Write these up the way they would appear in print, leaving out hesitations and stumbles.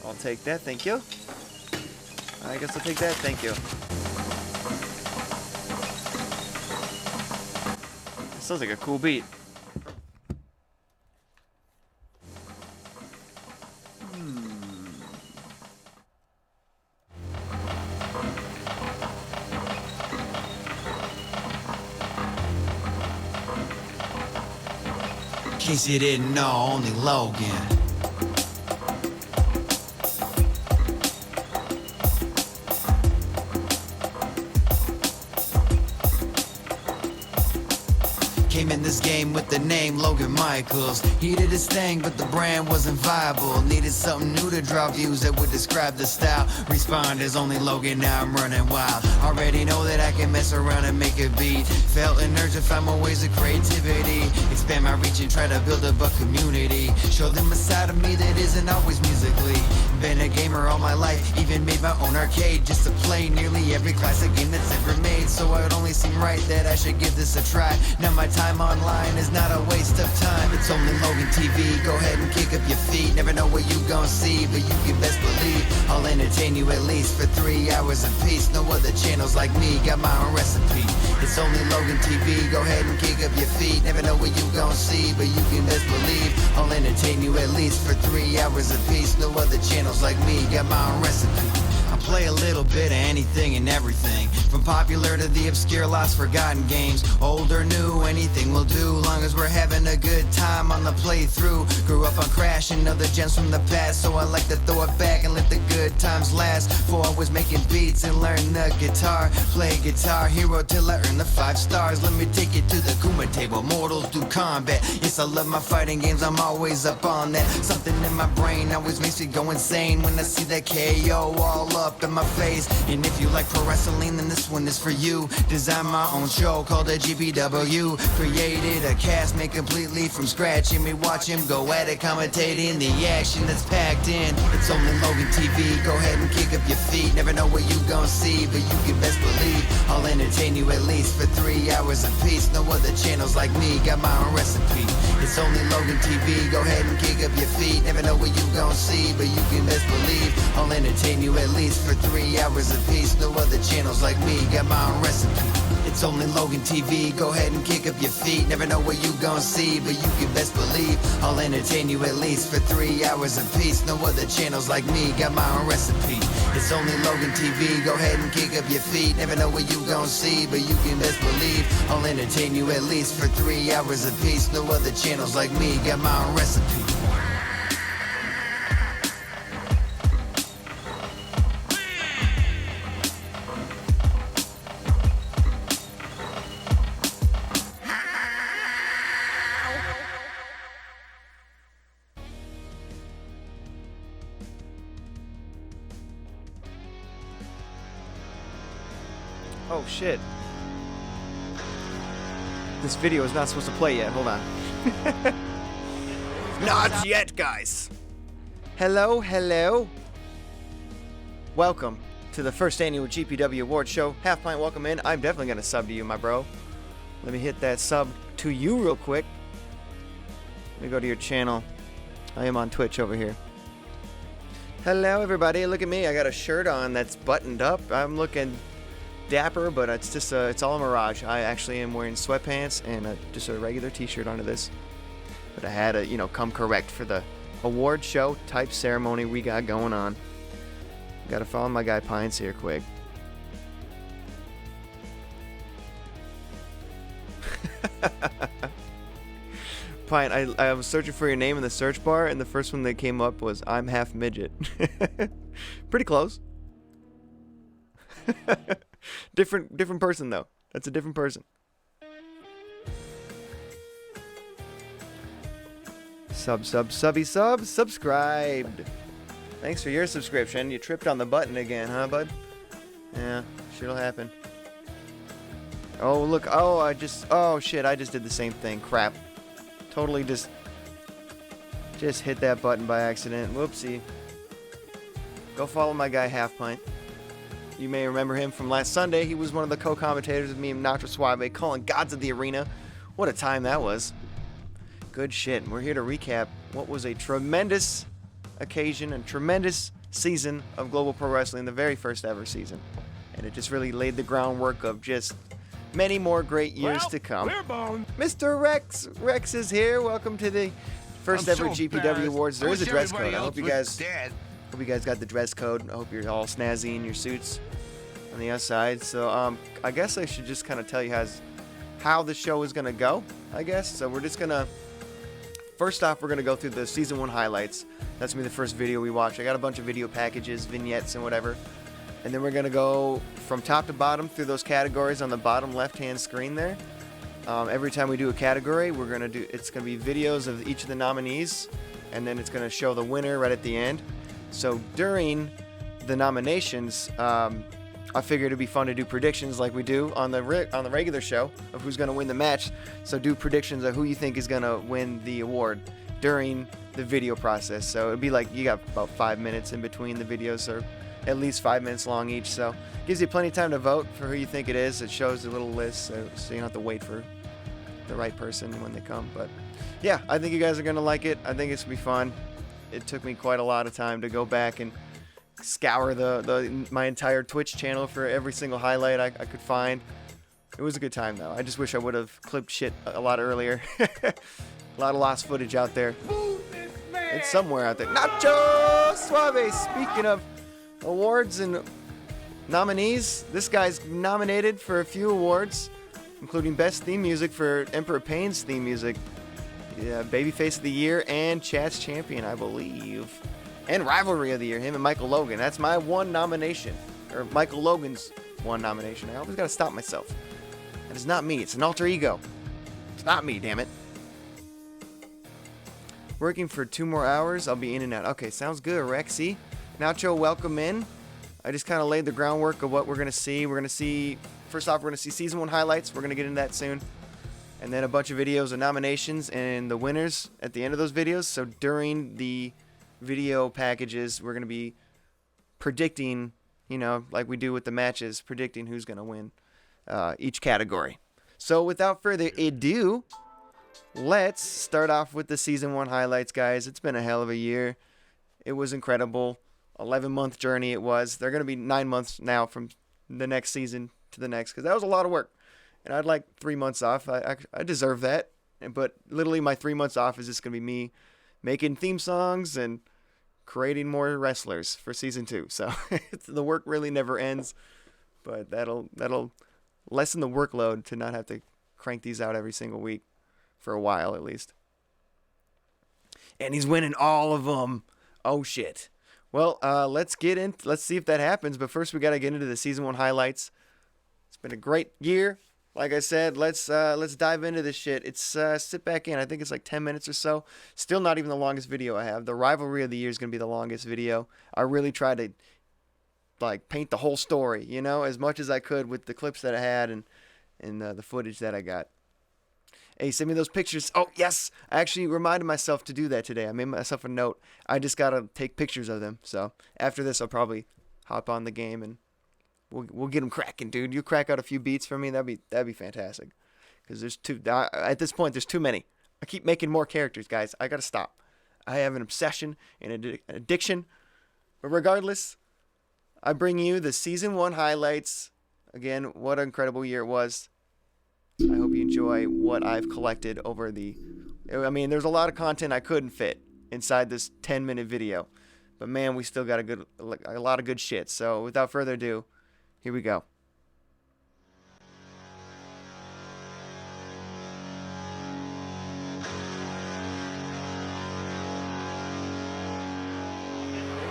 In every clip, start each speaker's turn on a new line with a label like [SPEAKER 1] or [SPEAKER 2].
[SPEAKER 1] I'll take that, thank you. I guess I'll take that, thank you. This sounds like a cool beat.
[SPEAKER 2] In case you didn't know, only Logan. Came in this game with the name Logan Michaels. He did his thing, but the brand wasn't viable. Needed something new to draw views that would describe the style. Respond as only Logan, now I'm running wild. Already know that I can mess around and make a beat. Felt an urge to find more ways of creativity. Expand my reach and try to build up a community. Show them a side of me that isn't always musically. Been a gamer all my life, even made my own arcade just to play nearly every classic game that's ever made. So it only seemed right that I should give this a try. Now my time online is not a waste of time. It's only Logan TV, go ahead and kick up your feet. Never know what you gon' see, but you can best believe I'll entertain you at least for 3 hours apiece. No other channels like me got my own recipe. It's only Logan TV, go ahead and kick up your feet. Never know what you gon' see, but you can best believe I'll entertain you at least for 3 hours apiece. No other channels like me got my own recipe. I play a little bit of anything and everything, from popular to the obscure, lost forgotten games. Old or new, anything will do, long as we're having a good time on the playthrough. Grew up on Crash and other gems from the past, so I like to throw it back and let the good times last. Before I was making beats and learning the guitar, play Guitar Hero till I earned the 5 stars. Let me take you to the Kuma table, mortals do combat. Yes, I love my fighting games, I'm always up on that. Something in my brain always makes me go insane when I see that KO all up in my face. And if you like pro wrestling, then this one is for you. Designed my own show called a GPW. Created a cast made completely from scratch, and we watch him go at it, commentating the action that's packed in. It's only Logan TV, go ahead and kick up your feet. Never know what you gon' see, but you can best believe I'll entertain you at least for 3 hours apiece. No other channels like me got my own recipe. It's only Logan TV, go ahead and kick up your feet. Never know what you gon' see, but you can best believe I'll entertain you at least for 3 hours apiece. No other channels like me got my own recipe. It's only Logan TV, go ahead and kick up your feet. Never know what you gon' see, but you can best believe I'll entertain you at least for 3 hours apiece. No other channels like me got my own recipe. It's only Logan TV, go ahead and kick up your feet. Never know what you gon' see, but you can best believe I'll entertain you at least for 3 hours apiece. No other channels like me got my own recipe.
[SPEAKER 1] Oh shit. This video is not supposed to play yet, hold on. Not yet, guys. Hello, hello. Welcome to the first annual GPW award show. Half Pint, welcome in. I'm definitely gonna sub to you, my bro. Let me hit that sub to you real quick. Let me go to your channel. I am on Twitch over here. Hello, everybody. Look at me. I got a shirt on that's buttoned up. I'm looking dapper, but it's just it's all a mirage. I actually am wearing sweatpants and just a regular t-shirt under this, but I had to, you know, come correct for the award show type ceremony we got going on. Gotta follow my guy Pines here quick. Pine, I was searching for your name in the search bar, and the first one that came up was I'm half midget. Pretty close. Different person though. That's a different person. Subscribed. Thanks for your subscription. You tripped on the button again, huh, bud? Yeah, shit'll happen. Oh, look. Oh, shit, I just did the same thing. Crap. Totally just hit that button by accident. Whoopsie. Go follow my guy Half Pint. You may remember him from last Sunday. He was one of the co-commentators with me and Nacho Suave calling Gods of the Arena. What a time that was. Good shit. And we're here to recap what was a tremendous occasion and tremendous season of Global Pro Wrestling, the very first ever season. And it just really laid the groundwork of just many more great years to come. Mr. Rex. Rex is here. Welcome to the first ever GPW Awards. There is a dress code. I hope you guys got the dress code. I hope you're all snazzy in your suits on the outside. So I guess I should just kind of tell you how the show is going to go, I guess. So we're just going to, first off, we're going to go through the Season 1 highlights. That's going to be the first video we watch. I got a bunch of video packages, vignettes, and whatever. And then we're going to go from top to bottom through those categories on the bottom left-hand screen there. Every time we do a category, it's going to be videos of each of the nominees, and then it's going to show the winner right at the end. So during the nominations, I figured it'd be fun to do predictions like we do on the regular show of who's going to win the match. So do predictions of who you think is going to win the award during the video process. So it'd be like you got about 5 minutes in between the videos, or at least 5 minutes long each. So gives you plenty of time to vote for who you think it is. It shows a little list, so you don't have to wait for the right person when they come. But yeah, I think you guys are going to like it. I think it's going to be fun. It took me quite a lot of time to go back and scour my entire Twitch channel for every single highlight I could find. It was a good time though. I just wish I would have clipped shit a lot earlier. A lot of lost footage out there. It's somewhere out there. Nacho Suave. Speaking of awards and nominees, this guy's nominated for a few awards, including Best Theme Music for Emperor Pain's theme music, Babyface of the Year, and Chat's Champion, I believe. And Rivalry of the Year, him and Michael Logan. That's my one nomination. Or Michael Logan's one nomination. I always gotta stop myself. That is not me. It's an alter ego. It's not me, damn it. Working for 2 more hours. I'll be in and out. Okay, sounds good, Rexy. Nacho, welcome in. I just kind of laid the groundwork of what we're gonna see. First off, we're gonna see Season 1 highlights. We're gonna get into that soon. And then a bunch of videos of nominations and the winners at the end of those videos. So during the video packages, we're going to be predicting, like we do with the matches, predicting who's going to win each category. So without further ado, let's start off with the Season 1 highlights, guys. It's been a hell of a year. It was incredible. 11-month journey it was. They're going to be 9 months now from the next season to the next, because that was a lot of work. And I'd like 3 months off. I deserve that. But literally my 3 months off is just going to be me making theme songs and creating more wrestlers for Season 2. So the work really never ends. But that'll lessen the workload to not have to crank these out every single week for a while at least. And he's winning all of them. Oh, shit. Well, let's see if that happens. But first we got to get into the Season 1 highlights. It's been a great year. Like I said, let's dive into this shit. It's sit back in. I think it's like 10 minutes or so. Still not even the longest video I have. The Rivalry of the Year is going to be the longest video. I really tried to paint the whole story, as much as I could with the clips that I had and the footage that I got. Hey, send me those pictures. Oh, yes. I actually reminded myself to do that today. I made myself a note. I just got to take pictures of them. So after this, I'll probably hop on the game and We'll get them cracking, dude. You crack out a few beats for me, that'd be fantastic. Because at this point, there's too many. I keep making more characters, guys. I gotta stop. I have an obsession and an addiction. But regardless, I bring you the Season 1 highlights. Again, what an incredible year it was. I hope you enjoy what I've collected over there's a lot of content I couldn't fit inside this 10-minute video. But man, we still got a lot of good shit. So without further ado, here we go.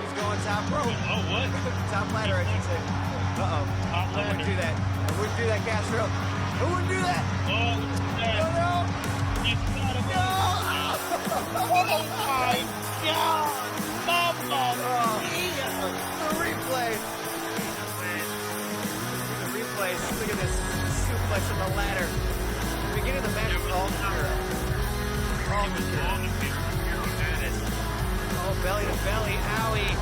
[SPEAKER 1] He's going top rope.
[SPEAKER 3] Oh, what?
[SPEAKER 1] Top ladder, I should say. Uh-oh.
[SPEAKER 3] Top ladder.
[SPEAKER 1] I wouldn't do that. I wouldn't do that, Castro. I wouldn't do that.
[SPEAKER 3] Oh, look at that.
[SPEAKER 1] No.
[SPEAKER 3] You son of a... Oh, my God. Mama mia.
[SPEAKER 1] The replay. Look at this suplex on the ladder. The beginning of the match was all zero. Oh, belly to belly. Owie.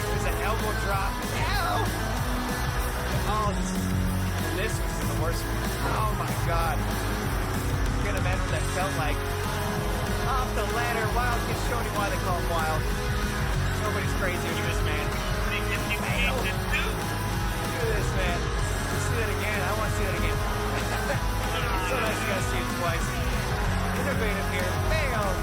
[SPEAKER 1] There's an elbow drop. Ow! Oh, this was the worst one. Oh, my God. You can't imagine what that felt like. Off the ladder. Wild. Just showing you why they call him Wild. Nobody's crazy with this man. Look at this, man. Let's see that again. I want to see that again. So nice you guys see it twice. Innovative here. Bam!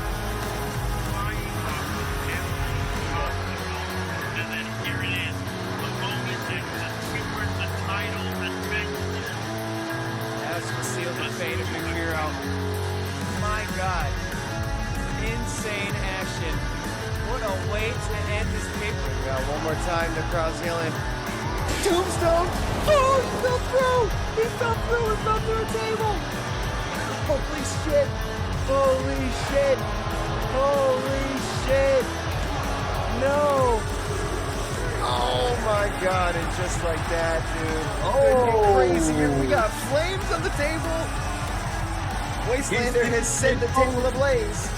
[SPEAKER 3] And then here it is. The moment that secured the title and victory.
[SPEAKER 1] That's what sealed the fate of your hero. My God. Insane action. What a way to end this paper. We got one more time to cross healing. Tombstone! Oh, he fell through! He fell through and fell through a table! Holy shit! Holy shit! Holy shit! No! Oh my God, and just like that, dude. Oh! Crazy. We got flames on the table! Wastelander has set the table ablaze.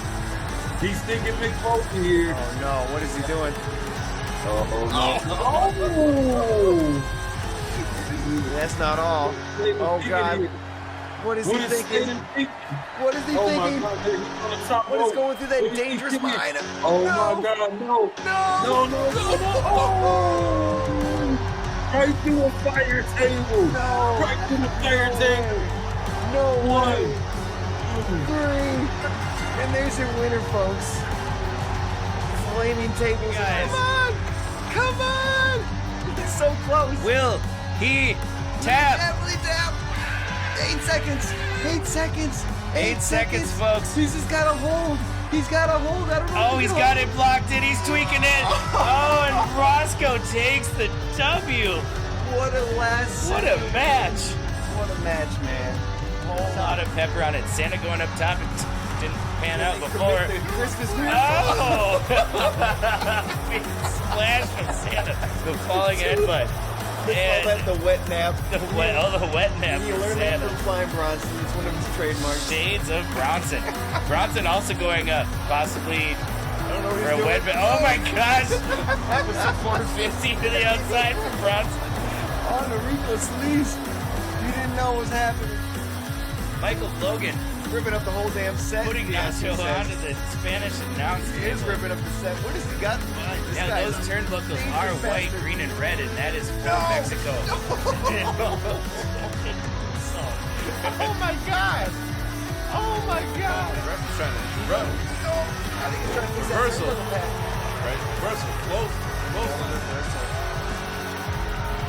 [SPEAKER 4] He's thinking Big Bolton here.
[SPEAKER 1] Oh no, what is he doing?
[SPEAKER 4] Oh.
[SPEAKER 1] That's not all. Oh God. What is he thinking? What is he
[SPEAKER 4] Oh my
[SPEAKER 1] thinking?
[SPEAKER 4] God, he's on the top
[SPEAKER 1] What is
[SPEAKER 4] rope.
[SPEAKER 1] going through that
[SPEAKER 4] What is he
[SPEAKER 1] dangerous
[SPEAKER 4] thinking?
[SPEAKER 1] mind?
[SPEAKER 4] Oh
[SPEAKER 1] No.
[SPEAKER 4] my God, no.
[SPEAKER 1] No!
[SPEAKER 4] No. Oh. Right through a fire table.
[SPEAKER 1] No.
[SPEAKER 4] Right through the fire table.
[SPEAKER 1] No way.
[SPEAKER 4] 1, 2,
[SPEAKER 1] 3. And there's your winner, folks. Flaming tables.
[SPEAKER 5] Guys.
[SPEAKER 1] Come on! He's so close.
[SPEAKER 5] Will he tap?
[SPEAKER 1] Heavily tap. 8 seconds. 8 seconds.
[SPEAKER 5] 8 seconds, folks.
[SPEAKER 1] He's just got a hold. He's got a hold. I don't know.
[SPEAKER 5] Oh, he's got it blocked in. He's tweaking it. Oh, and Roscoe takes the W.
[SPEAKER 1] What a last.
[SPEAKER 5] What a match.
[SPEAKER 1] What a match, man.
[SPEAKER 5] A lot of pepper on it. Santa going up top. It didn't pan out before.
[SPEAKER 1] Christmas
[SPEAKER 5] Oh! Big splash from Santa. The falling headbutt. And
[SPEAKER 1] the wet nap.
[SPEAKER 5] the wet nap
[SPEAKER 1] He
[SPEAKER 5] from
[SPEAKER 1] learned that
[SPEAKER 5] Santa.
[SPEAKER 1] from Flying Bronson. It's one of his trademarks.
[SPEAKER 5] Shades of Bronson. Bronson also going up, possibly
[SPEAKER 1] I don't know what
[SPEAKER 5] for a
[SPEAKER 1] he's
[SPEAKER 5] wet.
[SPEAKER 1] doing.
[SPEAKER 5] Oh my gosh! That was a 450 to the outside from Bronson.
[SPEAKER 1] On the Rico sleeves. You didn't know what was happening.
[SPEAKER 5] Michael Logan
[SPEAKER 1] Ripping up the whole damn set.
[SPEAKER 5] putting Nacho onto the Spanish announce
[SPEAKER 1] He is
[SPEAKER 5] table.
[SPEAKER 1] ripping up the set. What has he got in mind? This
[SPEAKER 5] Now
[SPEAKER 1] guy
[SPEAKER 5] those
[SPEAKER 1] is a
[SPEAKER 5] turnbuckles
[SPEAKER 1] dangerous
[SPEAKER 5] are white,
[SPEAKER 1] bastard.
[SPEAKER 5] green, and red, and that is for
[SPEAKER 1] No.
[SPEAKER 5] Mexico.
[SPEAKER 1] Oh my God! Oh my God!
[SPEAKER 4] Referee's trying to run.
[SPEAKER 1] No, I think he's trying to fix that
[SPEAKER 4] Reversal.
[SPEAKER 1] turnbuckle pad.
[SPEAKER 4] Right? Reversal. Close.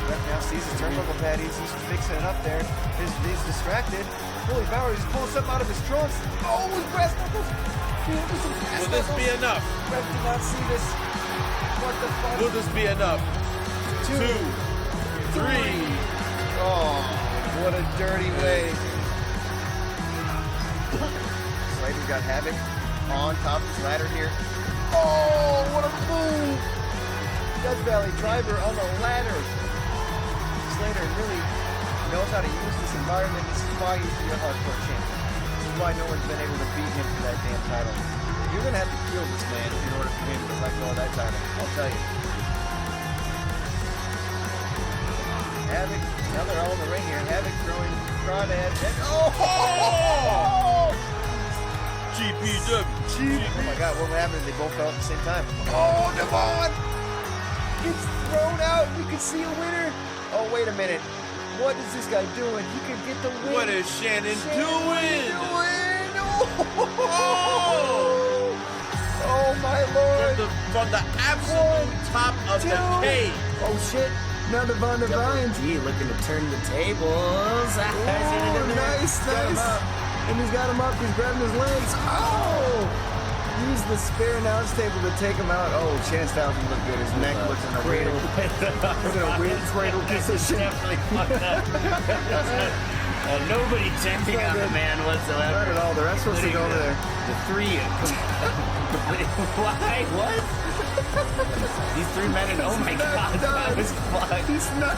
[SPEAKER 1] Ref now sees his turnbuckle pad. He's fixing it up there. He's distracted. Holy Bauer, he's pulling something out of his trunks. Oh, his brass knuckles!
[SPEAKER 4] Will this be enough?
[SPEAKER 1] Ref did not see this. What the fuck?
[SPEAKER 4] Will this be enough? 2, 3.
[SPEAKER 1] Oh, what a dirty way. Slater's got Havoc on top of his ladder here. Oh, what a move! Death Valley driver on the ladder. Slater really knows how to use this environment. This is why he's the hardcore champion. This is why no one's been able to beat him for that damn title. You're gonna have to kill this man in order for him to let go of that title. I'll tell you. Havoc, now they're all in the ring here. Havoc throwing crawdads. Oh!
[SPEAKER 4] GPW.
[SPEAKER 1] Oh my God, what happened? They both fell at the same time. Oh, Devon! It's thrown out. We can see a winner. Oh, wait a minute. What is this guy doing? He could get the win.
[SPEAKER 4] What is Shannon doing?
[SPEAKER 1] Oh! Oh my Lord!
[SPEAKER 4] From the absolute top of the cage.
[SPEAKER 1] Oh shit! Now Devon Devine.
[SPEAKER 5] Gee, looking to turn the tables.
[SPEAKER 1] Oh, nice. And he's got him up. He's grabbing his legs. Oh! Use the spare announce table to take him out. Oh, Chance doesn't look good. His neck looks in a weird, looks in a weird cradle position.
[SPEAKER 5] Definitely fucked up. Nobody checking on the man
[SPEAKER 1] Not
[SPEAKER 5] whatsoever.
[SPEAKER 1] at all. The rest supposed to go over there.
[SPEAKER 5] The three. Why? What? These three men and oh my God, that was fucked.
[SPEAKER 1] He's not.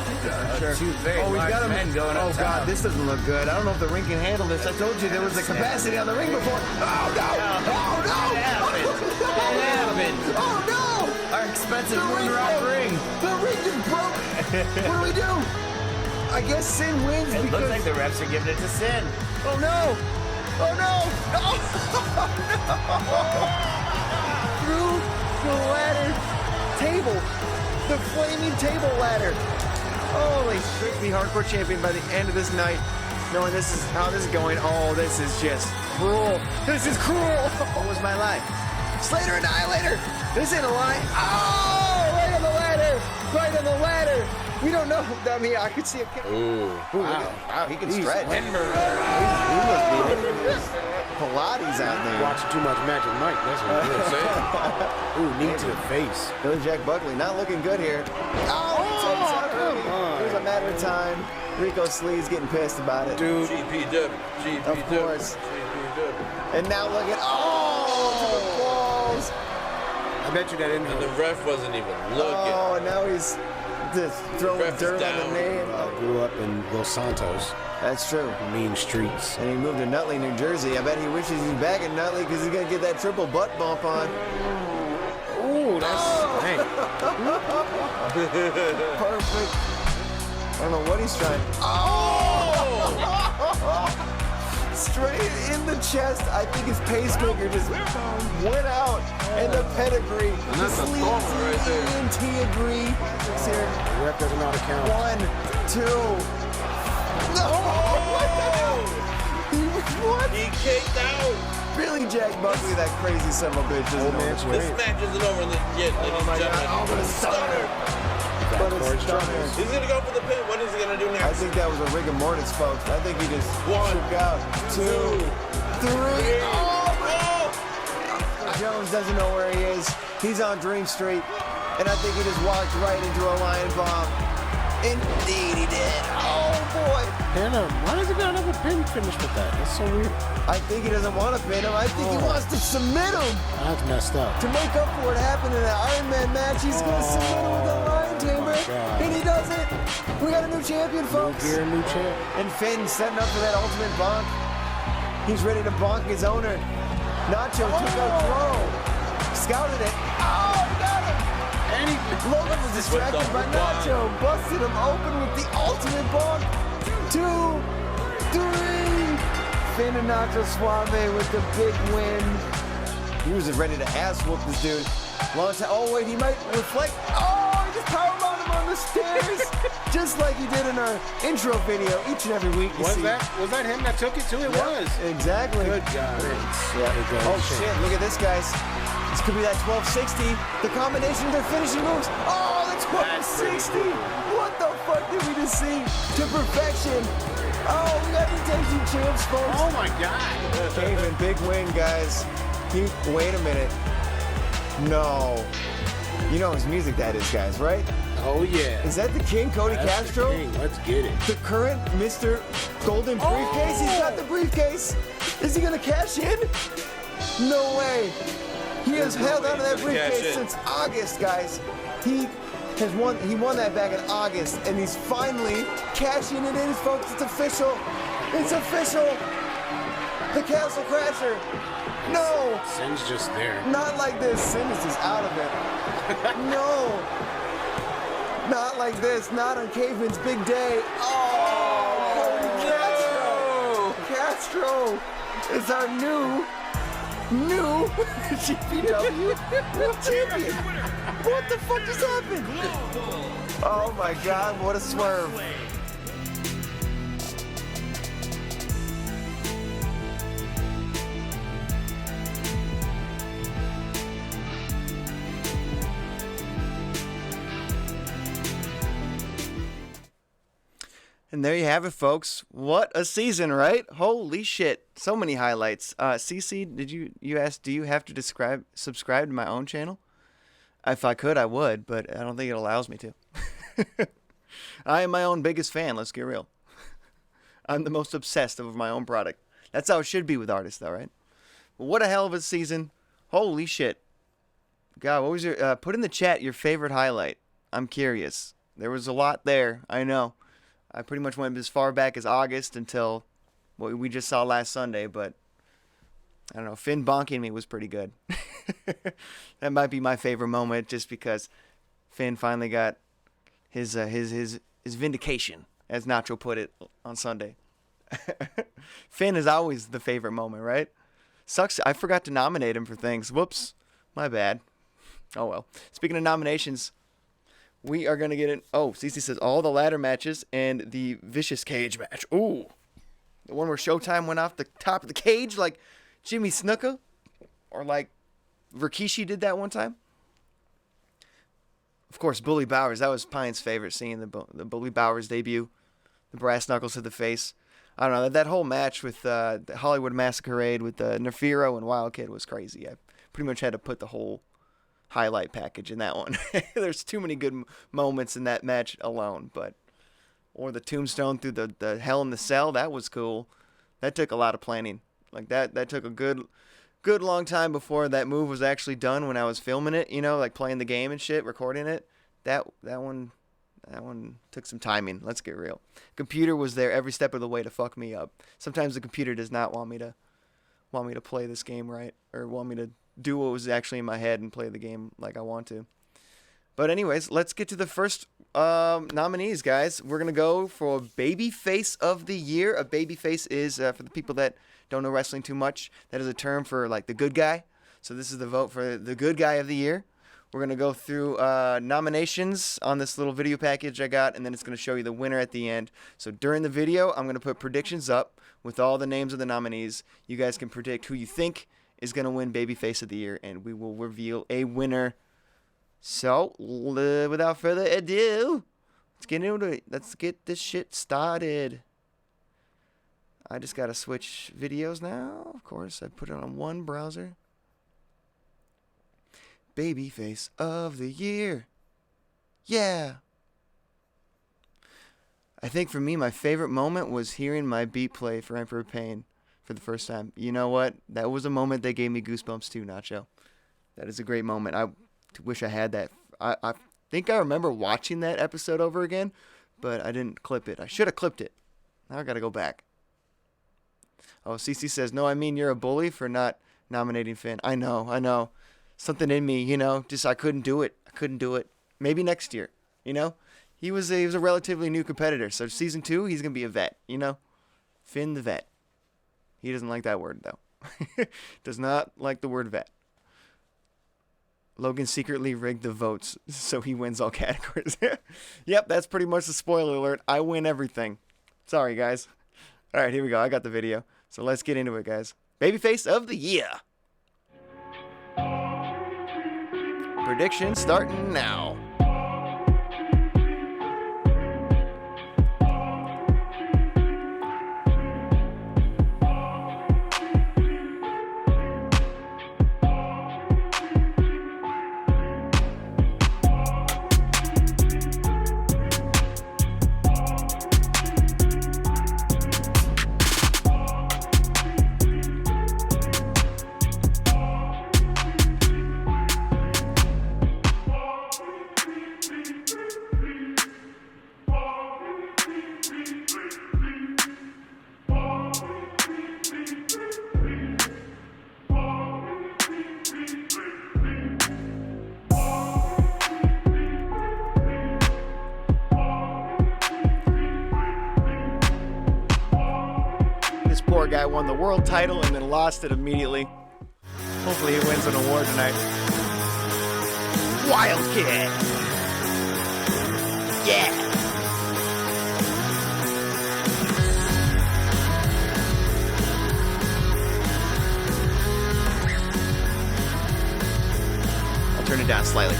[SPEAKER 1] Sure.
[SPEAKER 5] Two very
[SPEAKER 1] Oh, we
[SPEAKER 5] large
[SPEAKER 1] got him.
[SPEAKER 5] men going
[SPEAKER 1] Oh
[SPEAKER 5] up
[SPEAKER 1] God,
[SPEAKER 5] top.
[SPEAKER 1] this doesn't look good. I don't know if the ring can handle this. I told you there was a capacity on the ring before. Oh no! Oh no!
[SPEAKER 5] What happened? What happened?
[SPEAKER 1] Oh no!
[SPEAKER 5] Our expensive
[SPEAKER 1] The ring
[SPEAKER 5] moonrock
[SPEAKER 1] broke.
[SPEAKER 5] ring.
[SPEAKER 1] The ring just broke. What do we do? I guess Sin wins
[SPEAKER 5] It
[SPEAKER 1] because.
[SPEAKER 5] looks like the refs are giving it to Sin.
[SPEAKER 1] Oh no! Oh no! Oh no! Through the ladder. table. The flaming table ladder. Holy strictly hardcore champion by the end of this night. Knowing this is how this is going. Oh, this is just cruel. This is cruel. What was my life? Slater Annihilator. This ain't a lie. Oh, right on the ladder. Right on the ladder. We don't know. I mean, I could see a kick.
[SPEAKER 4] Ooh.
[SPEAKER 1] Wow, he can stretch. He must be doing Pilates out there.
[SPEAKER 6] Watching too much Magic Mike, that's what I'm saying. Ooh, knee to the face.
[SPEAKER 1] Billy Jack Buckley not looking good here. Oh,
[SPEAKER 6] come on.
[SPEAKER 1] It was a matter of time. Rico Slee's getting pissed about it.
[SPEAKER 6] Dude.
[SPEAKER 4] GPW.
[SPEAKER 1] Of course.
[SPEAKER 4] GPW.
[SPEAKER 1] And now look at, to the balls.
[SPEAKER 6] I bet you that didn't
[SPEAKER 4] And the
[SPEAKER 6] hurt.
[SPEAKER 4] ref wasn't even looking.
[SPEAKER 1] Oh, and now he's just throwing
[SPEAKER 4] Ref is
[SPEAKER 1] dirt on
[SPEAKER 4] down.
[SPEAKER 1] the name.
[SPEAKER 6] I grew up in Los Santos,
[SPEAKER 1] That's true.
[SPEAKER 6] mean streets.
[SPEAKER 1] And he moved to Nutley, New Jersey. I bet he wishes he's back in Nutley because he's going to get that triple butt bump on.
[SPEAKER 6] Ooh, that's dang.
[SPEAKER 1] Perfect. I don't know what he's trying. Straight in the chest. I think his pacemaker just went out. And the pedigree.
[SPEAKER 4] And that's a
[SPEAKER 1] the
[SPEAKER 4] thump right there.
[SPEAKER 1] ENT agree. Here.
[SPEAKER 6] The ref doesn't know how to count.
[SPEAKER 1] 1, 2. No! What?
[SPEAKER 4] He kicked out.
[SPEAKER 1] Billy Jack Buckley, that crazy son of a bitch, doesn't know
[SPEAKER 6] man's
[SPEAKER 1] which
[SPEAKER 4] This
[SPEAKER 1] way.
[SPEAKER 4] match isn't over yet, ladies and
[SPEAKER 1] my God.
[SPEAKER 4] gentlemen.
[SPEAKER 1] Oh, but it's stunner. But it's
[SPEAKER 6] Backboard
[SPEAKER 1] stunner.
[SPEAKER 6] stunner.
[SPEAKER 4] He's gonna go for the pin. What is he gonna do
[SPEAKER 1] I
[SPEAKER 4] next?
[SPEAKER 1] think that was a rigor mortis, folks. I think he just
[SPEAKER 4] One,
[SPEAKER 1] shook out. 2, 3.
[SPEAKER 4] Oh!
[SPEAKER 1] Jones doesn't know where he is. He's on Dream Street. And I think he just walked right into a lion bomb. Indeed he did. Oh, boy.
[SPEAKER 6] Hannah, why does he not have a pin finish with that? That's so weird.
[SPEAKER 1] I think he doesn't want to pin him. I think he wants to submit him.
[SPEAKER 6] That's messed up.
[SPEAKER 1] To make up for what happened in that Iron Man match, he's going to submit him with a lion tamer.
[SPEAKER 6] God.
[SPEAKER 1] And he does it. We got a new champion, folks.
[SPEAKER 6] Gear, new champ.
[SPEAKER 1] And Finn setting up for that ultimate bonk. He's ready to bonk his owner. Nacho took a throw. Scouted it. Oh, got him.
[SPEAKER 6] And he
[SPEAKER 1] Logan was distracted by Nacho. Busted him open with the ultimate bonk. 2, 3. Finn and Nacho Suave with the big win. He was just ready to ass whoop this dude. Long time. Oh, wait, he might reflect. Oh, he just powerbombed him on the stairs. Just like he did in our intro video each and every week. You
[SPEAKER 6] was
[SPEAKER 1] see.
[SPEAKER 6] that him that took it too? It
[SPEAKER 1] Yep,
[SPEAKER 6] was.
[SPEAKER 1] Exactly.
[SPEAKER 6] Good God.
[SPEAKER 1] Yeah. Oh, shit. Look at this, guys. This could be that 1260. The combination of their finishing moves. Oh, the 1260. What the fuck did we just see? To perfection. Oh, we got the tag team champs, folks.
[SPEAKER 6] Oh my God.
[SPEAKER 1] Caveman, big win, guys. Wait a minute. No. You know whose music that is, guys, right?
[SPEAKER 6] Oh yeah.
[SPEAKER 1] Is that the King, Cody
[SPEAKER 6] That's the
[SPEAKER 1] Castro?
[SPEAKER 6] king. Let's get it.
[SPEAKER 1] The current Mr. Golden Briefcase? He's got the briefcase. Is he gonna cash in? No way. He has held onto that
[SPEAKER 4] He's gonna cash
[SPEAKER 1] briefcase
[SPEAKER 4] in.
[SPEAKER 1] since August, guys. He won that back in August, and he's finally cashing it in, folks. It's official. It's official. The Castle Crasher. No,
[SPEAKER 6] Sin's just there.
[SPEAKER 1] not like this. Sin is just out of it. No. Not like this. Not on Caveman's big day. Oh, Castro is our new GPW champion. What the fuck just happened? Oh my God, what a swerve. And there you have it, folks. What a season, right? Holy shit. So many highlights. CC, did you ask, do you have to subscribe to my own channel? If I could, I would, but I don't think it allows me to. I am my own biggest fan, let's get real. I'm the most obsessed over my own product. That's how it should be with artists, though, right? What a hell of a season. Holy shit. God, what was your... put in the chat your favorite highlight. I'm curious. There was a lot there, I know. I pretty much went as far back as August until what we just saw last Sunday, but I don't know. Finn bonking me was pretty good. That might be my favorite moment, just because Finn finally got his vindication, as Nacho put it on Sunday. Finn is always the favorite moment, right? Sucks. I forgot to nominate him for things. Whoops, my bad. Oh, well. Speaking of nominations, we are going to get in. Oh, Cece says all the ladder matches and the vicious cage match. Ooh. The one where Showtime went off the top of the cage like Jimmy Snuka. Or like Rikishi did that one time. Of course, Bully Bowers. That was Pine's favorite, seeing the Bully Bowers debut. The brass knuckles to the face. I don't know. That whole match with the Hollywood Masquerade with Nefiro and Wild Kid was crazy. I pretty much had to put the whole highlight package in that one. There's too many good moments in that match alone. Or the tombstone through the Hell in the Cell. That was cool. That took a lot of planning. Like that took a good long time before that move was actually done when I was filming it, like playing the game and shit, recording it. That one took some timing. Let's get real. Computer was there every step of the way to fuck me up. Sometimes the computer does not want me to play this game right, or want me to do what was actually in my head and play the game like I want to. But anyways, let's get to the first nominees, guys. We're going to go for Babyface of the Year. A babyface is, for the people that don't know wrestling too much, that is a term for like the good guy. So this is the vote for the good guy of the year. We're going to go through nominations on this little video package I got, and then it's going to show you the winner at the end. So during the video, I'm going to put predictions up with all the names of the nominees. You guys can predict who you think is going to win Babyface of the Year, and we will reveal a winner. So, without further ado, let's get into it. Let's get this shit started. I just got to switch videos now. Of course, I put it on one browser. Babyface of the Year. Yeah. I think for me, my favorite moment was hearing my beat play for Emperor Pain for the first time. You know what? That was a moment that gave me goosebumps too, Nacho. That is a great moment. I wish I had that. I think I remember watching that episode over again, but I didn't clip it. I should have clipped it. Now I got to go back. Oh, Cece says, no, I mean you're a bully for not nominating Finn. I know. Something in me, just I couldn't do it. Maybe next year, He was a relatively new competitor, so season 2, he's going to be a vet, Finn the vet. He doesn't like that word, though. Does not like the word vet. Logan secretly rigged the votes so he wins all categories. Yep, that's pretty much the spoiler alert. I win everything. Sorry, guys. All right, here we go. I got the video. So let's get into it, guys. Babyface of the Year. Prediction starting now. This poor guy won the world title and then lost it immediately. Hopefully he wins an award tonight. Wild Kid! Yeah! I'll turn it down slightly.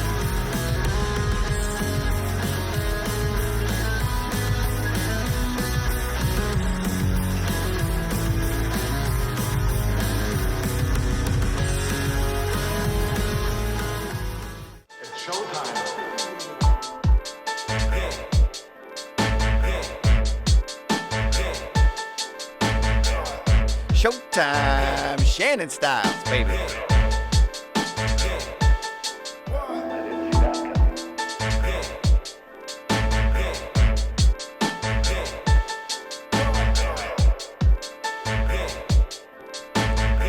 [SPEAKER 1] Showtime, Shannon Styles, baby.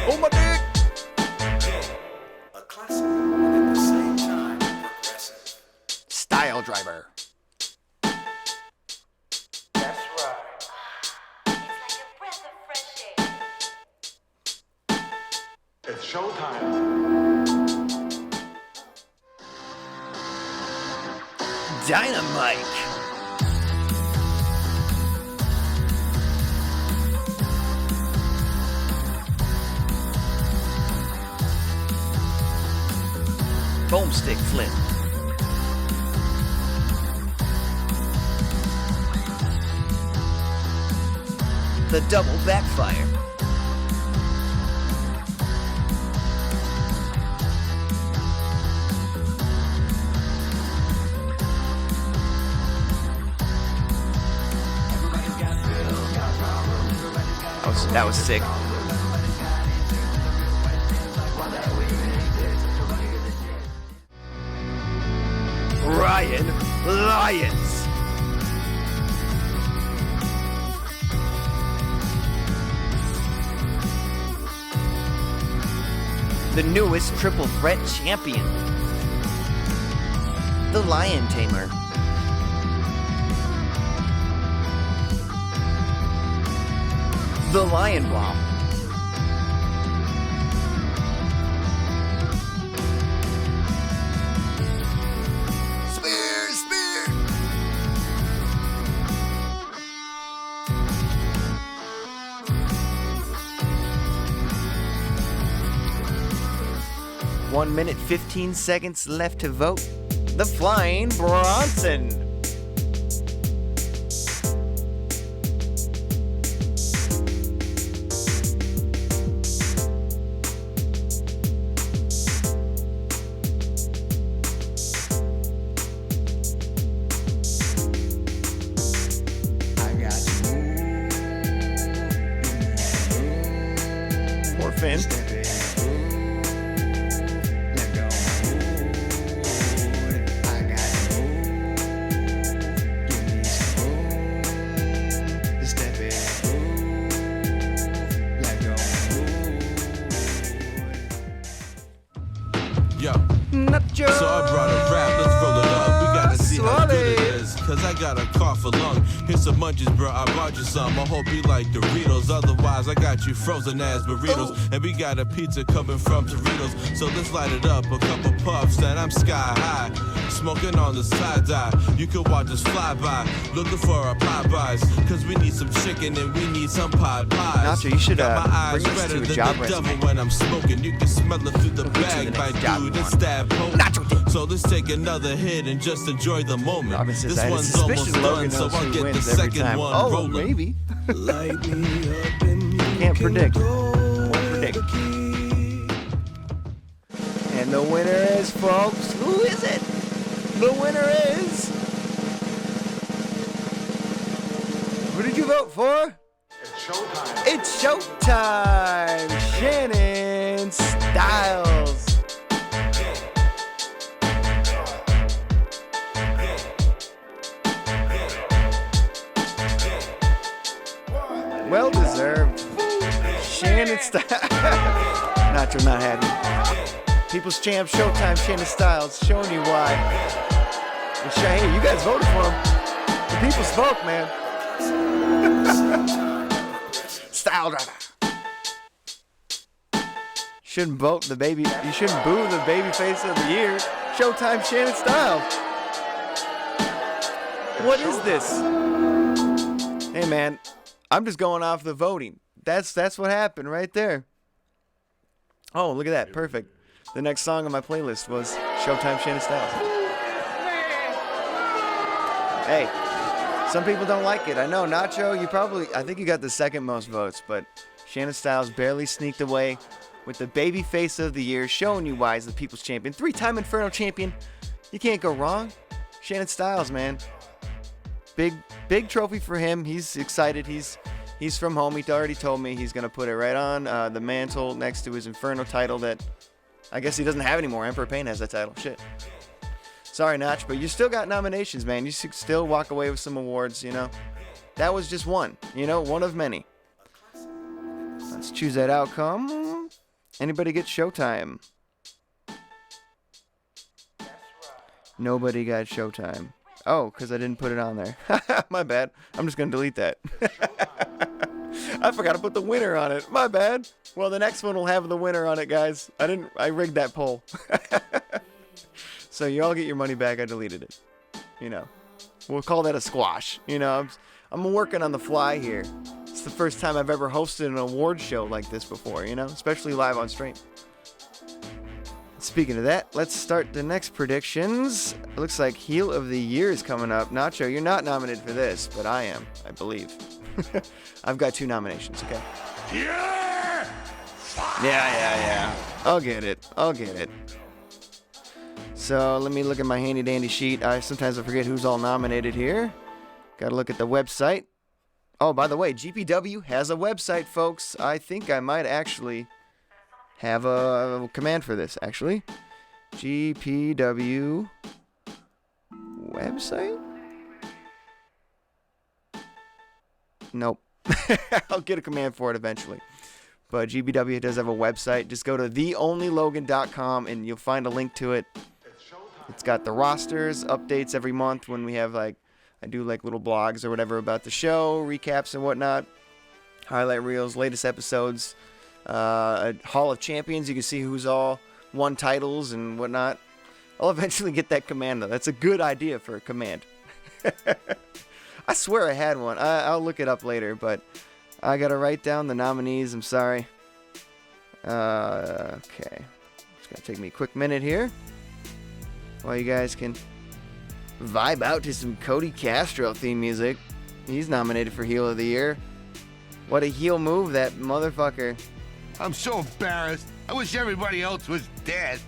[SPEAKER 1] Oh my dick!
[SPEAKER 2] A classic, and at the same time, progressive.
[SPEAKER 1] Style Driver.
[SPEAKER 2] That's right.
[SPEAKER 7] It's like a breath of fresh air.
[SPEAKER 4] It's showtime.
[SPEAKER 1] Dynamite. Boomstick flip. The double backfire. That was sick. Ryan Lyons. The newest triple threat champion. The Lion Tamer. The Lion Bomb.
[SPEAKER 2] Spear, spear.
[SPEAKER 1] One minute, 15 seconds left to vote. The Flying Bronson. Poor Finn.
[SPEAKER 8] Yo,
[SPEAKER 1] Nacho.
[SPEAKER 8] so I brought a rap, let's roll it up. We gotta see how good it
[SPEAKER 1] Suave.
[SPEAKER 8] is, cause I got a cough for lung. Here's some munchies, bro, I bought you some. I hope you like Doritos, otherwise I got you frozen ass burritos. And we got a pizza coming from Doritos, so let's light it up. A couple puffs and I'm sky high, smoking on the side-eye. You could watch us fly by, looking for our Popeyes, cause we need some chicken and we need some pot pies.
[SPEAKER 1] Nacho, you should,
[SPEAKER 8] Got my eyes
[SPEAKER 1] bring this
[SPEAKER 8] redder
[SPEAKER 1] to a
[SPEAKER 8] than
[SPEAKER 1] job
[SPEAKER 8] the
[SPEAKER 1] resume.
[SPEAKER 8] devil when I'm smoking. You can smell it through the
[SPEAKER 1] We'll get you
[SPEAKER 8] bag,
[SPEAKER 1] the
[SPEAKER 8] my
[SPEAKER 1] next job
[SPEAKER 8] dude,
[SPEAKER 1] you
[SPEAKER 8] it's
[SPEAKER 1] want.
[SPEAKER 8] that potent.
[SPEAKER 1] Nacho.
[SPEAKER 8] So let's take another hit and just enjoy the moment.
[SPEAKER 1] Robin says
[SPEAKER 8] This
[SPEAKER 1] I had a
[SPEAKER 8] one's
[SPEAKER 1] suspicion
[SPEAKER 8] almost
[SPEAKER 1] Logan
[SPEAKER 8] done, so
[SPEAKER 1] knows
[SPEAKER 8] I'll
[SPEAKER 1] who
[SPEAKER 8] get the
[SPEAKER 1] wins every
[SPEAKER 8] second
[SPEAKER 1] time.
[SPEAKER 8] one
[SPEAKER 1] Oh,
[SPEAKER 8] rolling.
[SPEAKER 1] maybe.
[SPEAKER 8] Light me up and you
[SPEAKER 1] Can't
[SPEAKER 8] can
[SPEAKER 1] predict.
[SPEAKER 8] go
[SPEAKER 1] Won't predict.
[SPEAKER 8] the key.
[SPEAKER 1] And the winner is, folks, who is it? The winner is... Who did you vote for? It's showtime! Shannon Styles. Well deserved. Shannon Styles. Nacho not happy. People's Champ Showtime, Shannon Styles, showing you why. And hey, you guys voted for him. The people spoke, man. Style driver. Shouldn't vote the baby. You shouldn't boo the baby face of the year. Showtime, Shannon Styles. What is this? Hey, man. I'm just going off the voting. That's what happened right there. Oh, look at that. Perfect. The next song on my playlist was Showtime Shannon Styles. Hey, some people don't like it. I know, Nacho, I think you got the second most votes, but Shannon Styles barely sneaked away with the baby face of the year, showing you why he's the people's champion. 3-time Inferno champion. You can't go wrong. Shannon Styles, man. Big trophy for him. He's excited. He's from home. He already told me he's gonna put it right on the mantle next to his Inferno title that I guess he doesn't have anymore. Emperor Pain has that title. Shit. Sorry, Notch, but you still got nominations, man. You should still walk away with some awards. You know, that was just one. You know, one of many. Let's choose that outcome. Anybody get Showtime? Nobody got Showtime. Oh, because I didn't put it on there. My bad. I'm just going to delete that. I forgot to put the winner on it. My bad. Well, the next one will have the winner on it, guys. I rigged that poll. So you all get your money back. I deleted it. You know, we'll call that a squash. You know, I'm working on the fly here. It's the first time I've ever hosted an award show like this before, you know, especially live on stream. Speaking of that, let's start the next predictions. It looks like Heel of the Year is coming up. Nacho, you're not nominated for this, but I am, I believe. I've got 2 nominations, okay? Yeah. I'll get it. So let me look at my handy dandy sheet. Sometimes I forget who's all nominated here. Gotta look at the website. Oh, by the way, GPW has a website, folks. I think I might actually have a command for this, actually. GPW website? Nope. I'll get a command for it eventually. But GPW does have a website. Just go to theonlylogan.com and you'll find a link to it. It's got the rosters, updates every month when we have I do little blogs or whatever about the show, recaps and whatnot, highlight reels, latest episodes, a Hall of Champions. You can see who's all won titles and whatnot. I'll eventually get that command though. That's a good idea for a command. I swear I had one. I'll look it up later, but I gotta write down the nominees. I'm sorry. Okay. It's gonna take me a quick minute here while you guys can vibe out to some Cody Castro theme music. He's nominated for Heel of the Year. What a heel move, that motherfucker.
[SPEAKER 9] I'm so embarrassed. I wish everybody else was dead.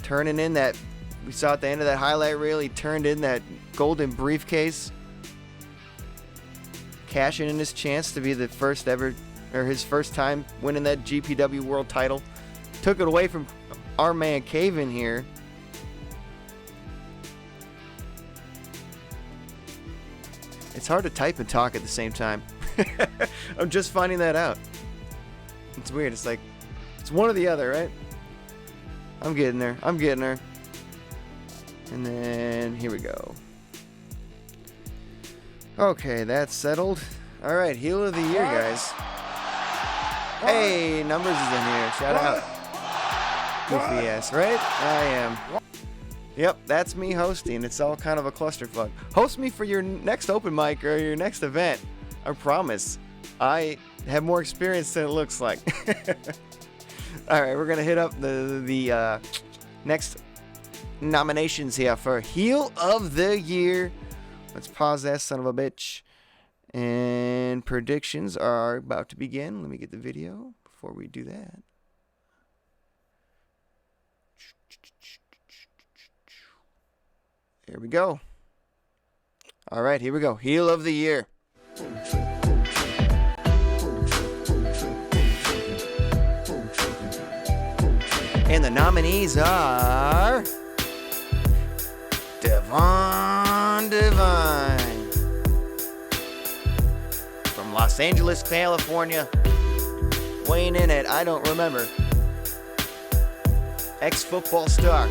[SPEAKER 1] Turning in that, we saw at the end of that highlight reel, he turned in that golden briefcase. Cashing in his chance to be the first ever, or his first time winning that GPW world title. Took it away from our man Caven here. It's hard to type and talk at the same time. I'm just finding that out. It's weird. It's like, it's one or the other, right? I'm getting there. And then, here we go. Okay, that's settled. Alright, Heel of the Year, guys. Hey, Numbers is in here. Shout out. Goofy ass, right? I am. Yep, that's me hosting. It's all kind of a clusterfuck. Host me for your next open mic or your next event. I promise. I have more experience than it looks like. Alright, we're going to hit up the next nominations here for Heel of the Year. Let's pause that son of a bitch. And predictions are about to begin. Let me get the video before we do that. Here we go. All right, here we go. Heel of the Year. And the nominees are Divine. From Los Angeles, California. Weighing in at, I don't remember. Ex-football star.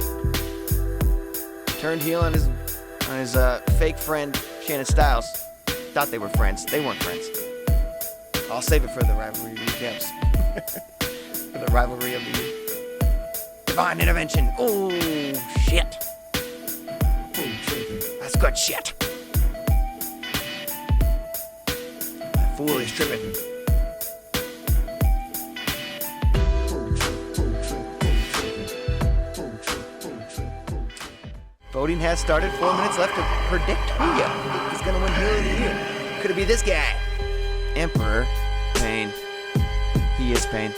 [SPEAKER 1] Turned heel on his fake friend, Shannon Styles. Thought they were friends. They weren't friends. I'll save it for the rivalry recaps. For the rivalry of the year. Divine Intervention. Oh, shit. That's good shit. That fool is tripping. Voting has started. 4 minutes left to predict who you think is going to win Heel of the Year. Could it be this guy? Emperor Pain. He is Pain.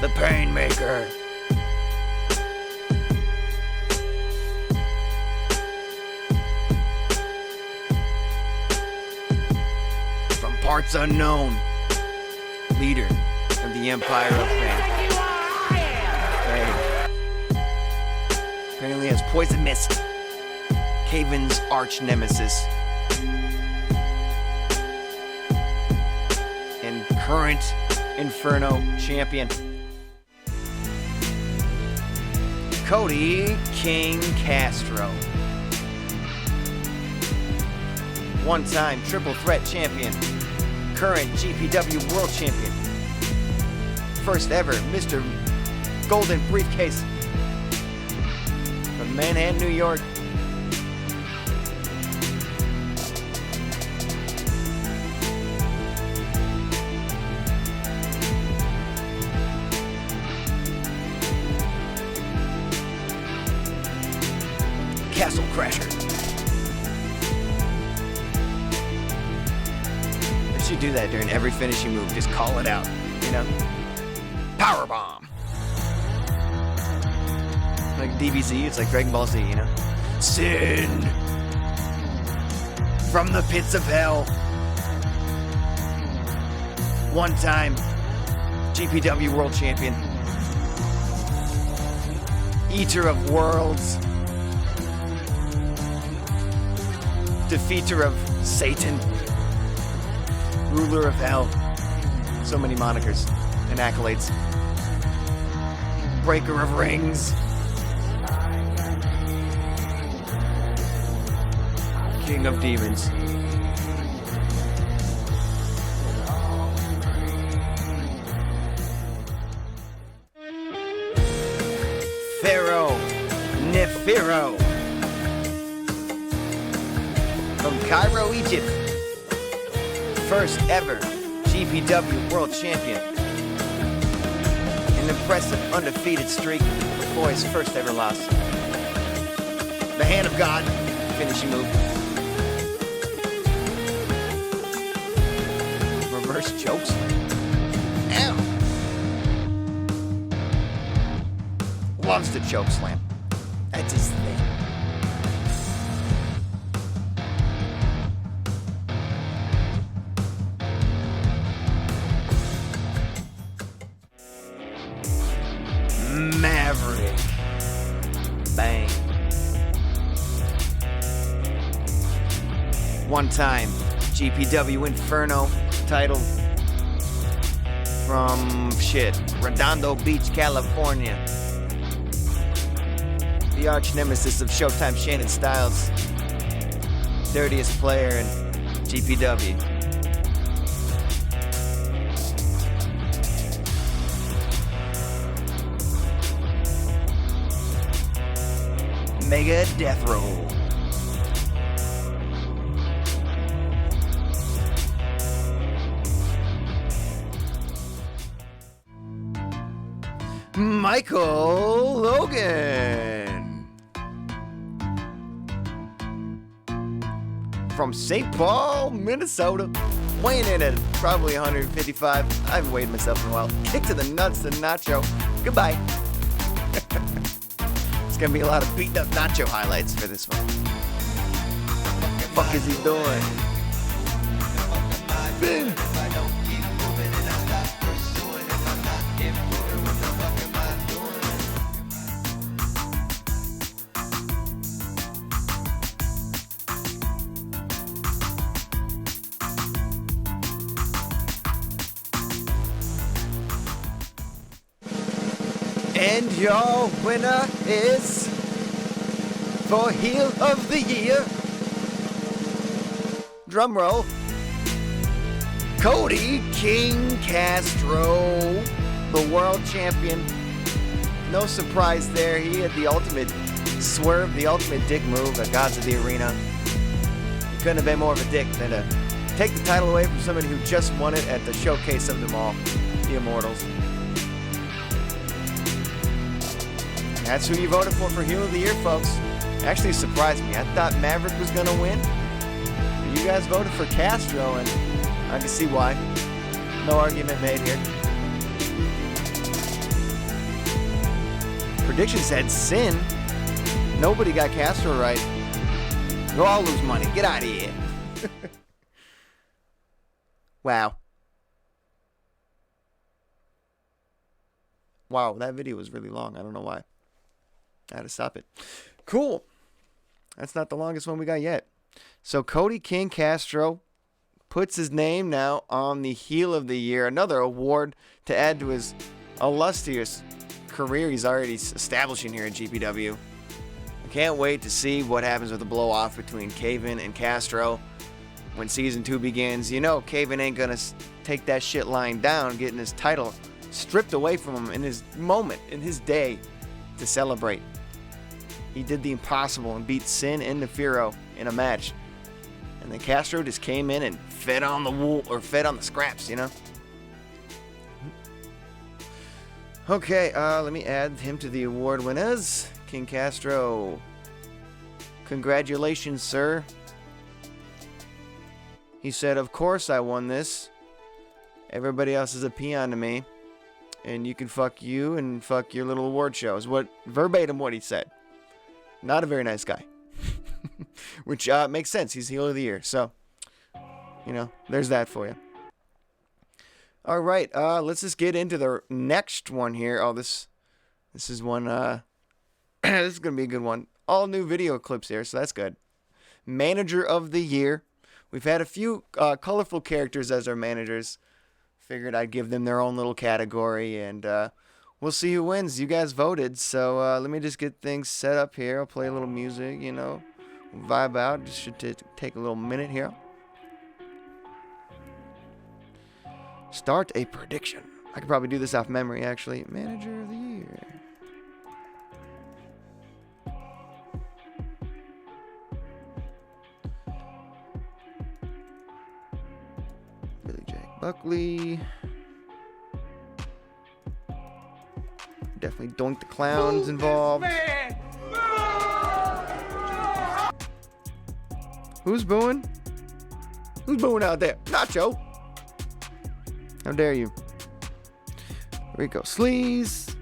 [SPEAKER 1] The Painmaker. From parts unknown. Leader of the Empire of Pain. Apparently has Poison Mist, Caven's arch nemesis, and current Inferno champion, Cody King Castro. One-time triple threat champion, current GPW world champion, first ever Mr. Golden Briefcase Manhattan, New York. Castle Crasher. They should do that during every finishing move. Just call it out, you know? Power bomb. Like DBZ, it's like Dragon Ball Z, you know? Sin from the pits of hell. One time GPW World Champion. Eater of worlds. Defeater of Satan. Ruler of hell. So many monikers and accolades. Breaker of rings. King of demons. Pharaoh Nephiro. From Cairo, Egypt. First ever GPW World Champion. An impressive undefeated streak before his first ever loss. The Hand of God, finishing move. Reverse chokes. Ow. Loves to choke slam. That's his thing. Maverick. Bang. One time, GPW Inferno title from Redondo Beach, California. The arch nemesis of Showtime Shannon Styles. Dirtiest player in GPW. Mega Death Roll. Michael Logan. From St. Paul, Minnesota. Weighing in at probably 155. I haven't weighed myself in a while. Kick to the nuts to Nacho. Goodbye. It's gonna be a lot of beaten up Nacho highlights for this one. What the fuck is he doing? Boom. And your winner is, for Heel of the Year, drum roll, Cody King Castro, the world champion. No surprise there. He had the ultimate swerve, the ultimate dick move at Gods of the Arena. He couldn't have been more of a dick than to take the title away from somebody who just won it at the showcase of them all, the Immortals. That's who you voted for Heel of the Year, folks. Actually surprised me. I thought Maverick was going to win. But you guys voted for Castro, and I can see why. No argument made here. Predictions said Sin. Nobody got Castro right. Go all lose money. Get out of here. Wow. Wow, that video was really long. I don't know why. I had to stop it. Cool. That's not the longest one we got yet. So Cody King Castro puts his name now on the Heel of the Year. Another award to add to his illustrious career he's already establishing here at GPW. I can't wait to see what happens with the blow-off between Caven and Castro when Season 2 begins. You know Caven ain't going to take that shit lying down, getting his title stripped away from him in his moment, in his day to celebrate. He did the impossible and beat Sin and Nefiro in a match. And then Castro just came in and fed on the wool, or fed on the scraps, you know? Okay, let me add him to the award winners. King Castro. Congratulations, sir. He said, of course I won this. Everybody else is a peon to me. And you can fuck you and fuck your little award show. Is what, verbatim what he said. Not a very nice guy. Which makes sense. He's heel of the year. So, you know, there's that for you. All right, let's just get into the next one here. Oh, this is one. This is gonna be a good one. All new video clips here, so that's good. Manager of the year. We've had a few colorful characters as our managers. Figured I'd give them their own little category, and we'll see who wins. You guys voted, so let me just get things set up here. I'll play a little music, you know, vibe out. Just should take a little minute here. Start a prediction. I could probably do this off memory, actually. Manager of the year. Billy Jack Buckley. Definitely Doink the Clown's involved. Who's booing? Who's booing out there? Nacho. How dare you? Rico Sleaze.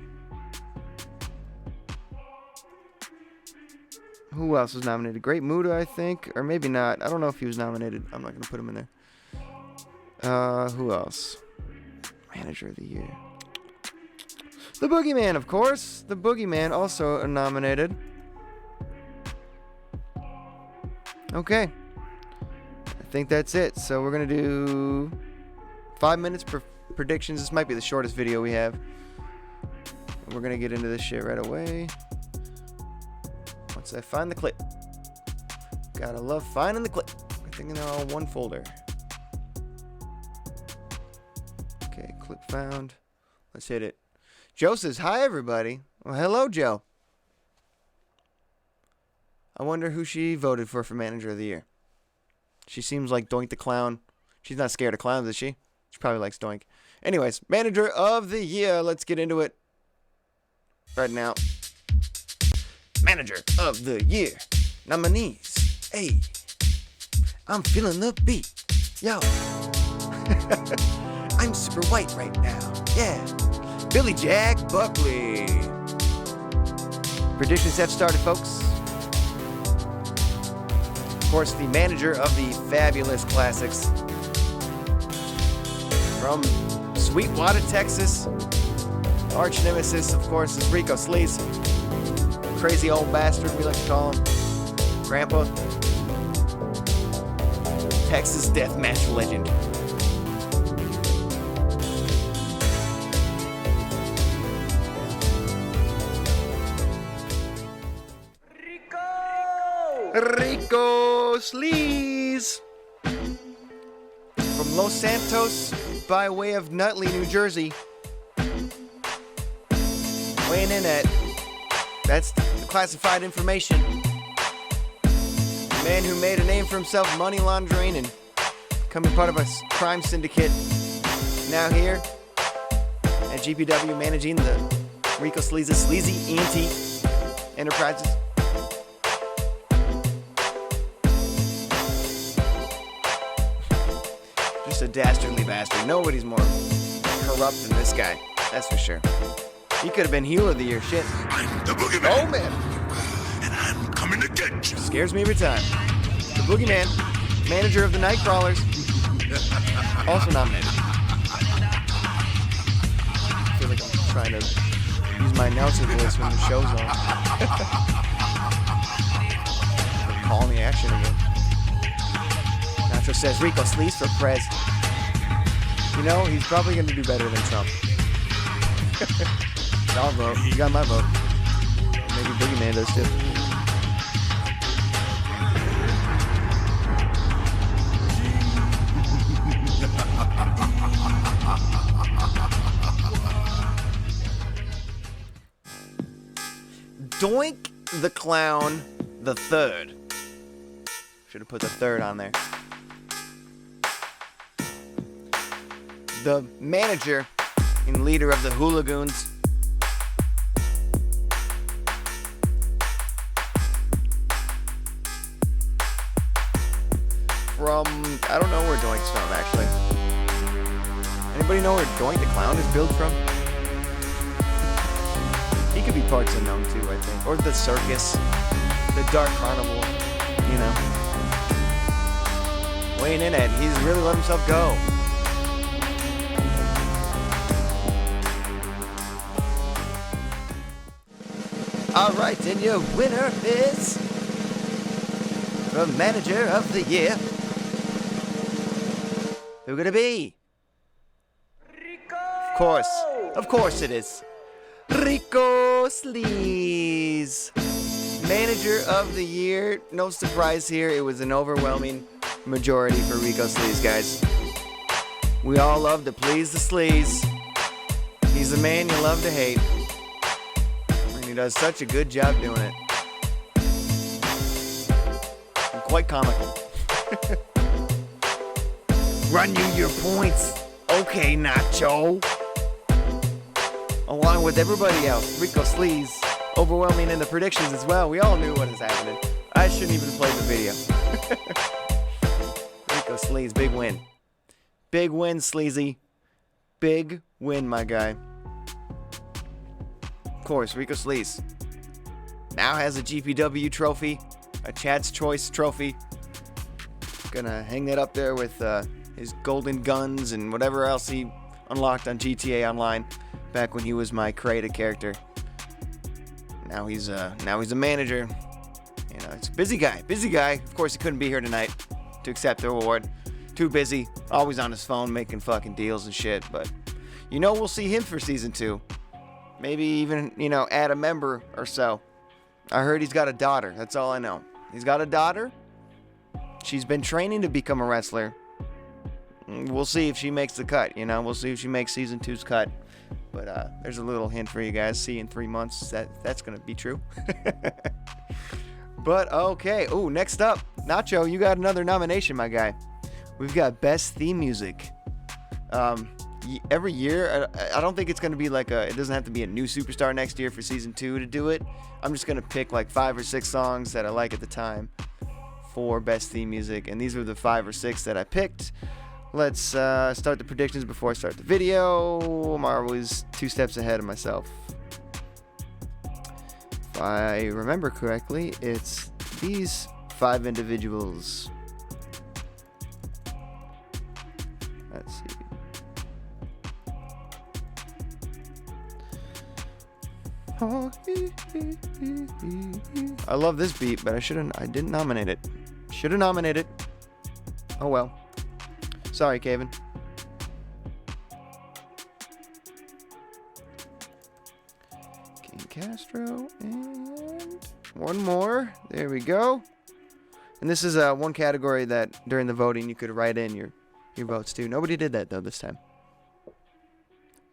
[SPEAKER 1] Who else was nominated? Great Muda, I think. Or maybe not. I don't know if he was nominated. I'm not going to put him in there. Who else? Manager of the year. The Boogeyman, of course. The Boogeyman also nominated. Okay. I think that's it. So we're going to do 5 minutes per predictions. This might be the shortest video we have. We're going to get into this shit right away. Once I find the clip. Gotta love finding the clip. Everything in all one folder. Okay, clip found. Let's hit it. Joe says, hi, everybody. Well, hello, Joe. I wonder who she voted for Manager of the Year. She seems like Doink the Clown. She's not scared of clowns, is she? She probably likes Doink. Anyways, Manager of the Year. Let's get into it right now. Manager of the Year. Nominees. Hey, I'm feeling the beat. Yo. I'm super white right now. Yeah. Billy Jack Buckley. Predictions have started, folks. Of course, the manager of the fabulous classics from Sweetwater, Texas. Arch nemesis, of course, is Rico Sleaze. Crazy old bastard, we like to call him. Grandpa. Texas deathmatch legend. Rico Sleaze from Los Santos by way of Nutley, New Jersey. Weighing in at, that's classified information. The man who made a name for himself money laundering and becoming part of a crime syndicate. Now here at GPW managing the Rico Sleaze's Sleazy ENT Enterprises. Just a dastardly bastard. Nobody's more corrupt than this guy. That's for sure. He could have been heel of the year. Shit.
[SPEAKER 9] I'm the Boogeyman.
[SPEAKER 1] Oh, man.
[SPEAKER 9] And I'm coming to get you.
[SPEAKER 1] Scares me every time. The Boogeyman, manager of the Nightcrawlers. Also nominated. I feel like I'm trying to use my announcer voice when the show's on. Call me action again. Nacho says Rico Sleaze for Prez. You know, he's probably going to do better than Trump. I'll vote. You got my vote. Maybe Boogeyman does too. Doink the Clown the Third. Should have put the third on there. The manager and leader of the Hooligans. From, I don't know where Doink's from, actually. Anybody know where Doink the Clown is built from? He could be parts unknown too, I think. Or the circus, the Dark Carnival, you know. Weighing in at, he's really let himself go. Alright, and your winner is the Manager of the Year. Who could it be? Of course it is. Rico Sleaze. Manager of the Year. No surprise here, it was an overwhelming majority for Rico Sleaze, guys. We all love to please the Sleaze. He's the man you love to hate. And he does such a good job doing it. And quite comical. Run you your points. Okay, Nacho. Along with everybody else, Rico Sleaze, overwhelming in the predictions as well. We all knew what was happening. I shouldn't even play the video. Rico Sleaze, big win. Big win, Sleazy. Big win, my guy. Of course, Rico Sleaze now has a GPW trophy, a Chad's Choice trophy. Gonna hang that up there with his golden guns and whatever else he unlocked on GTA Online back when he was my created character. Now he's a manager. You know, it's a busy guy. Of course, he couldn't be here tonight to accept the award. Too busy, always on his phone making fucking deals and shit. But you know, we'll see him for season 2. Maybe even, you know, add a member or so. I heard he's got a daughter. That's all I know. He's got a daughter. She's been training to become a wrestler. We'll see if she makes the cut, you know. We'll see if she makes season 2's cut. But there's a little hint for you guys. See in 3 months that's going to be true. But okay. Oh, next up, Nacho, you got another nomination, my guy. We've got Best Theme Music. Every year, I don't think it's going to be like it doesn't have to be a new superstar next year for season 2 to do it. I'm just going to pick like 5 or 6 songs that I like at the time for Best Theme Music. And these were the 5 or 6 that I picked. Let's start the predictions before I start the video. I'm always 2 steps ahead of myself. If I remember correctly, it's these 5 individuals. Let's see. I love this beat, but I didn't nominate it. Should have nominated. Oh well. Sorry, Kevin. King Castro and one more. There we go. And this is one category that during the voting you could write in your votes too. Nobody did that though this time.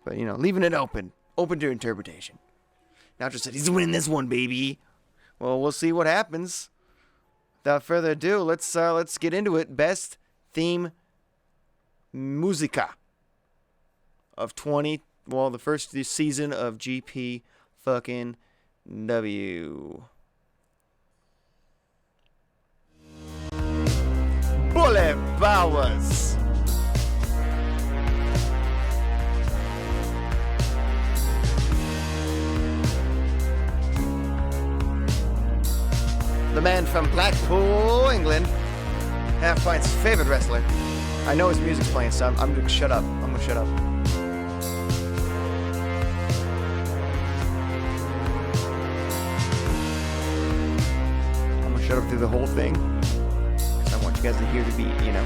[SPEAKER 1] But you know, leaving it open to interpretation. Nacho said he's winning this one, baby. Well, we'll see what happens. Without further ado, let's get into it. Best theme musica of the first season of GP fucking W. Bullet Powers. The man from Blackpool, England. Half Pint's favorite wrestler. I know his music's playing, so I'm gonna shut up. I'm gonna shut up. I'm gonna shut up through the whole thing. Because I want you guys to hear the beat, you know.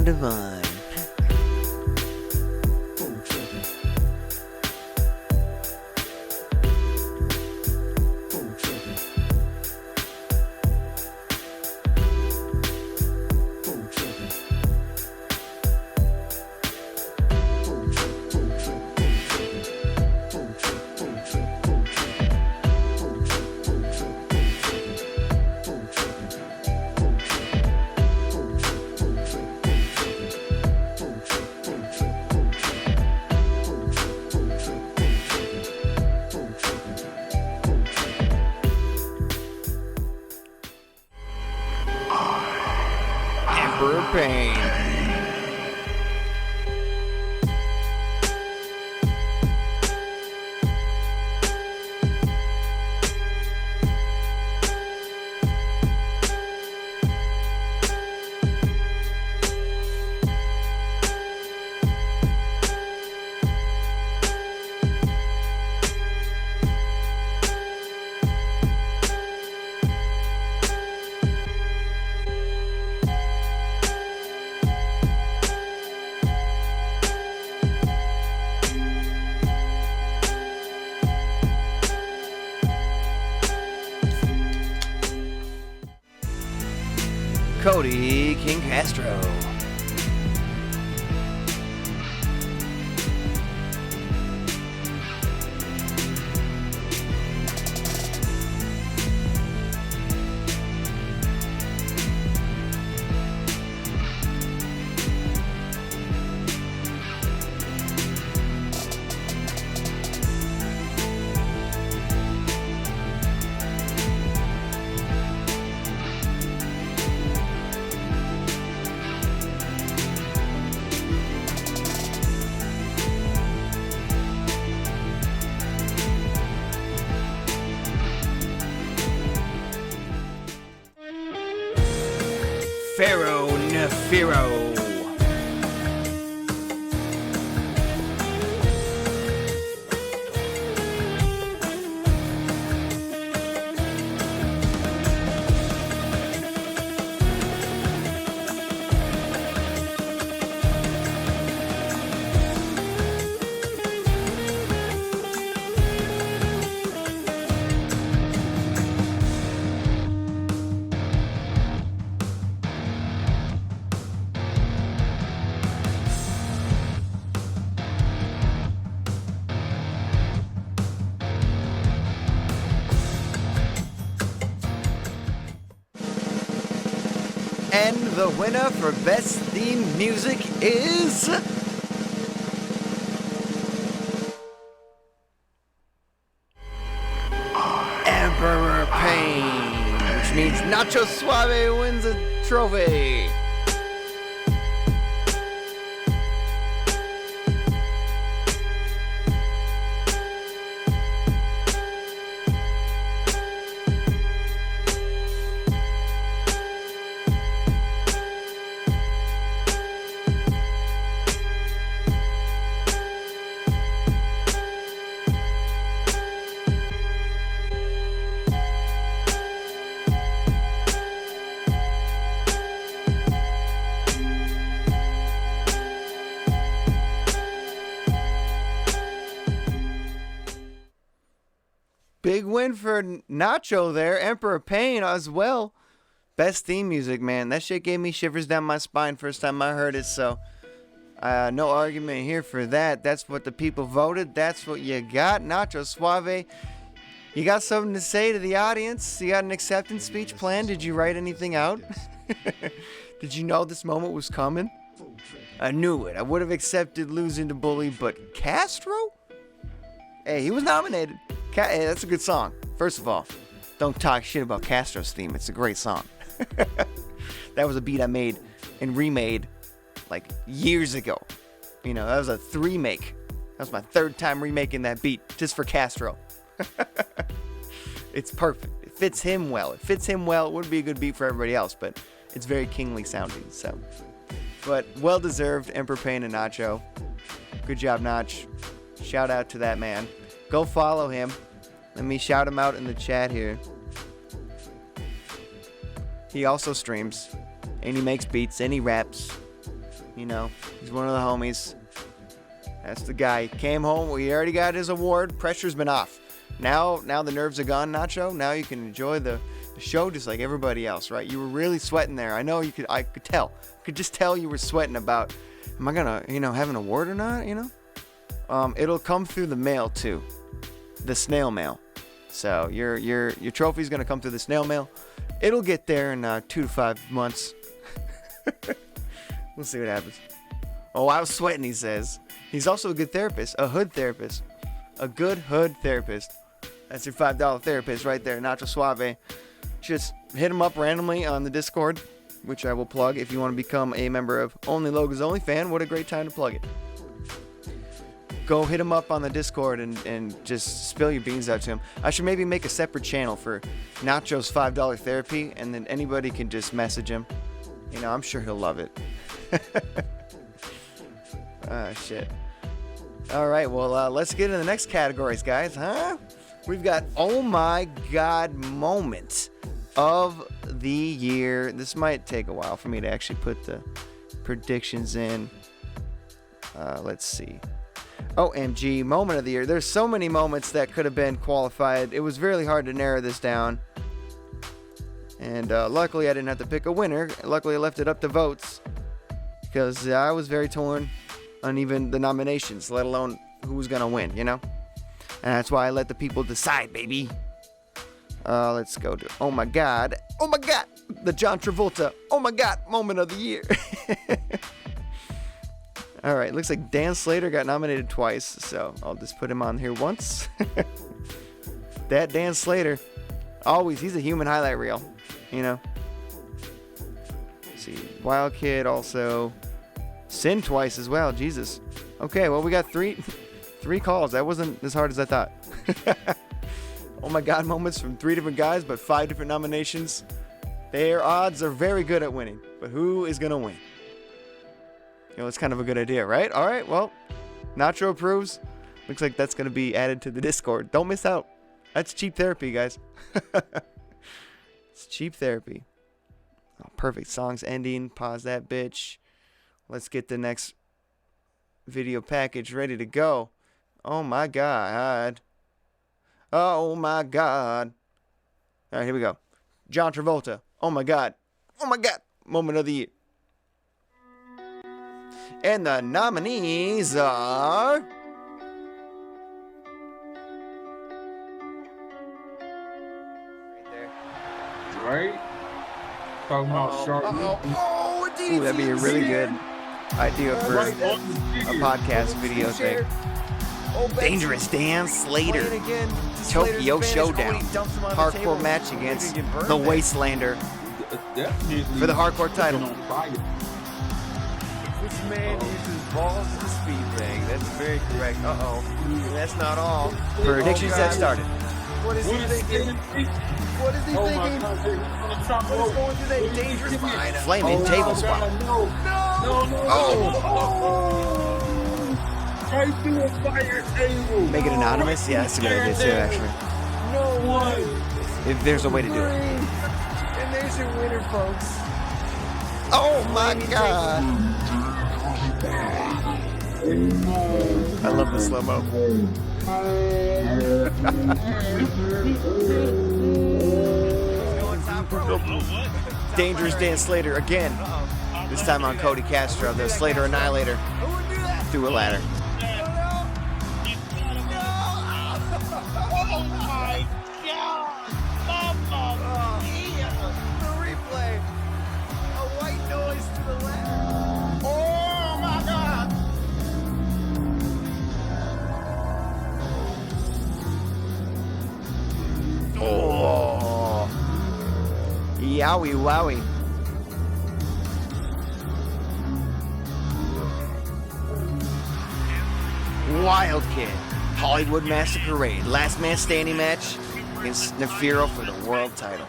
[SPEAKER 1] Divine. Pain. Cody King Castro. Pharaoh Nefiro. And the winner for Best Theme Music is... Emperor Pain, which means Nacho Suave wins a trophy. Big win for Nacho there. Emperor Pain as well. Best theme music, man. That shit gave me shivers down my spine first time I heard it, so no argument here for that. That's what the people voted. That's what you got. Nacho Suave. You got something to say to the audience? You got an acceptance speech planned? Did you write anything out? Did you know this moment was coming? I knew it. I would have accepted losing to Bully, but Castro? Hey, he was nominated. Hey, that's a good song. First of all, don't talk shit about Castro's theme. It's a great song. That was a beat I made and remade like years ago. You know, that was a 3-make. That was my 3rd time remaking that beat just for Castro. It's perfect. It fits him well. It fits him well. It wouldn't be a good beat for everybody else, but it's very kingly sounding. So, but well deserved, Emperor Pain and Nacho. Good job, Notch. Shout out to that man. Go follow him. Let me shout him out in the chat here. He also streams, and he makes beats, and he raps. You know, he's one of the homies. That's the guy. Came home. He already got his award. Pressure's been off. Now the nerves are gone, Nacho. Now you can enjoy the show just like everybody else, right? You were really sweating there. I know you could. I could tell. I could just tell you were sweating about. Am I gonna, have an award or not? It'll come through the mail too, the snail mail. So your trophy's gonna come through the snail mail. It'll get there in 2 to 5 months. We'll see what happens. Oh, I was sweating, he says. He's also a good therapist, a hood therapist, a good hood therapist. That's your $5 therapist right there, Nacho Suave. Just hit him up randomly on the Discord. which I will plug if you want to become a member of Only Logan's Only Fan. What a great time to plug it. Go hit him up on the Discord and just spill your beans out to him. I should maybe make a separate channel for Nacho's $5 therapy, and then anybody can just message him. You know, I'm sure he'll love it. Ah, shit. All right, well, let's get into the next categories, guys, huh? We've got Oh My God moment of the year. This might take a while for me to actually put the predictions in. Let's see. OMG, moment of the year. There's so many moments that could have been qualified. It was really hard to narrow this down. And luckily, I didn't have to pick a winner. Luckily, I left it up to votes because I was very torn on even the nominations, let alone who was going to win, you know? And that's why I let the people decide, baby. Let's go to Oh My God. Oh My God. The John Travolta. Oh My God moment of the year. All right, looks like Dan Slater got nominated twice, so I'll just put him on here once. That Dan Slater, always, he's a human highlight reel, you know. Let's see, Wild Kid also. Sin twice as well, Jesus. Okay, well, we got three calls. That wasn't as hard as I thought. Oh my God moments from 3 different guys, but 5 different nominations. Their odds are very good at winning, but who is going to win? You know, it's kind of a good idea, right? All right, well, Nacho approves. Looks like that's going to be added to the Discord. Don't miss out. That's cheap therapy, guys. It's cheap therapy. Oh, perfect. Song's ending. Pause that bitch. Let's get the next video package ready to go. Oh, my God. Oh, my God. All right, here we go. John Travolta. Oh, my God. Oh, my God. Moment of the year. And the nominees are... Right there.
[SPEAKER 10] Right? Talking about Shark.
[SPEAKER 1] Ooh, that'd be a really good idea for a podcast video thing. Dangerous Dan Slater. Tokyo Showdown. Hardcore match against the Wastelander for the hardcore title.
[SPEAKER 4] This man uses balls as a speed thing. That's very correct. Uh-oh. That's not all.
[SPEAKER 1] Predictions have started.
[SPEAKER 4] What is he thinking? What is he thinking? What is going through that dangerous mind?
[SPEAKER 1] Flaming table spot.
[SPEAKER 10] No. Oh. Right through a fire table.
[SPEAKER 1] Make it anonymous? Yeah, that's a good idea too, actually.
[SPEAKER 4] No way.
[SPEAKER 1] If there's a way to do it.
[SPEAKER 4] And there's your winner, folks.
[SPEAKER 1] Oh my God. I love the slow-mo. Dangerous Dan Slater again. This time on Cody Castro, the Slater Annihilator. Through a ladder. Oh, yowie wowie. Wild Kid, Hollywood Masquerade, last man standing match against Nefiro for the world title.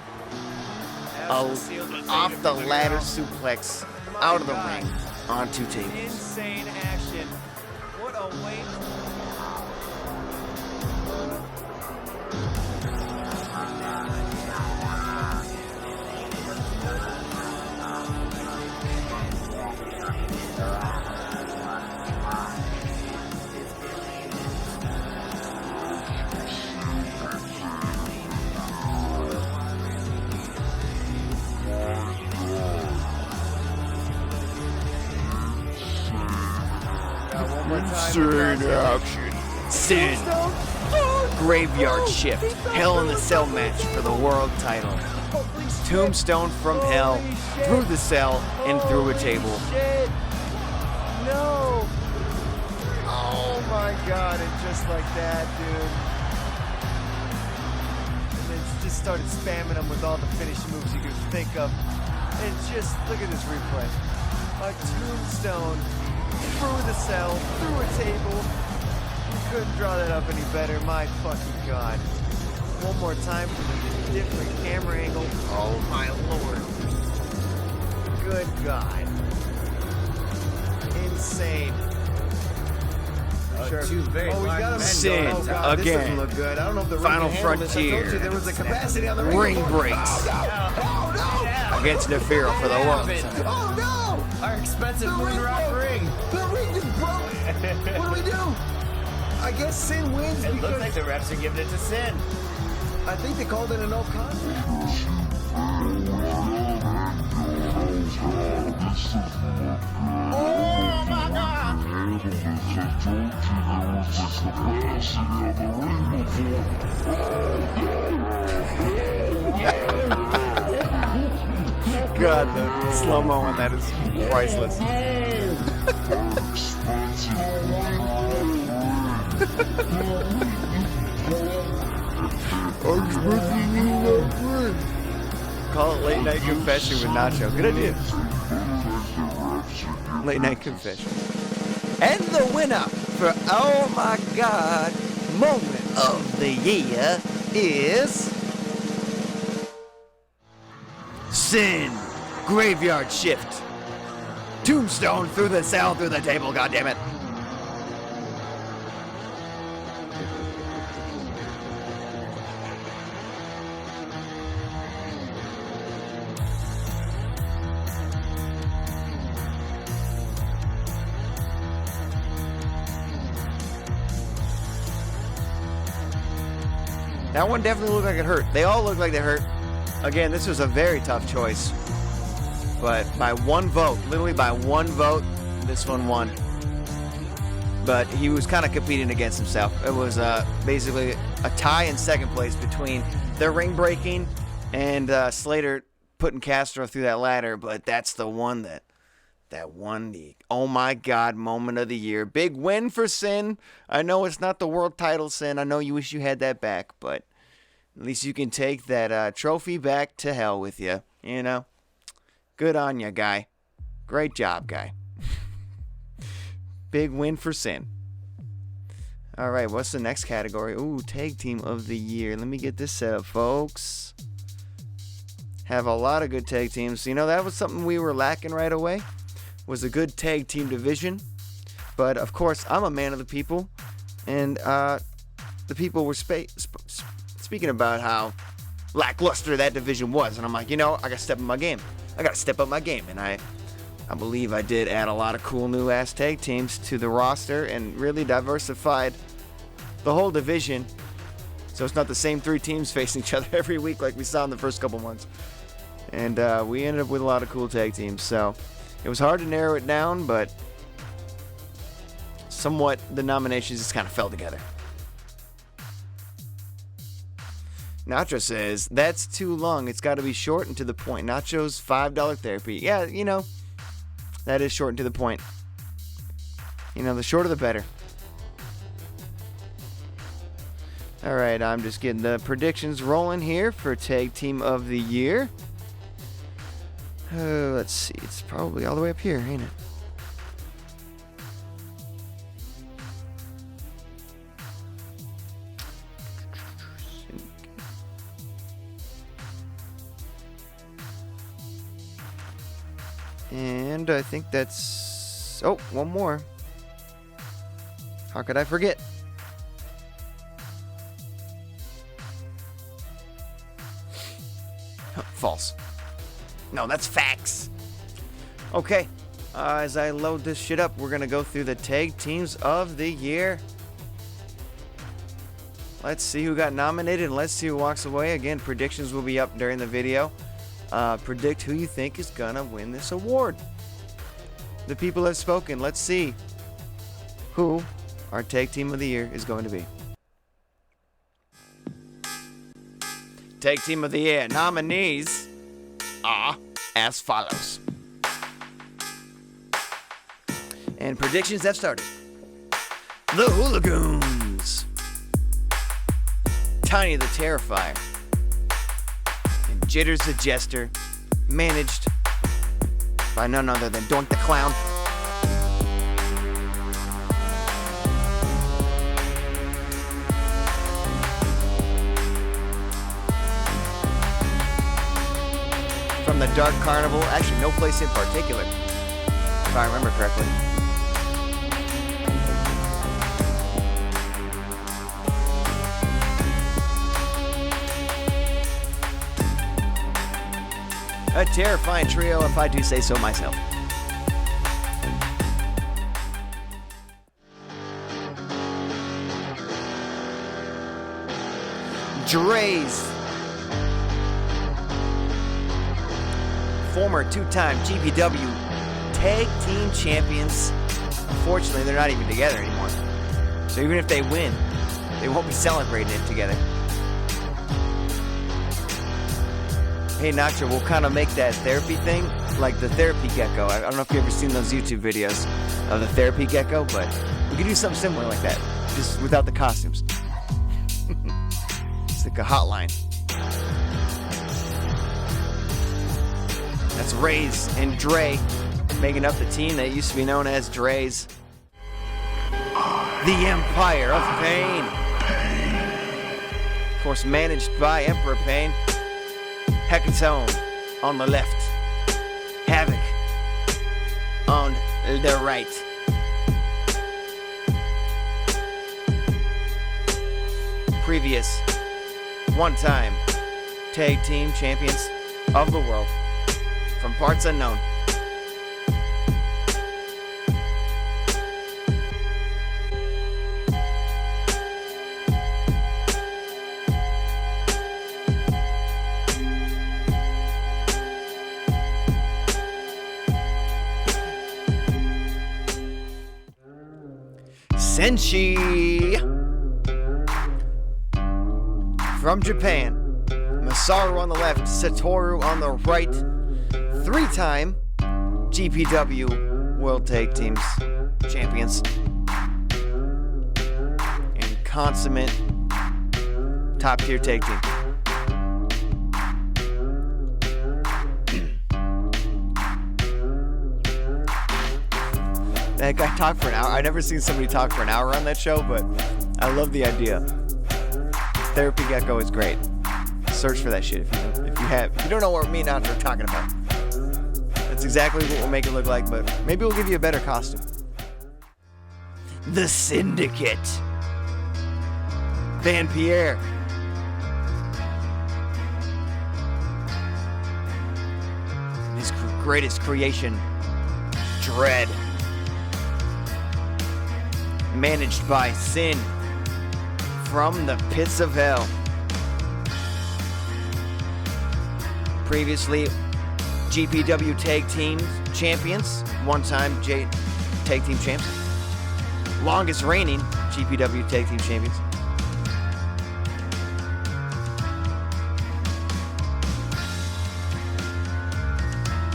[SPEAKER 1] Off the ladder suplex, out of the ring, on 2 tables.
[SPEAKER 4] Insane action. What a way.
[SPEAKER 1] Insane action. Sin. Graveyard Shift. Hell in a Cell match for the world title. Tombstone from hell, through the cell, and through a table.
[SPEAKER 4] Shit. No. Oh my God, and just like that, dude. And then just started spamming them with all the finishing moves you could think of. And just look at this replay. A tombstone through the cell, through a table. You couldn't draw that up any better. My fucking God. One more time from a different camera angle. Oh my Lord. Good God. Insane. Sure.
[SPEAKER 6] Two very
[SPEAKER 4] Oh, we
[SPEAKER 6] large
[SPEAKER 4] got him.
[SPEAKER 6] men
[SPEAKER 1] Sin
[SPEAKER 6] going.
[SPEAKER 4] Oh, God, this
[SPEAKER 1] again.
[SPEAKER 4] doesn't look good. I don't know if the ring
[SPEAKER 1] Final
[SPEAKER 4] can handle this. I told
[SPEAKER 1] frontier.
[SPEAKER 4] you there was a capacity on the ring.
[SPEAKER 1] Ring breaks against Nefiro for the world.
[SPEAKER 4] Oh no!
[SPEAKER 5] Our expensive
[SPEAKER 4] The
[SPEAKER 5] moon
[SPEAKER 4] ring
[SPEAKER 5] rock
[SPEAKER 4] broke.
[SPEAKER 5] ring.
[SPEAKER 4] The ring just broke. What do we do? I guess Sin wins
[SPEAKER 5] It
[SPEAKER 4] because
[SPEAKER 5] looks like the refs are giving it to Sin.
[SPEAKER 4] I think they called it a no contest.
[SPEAKER 10] Oh my God!
[SPEAKER 1] God, the slow-mo on that is priceless. Call it late night confession with Nacho. Good idea. Late night confession. And the winner for Oh My God Moment of the Year is Sin Graveyard Shift. Tombstone through the cell, through the table, goddammit. That one definitely looked like it hurt. They all looked like they hurt. Again, this was a very tough choice. But by one vote, literally by one vote, this one won. But he was kind of competing against himself. It was basically a tie in second place between the ring breaking and Slater putting Castro through that ladder. But that's the one that won the Oh My God moment of the year. Big win for Sin. I know it's not the world title, Sin. I know you wish you had that back, but at least you can take that trophy back to hell with you. You know? Good on ya, guy. Great job, guy. Big win for Sin. All right, what's the next category? Ooh, tag team of the year. Let me get this set up, folks. Have a lot of good tag teams. You know, that was something we were lacking right away. Was a good tag team division. But, of course, I'm a man of the people. And the people were speaking about how lackluster that division was. And I'm like, you know, I got to step up my game. And I believe I did add a lot of cool new ass tag teams to the roster and really diversified the whole division. So it's not the same three teams facing each other every week like we saw in the first couple months. And we ended up with a lot of cool tag teams. So it was hard to narrow it down, but somewhat the nominations just kind of fell together. Nacho says, that's too long. It's got to be short and to the point. Nacho's $5 therapy. Yeah, you know, that is short and to the point. You know, the shorter the better. All right, I'm just getting the predictions rolling here for Tag Team of the Year. Let's see. It's probably all the way up here, ain't it? And I think that's... Oh, one more. How could I forget? False. No, that's facts. Okay. As I load this shit up, we're going to go through the tag teams of the year. Let's see who got nominated and let's see who walks away. Again, predictions will be up during the video. Predict who you think is gonna win this award. The people have spoken. Let's see who our tag team of the year is going to be. Tag team of the year nominees are as follows. And predictions have started. The Hooligoons, Tiny the Terrifier, and Jitters the Jester, managed by none other than Doink the Clown. From the Dark Carnival, actually no place in particular, if I remember correctly. A terrifying trio, if I do say so myself. Dre's former two-time GPW Tag Team Champions. Unfortunately, they're not even together anymore. So even if they win, they won't be celebrating it together. Hey Nacho, we'll kind of make that therapy thing like the therapy gecko. I don't know if you've ever seen those YouTube videos of the therapy gecko, but we could do something similar like that, just without the costumes. It's like a hotline. That's Raze and Dre making up the team that used to be known as Dre's. The Empire of Pain. Of course, managed by Emperor Pain. Hecatone on the left. Havoc on the right. Previous one-time tag team champions of the world from parts unknown. Senshi from Japan. Masaru on the left, Satoru on the right. Three-time GPW World Tag Teams champions. And consummate top-tier tag team. That guy talked for an hour. I've never seen somebody talk for an hour on that show, but I love the idea. Therapy Gecko is great. Search for that shit if you don't know what me and Andre are talking about. That's exactly what we'll make it look like, but maybe we'll give you a better costume. The Syndicate. Van Pierre. His greatest creation, Dread. Managed by Sin from the pits of hell. Previously, GPW Tag Team Champions, one-time Tag Team Champs. Longest reigning GPW Tag Team Champions.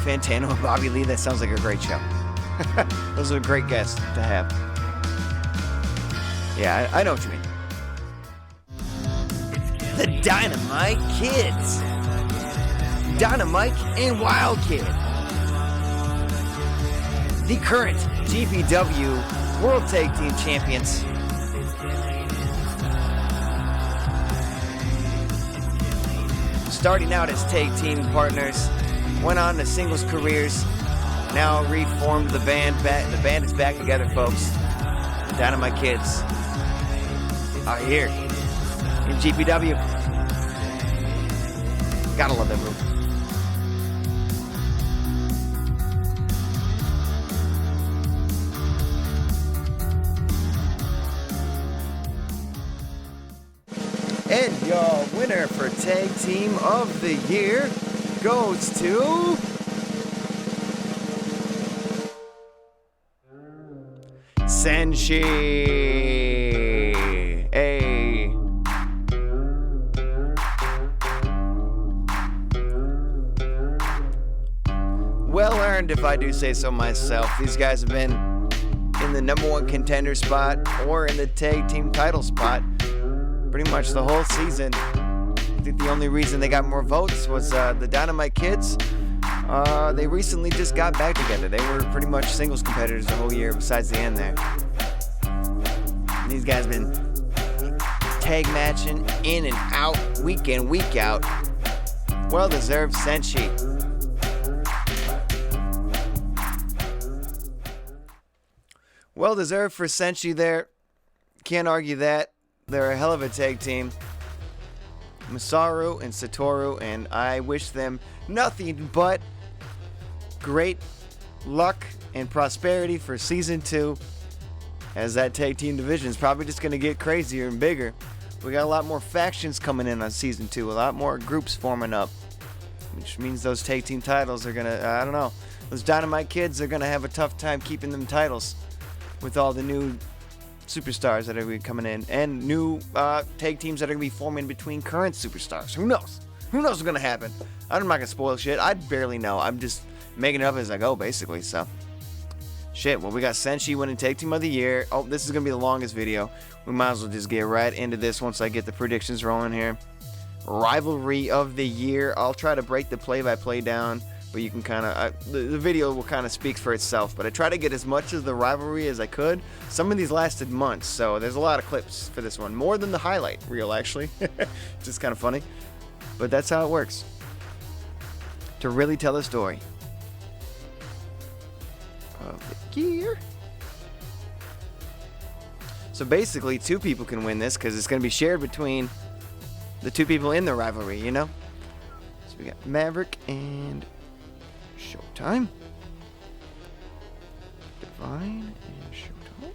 [SPEAKER 1] Fantano and Bobby Lee, that sounds like a great show. Those are great guests to have. Yeah, I know what you mean. The Dynamite Kids. Dynamite and Wild Kid. The current GPW World Tag Team Champions. Starting out as tag team partners, went on to singles careers, now reformed the band. The band is back together, folks. The Dynamite Kids are here in GPW. Gotta love that move. And your winner for Tag Team of the Year goes to Senshi. Well earned, if I do say so myself. These guys have been in the #1 contender spot or in the tag team title spot pretty much the whole season. I think the only reason they got more votes was the Dynamite Kids They recently just got back together. They were pretty much singles competitors the whole year, besides the end there. And these guys been tag matching in and out, week in, week out. Well deserved, Senshi. Well deserved for Senshi there. Can't argue that. They're a hell of a tag team. Masaru and Satoru, and I wish them nothing but great luck and prosperity for season 2, as that tag team division is probably just going to get crazier and bigger. We got a lot more factions coming in on season 2, a lot more groups forming up, which means those tag team titles are going to, I don't know, those Dynamite kids are going to have a tough time keeping them titles with all the new superstars that are going to be coming in, and new tag teams that are going to be forming between current superstars. Who knows? Who knows what's going to happen? I'm not going to spoil shit. I barely know. I'm just making it up as I go, basically, so. Shit, well, we got Senshi winning Tag Team of the Year. Oh, this is going to be the longest video. We might as well just get right into this once I get the predictions rolling here. Rivalry of the Year. I'll try to break the play-by-play down, but you can kind of, the video will kind of speak for itself, but I try to get as much of the rivalry as I could. Some of these lasted months, so there's a lot of clips for this one. More than the highlight reel, actually. Just kind of funny. But that's how it works. To really tell a story of the year. So basically, 2 people can win this because it's going to be shared between the 2 people in the rivalry, you know? So we got Maverick and Showtime. Divine and Showtime.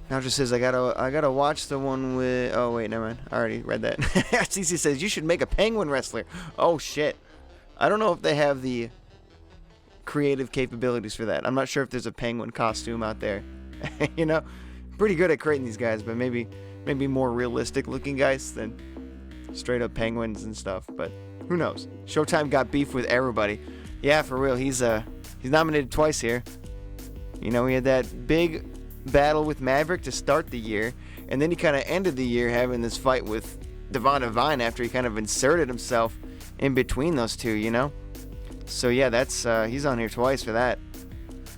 [SPEAKER 1] Now it just says I gotta watch the one with. Oh wait, never mind. I already read that. CC says you should make a penguin wrestler. Oh shit. I don't know if they have the creative capabilities for that. I'm not sure if there's a penguin costume out there. You know, pretty good at creating these guys, but maybe more realistic looking guys than straight up penguins and stuff. But who knows? Showtime got beef with everybody. Yeah, for real. He's nominated twice here. You know, he had that big battle with Maverick to start the year, and then he kind of ended the year having this fight with Devon Devine after he kind of inserted himself in between those two, you know? So yeah, that's he's on here twice for that.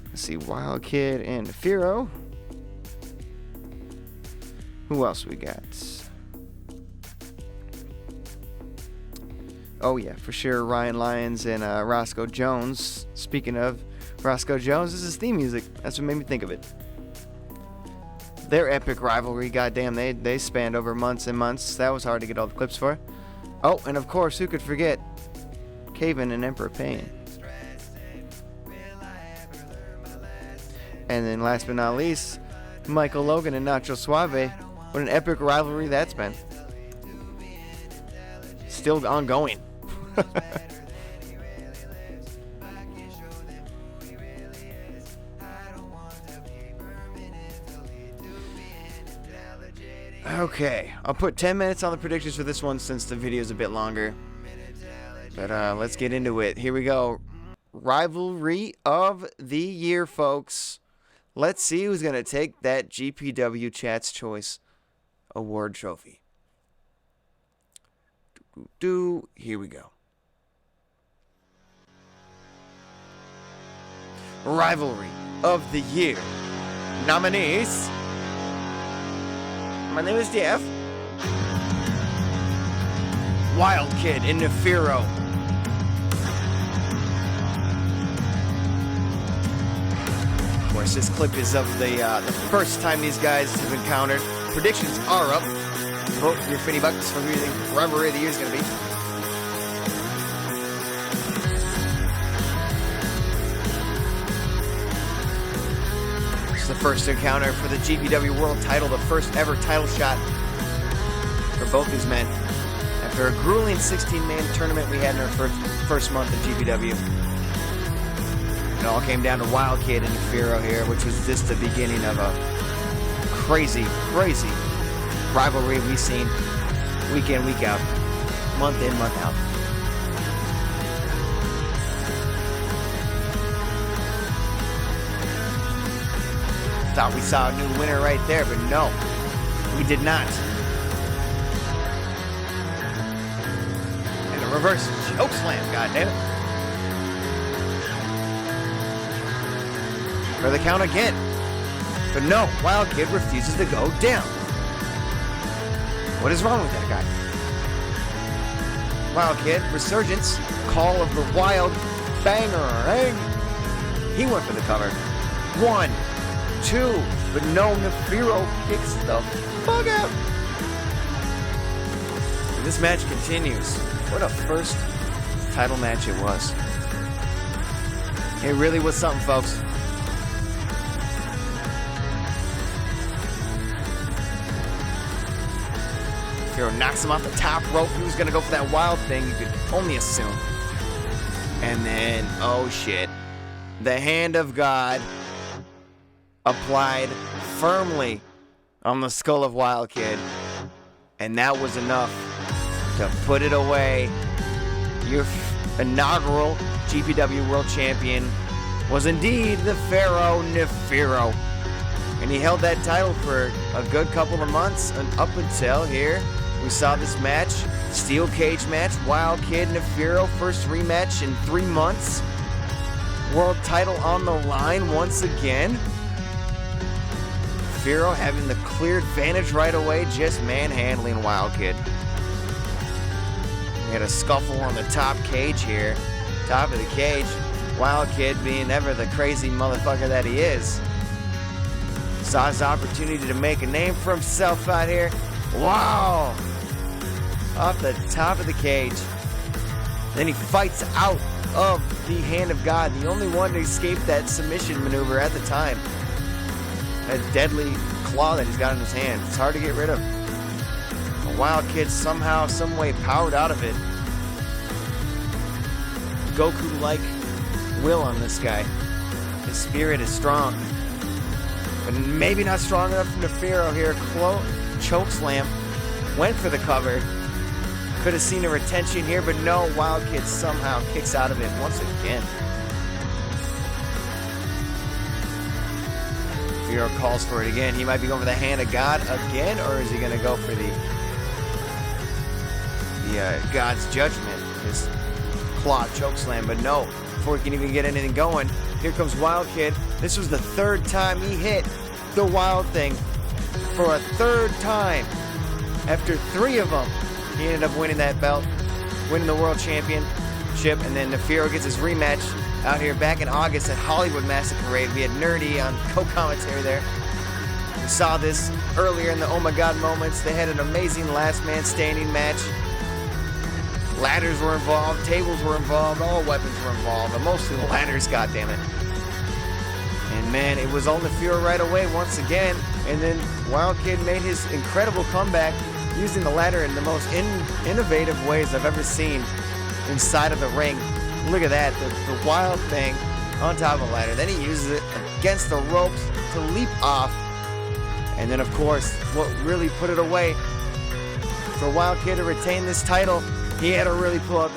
[SPEAKER 1] Let's see, Wild Kid and Firo. Who else we got? Oh yeah, for sure, Ryan Lyons and Roscoe Jones. Speaking of Roscoe Jones, this is theme music. That's what made me think of it. Their epic rivalry, goddamn, they spanned over months and months. That was hard to get all the clips for. Oh, and of course, who could forget Caven and Emperor Payne. And then last but not least, Michael Logan and Nacho Suave. What an epic rivalry that's been. Still ongoing. Okay, I'll put 10 minutes on the predictions for this one since the video is a bit longer. But let's get into it. Here we go. Rivalry of the year, folks. Let's see who's going to take that GPW Chat's Choice Award trophy. Here we go. Rivalry of the year. Nominees. My name is Jeff. Wild Kid and Nefiro. Of course, this clip is of the first time these guys have encountered. Predictions are up. Vote your $50 for who you think Rivalry of the Year is going to be. This is the first encounter for the GPW World title, the first ever title shot for both these men. After a grueling 16-man tournament we had in our first month at GPW. It all came down to Wild Kid and Nefiro here, which was just the beginning of a crazy, crazy rivalry we've seen week in, week out, month in, month out. Thought we saw a new winner right there, but no, we did not. Reverse choke slam, goddammit. For the count again. But no, Wild Kid refuses to go down. What is wrong with that guy? Wild Kid, resurgence, call of the Wild, banger. He went for the cover. 1, 2, but no, Nefiro kicks the fuck out. And this match continues. What a first title match it was. It really was something, folks. Nefiro knocks him off the top rope. He was going to go for that Wild thing, you could only assume. And then, oh shit. The hand of God applied firmly on the skull of Wild Kid. And that was enough to put it away. Your inaugural GPW World Champion was indeed the Pharaoh Nefiro. And he held that title for a good couple of months, and up until here, we saw this match, steel cage match, Wild Kid Nefiro, first rematch in 3 months. World title on the line once again. Nefiro having the clear advantage right away, just manhandling Wild Kid. We had a scuffle on the top cage here. Top of the cage. Wild Kid being ever the crazy motherfucker that he is. Saw his opportunity to make a name for himself out here. Wow! Off the top of the cage. Then he fights out of the hand of God, the only one to escape that submission maneuver at the time. That deadly claw that he's got in his hand. It's hard to get rid of. A Wild Kid somehow, some way powered out of it. Goku-like will on this guy. His spirit is strong. But maybe not strong enough for Nefiro here. Choke slam. Went for the cover. Could have seen a retention here, but no. Wild Kid somehow kicks out of it once again. Nefiro calls for it again. He might be going for the hand of God again, or is he going to go for the God's judgment? His claw choke slam, but no. Before he can even get anything going, here comes Wild Kid. This was the third time he hit the Wild thing for a third time. After 3 of them, he ended up winning that belt, winning the World Championship, and then Nefiro gets his rematch out here back in August at Hollywood Massacre Parade. We had Nerdy on co-commentary there. We saw this earlier in the Oh My God moments. They had an amazing last man standing match. Ladders were involved, tables were involved, all weapons were involved, but mostly the ladders, goddammit. And man, it was on Nefiro right away once again, and then Wild Kid made his incredible comeback using the ladder in the most innovative ways I've ever seen inside of the ring. Look at that, the Wild thing on top of the ladder. Then he uses it against the ropes to leap off. And then of course, what really put it away for Wild Kid to retain this title, he had to really pull out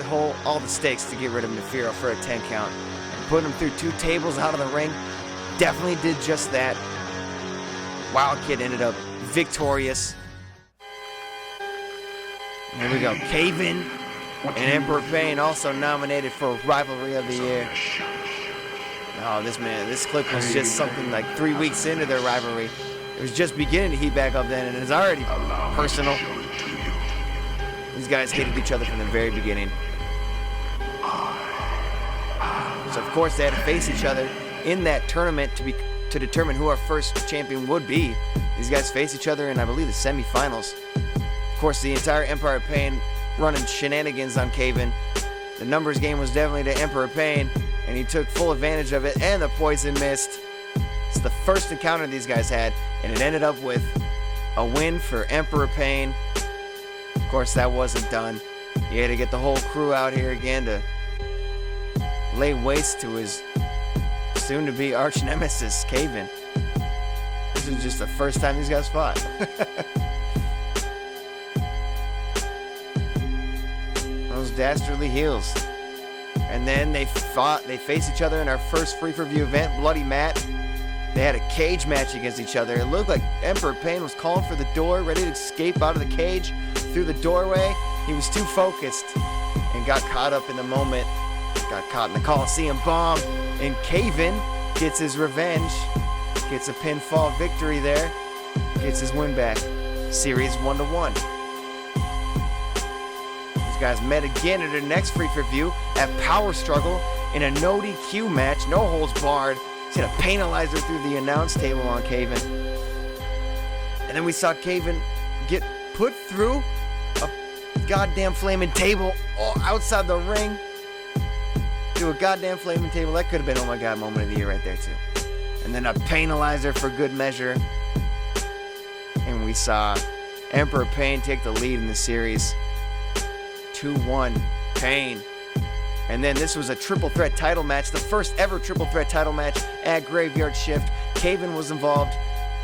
[SPEAKER 1] all the stakes to get rid of Nefiro for a 10 count. And put him through 2 tables out of the ring. Definitely did just that. Wild Kid ended up victorious. And here we go. Cave-In and Emperor Pain also nominated for Rivalry of the Year. Oh, this clip was just something like 3 weeks into their rivalry. It was just beginning to heat back up then, and it's already personal. These guys hated each other from the very beginning. So of course they had to face each other in that tournament to determine who our first champion would be. These guys face each other in, I believe, the semifinals. Of course, the entire Empire of Pain running shenanigans on Cave-In. The numbers game was definitely to Emperor Pain, and he took full advantage of it, and the Poison Mist. It's the first encounter these guys had, and it ended up with a win for Emperor Pain. Of course, that wasn't done. He had to get the whole crew out here again to lay waste to his soon-to-be arch nemesis, Cave-In. This is just the first time these guys fought. Those dastardly heels. And then they faced each other in our first free-for-view event, Bloody Matt. They had a cage match against each other. It looked like Emperor Pain was calling for the door, ready to escape out of the cage through the doorway. He was too focused. And got caught up in the moment, got caught in the Coliseum bomb, and Caven gets his revenge, gets a pinfall victory there, gets his win back. Series 1-1. These guys met again at their next pay-per-view at Power Struggle in a no DQ match, no holds barred. He's gonna penalizer through the announce table on Caven. And then we saw Caven get put through a goddamn flaming table outside the ring. To a goddamn flaming table. That could have been, oh my god, moment of the year right there too. And then a penalizer for good measure. And we saw Emperor Pain take the lead in the series. 2-1, Pain. And then this was a triple threat title match, the first ever triple threat title match at Graveyard Shift. Caven was involved,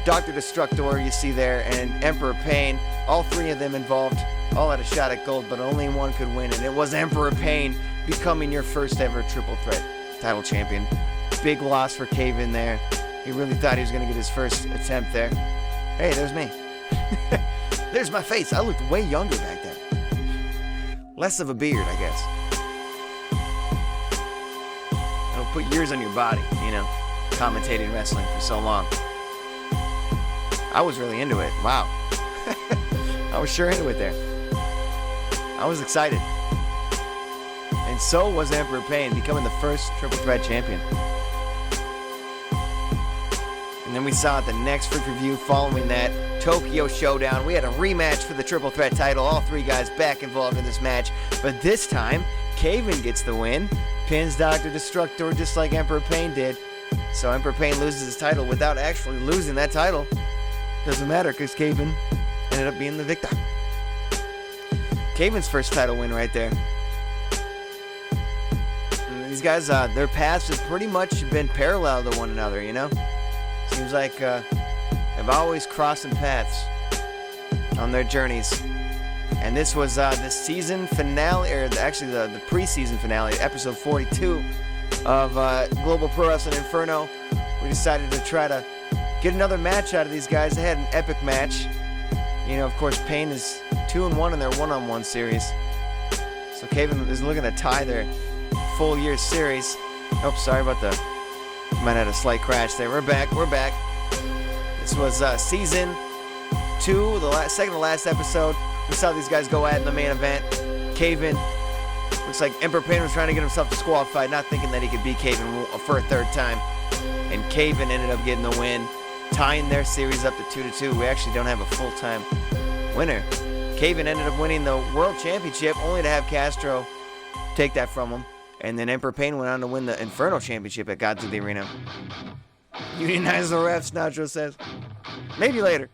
[SPEAKER 1] Dr. Destructor, you see there, and Emperor Pain. All three of them involved, all had a shot at gold, but only one could win, and it was Emperor Pain becoming your first ever triple threat title champion. Big loss for Caven there. He really thought he was going to get his first attempt there. Hey, there's me. There's my face. I looked way younger back then. Less of a beard, I guess. It'll put years on your body, you know, commentating wrestling for so long. I was really into it. Wow. I was sure into it there. I was excited. And so was Emperor Pain, becoming the first triple threat champion. And then we saw at the next pay-per-view following that Tokyo Showdown, we had a rematch for the triple threat title. All three guys back involved in this match. But this time, Caven gets the win, pins Dr. Destructor just like Emperor Pain did. So Emperor Pain loses his title without actually losing that title. Doesn't matter because Caven ended up being the victor. Caven's first title win right there. And these guys, their paths have pretty much been parallel to one another, you know? Seems like they've always crossing paths on their journeys. And this was the season finale, or actually the preseason finale, episode 42 of Global Pro Wrestling Inferno. We decided to try to get another match out of these guys. They had an epic match. You know, of course, Pain is 2-1 in their one-on-one series. So Caven is looking to tie their full year series. Oh, sorry about the... Might have had a slight crash there. We're back. This was season 2, the second to last episode. We saw these guys go at in the main event. Caven, looks like Emperor Pain was trying to get himself disqualified, not thinking that he could beat Caven for a third time. And Caven ended up getting the win, tying their series up to 2-2. We actually don't have a full-time winner. Caven ended up winning the World Championship, only to have Castro take that from him. And then Emperor Pain went on to win the Inferno Championship at Gods of the Arena. Unionize the refs, Nacho says. Maybe later.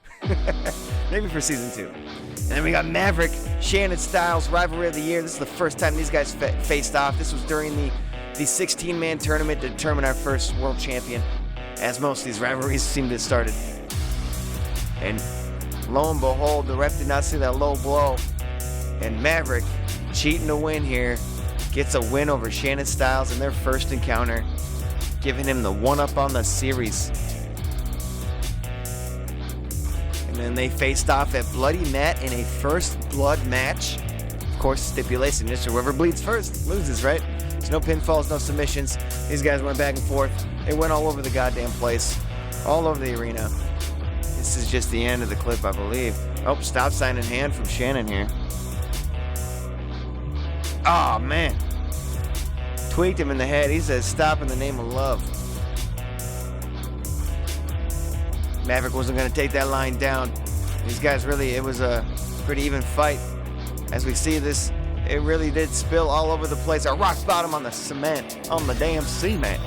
[SPEAKER 1] Maybe for season 2. And then we got Maverick, Shannon Styles, Rivalry of the Year. This is the first time these guys faced off. This was during the 16-man tournament to determine our first world champion, as most of these rivalries seem to have started. And lo and behold, the ref did not see that low blow. And Maverick, cheating to win here, gets a win over Shannon Styles in their first encounter, giving him the one-up on the series. And then they faced off at Bloody Mat in a first blood match. Of course, stipulation is whoever bleeds first loses, right? There's no pinfalls, no submissions. These guys went back and forth. They went all over the goddamn place, all over the arena. This is just the end of the clip, I believe. Oh, stop sign in hand from Shannon here. Oh, man. Tweaked him in the head. He says, stop in the name of love. Maverick wasn't going to take that line down. These guys really, it was a pretty even fight. As we see this, it really did spill all over the place. A rock bottom on the cement, on the damn cement.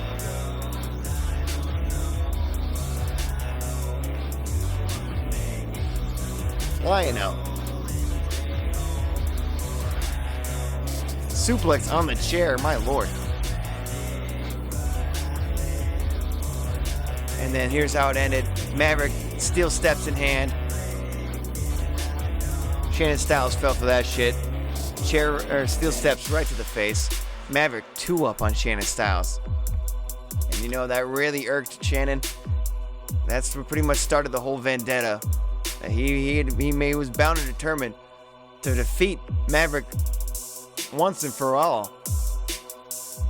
[SPEAKER 1] Flying out. Suplex on the chair, my lord. And then here's how it ended. Maverick, steel steps in hand. Shannon Styles fell for that shit. Steel steps right to the face. Maverick 2-up on Shannon Styles. And you know, that really irked Shannon. That's what pretty much started the whole vendetta. He was bound and determined to defeat Maverick once and for all.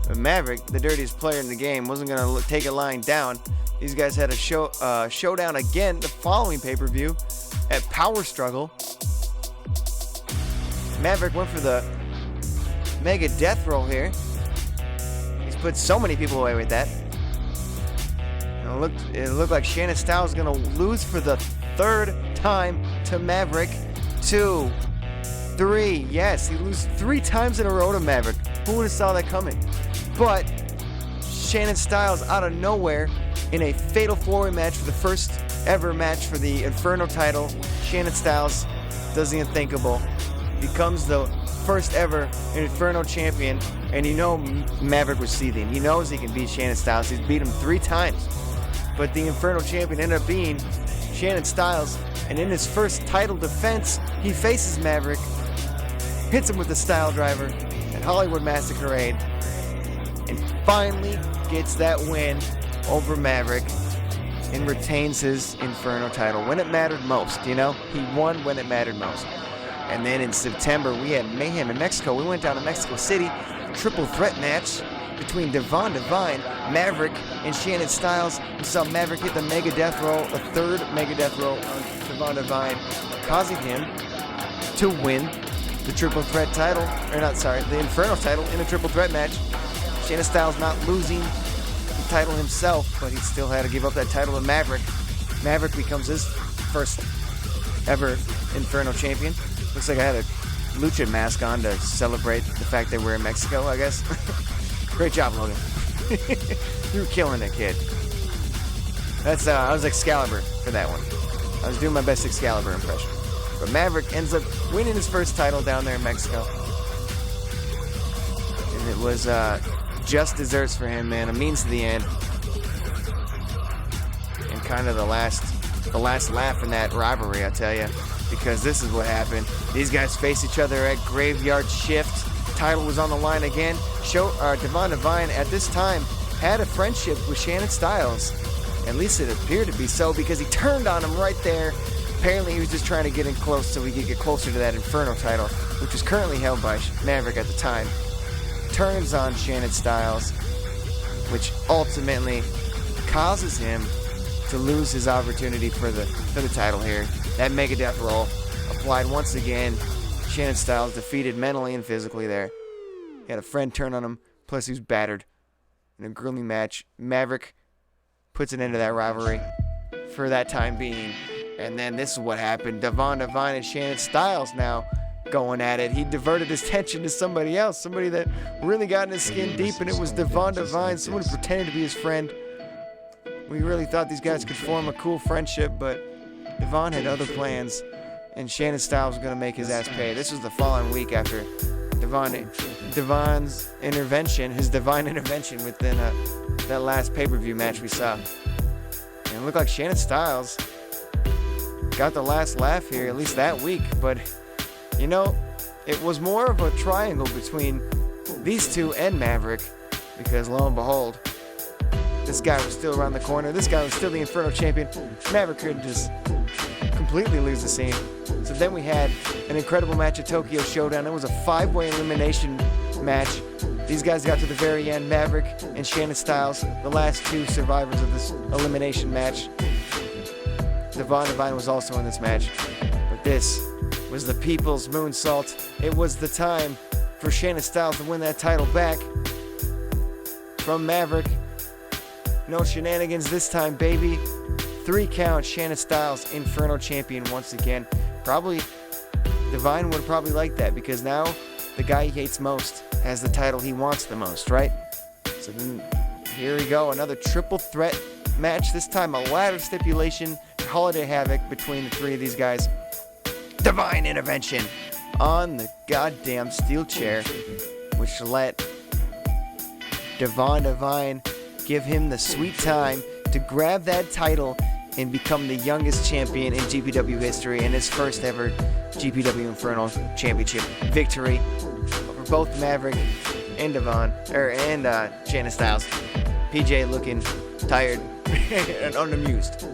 [SPEAKER 1] But Maverick, the dirtiest player in the game, wasn't going to take a lying down. These guys had a showdown again the following pay-per-view at Power Struggle. Maverick went for the Mega Death Roll here. He's put so many people away with that. And it looked like Shannon Styles is going to lose for the third time to Maverick. 2, 3. Yes, he loses 3 times in a row to Maverick. Who would have saw that coming? But Shannon Styles out of nowhere in a fatal 4-way match for the first ever match for the Inferno title. Shannon Styles does the unthinkable. Becomes the first ever Inferno champion. And you know Maverick was seething. He knows he can beat Shannon Styles. He's beat him 3 times. But the Inferno champion ended up being Shannon Styles. And in his first title defense, he faces Maverick. Hits him with the Style Driver at Hollywood Masquerade. And finally gets that win over Maverick and retains his Inferno title when it mattered most, you know? He won when it mattered most. And then in September, we had Mayhem in Mexico. We went down to Mexico City, triple threat match between Devon Devine, Maverick, and Shannon Styles. We saw Maverick hit the Mega Death Roll, the third Mega Death Roll on Devon Devine, causing him to win the triple threat title, the Inferno title in a triple threat match. Shannon Styles not losing the title himself, but he still had to give up that title to Maverick. Maverick becomes his first ever Inferno champion. Looks like I had a lucha mask on to celebrate the fact that we're in Mexico, I guess. Great job, Logan. You were killing it, kid. I was Excalibur for that one. I was doing my best Excalibur impression. But Maverick ends up winning his first title down there in Mexico. And it was just desserts for him, man. A means to the end. And kind of the last laugh in that rivalry, I tell you. Because this is what happened. These guys face each other at Graveyard Shift. Title was on the line again. Devon Devine at this time had a friendship with Shannon Styles. At least it appeared to be so because he turned on him right there. Apparently he was just trying to get in close so he could get closer to that Inferno title, which was currently held by Maverick at the time. Turns on Shannon Styles, which ultimately causes him to lose his opportunity for the title here. That Mega Death Roll applied once again. Shannon Styles defeated mentally and physically there. He had a friend turn on him, plus he was battered in a grueling match. Maverick puts an end to that rivalry for that time being. And then this is what happened. Devon Devine and Shannon Styles now going at it. He diverted his attention to somebody else, somebody that really got in his skin deep, and it was Devon Devine, someone who pretended to be his friend. We really thought these guys could form a cool friendship, but Devon had other plans, and Shannon Styles was going to make his ass pay. This was the following week after Devon's intervention, his divine intervention within that last pay-per-view match we saw. And it looked like Shannon Styles got the last laugh here, at least that week. But, you know, it was more of a triangle between these two and Maverick, because lo and behold, this guy was still around the corner. This guy was still the Inferno champion. Maverick couldn't just completely lose the scene. So then we had an incredible match at Tokyo Showdown. It was a 5-way elimination match. These guys got to the very end. Maverick and Shannon Styles, the last 2 survivors of this elimination match. Devon Devine was also in this match. But this was the People's Moonsault. It was the time for Shannon Styles to win that title back from Maverick. No shenanigans this time, baby. 3 count, Shannon Styles, Inferno champion once again. Probably, Devine would probably like that because now the guy he hates most has the title he wants the most, right? So then, here we go, another triple threat match. This time a ladder stipulation, Holiday Havoc between the 3 of these guys. Divine intervention on the goddamn steel chair, which let Devon Devine give him the sweet time to grab that title and become the youngest champion in GPW history and his first ever GPW Inferno Championship victory over both Maverick and Shannon Styles. PJ looking tired and unamused.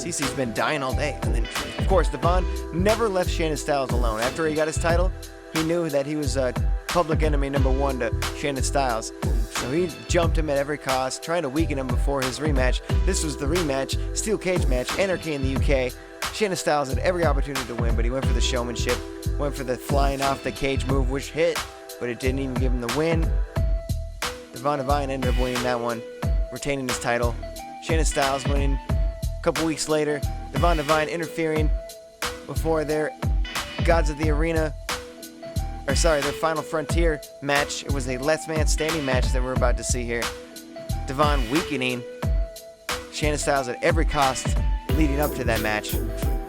[SPEAKER 1] CC's been dying all day. And then, of course, Devon never left Shannon Styles alone. After he got his title, he knew that he was public enemy number one to Shannon Styles. So he jumped him at every cost, trying to weaken him before his rematch. This was the rematch, steel cage match, Anarchy in the UK. Shannon Styles had every opportunity to win, but he went for the showmanship, went for the flying off the cage move, which hit, but it didn't even give him the win. Devon Devine ended up winning that one, retaining his title. Shannon Styles winning a couple weeks later. Devon Devine interfering before their Gods of the Arena, their Final Frontier match. It was a last man standing match that we're about to see here. Devon weakening Shannon Styles at every cost leading up to that match,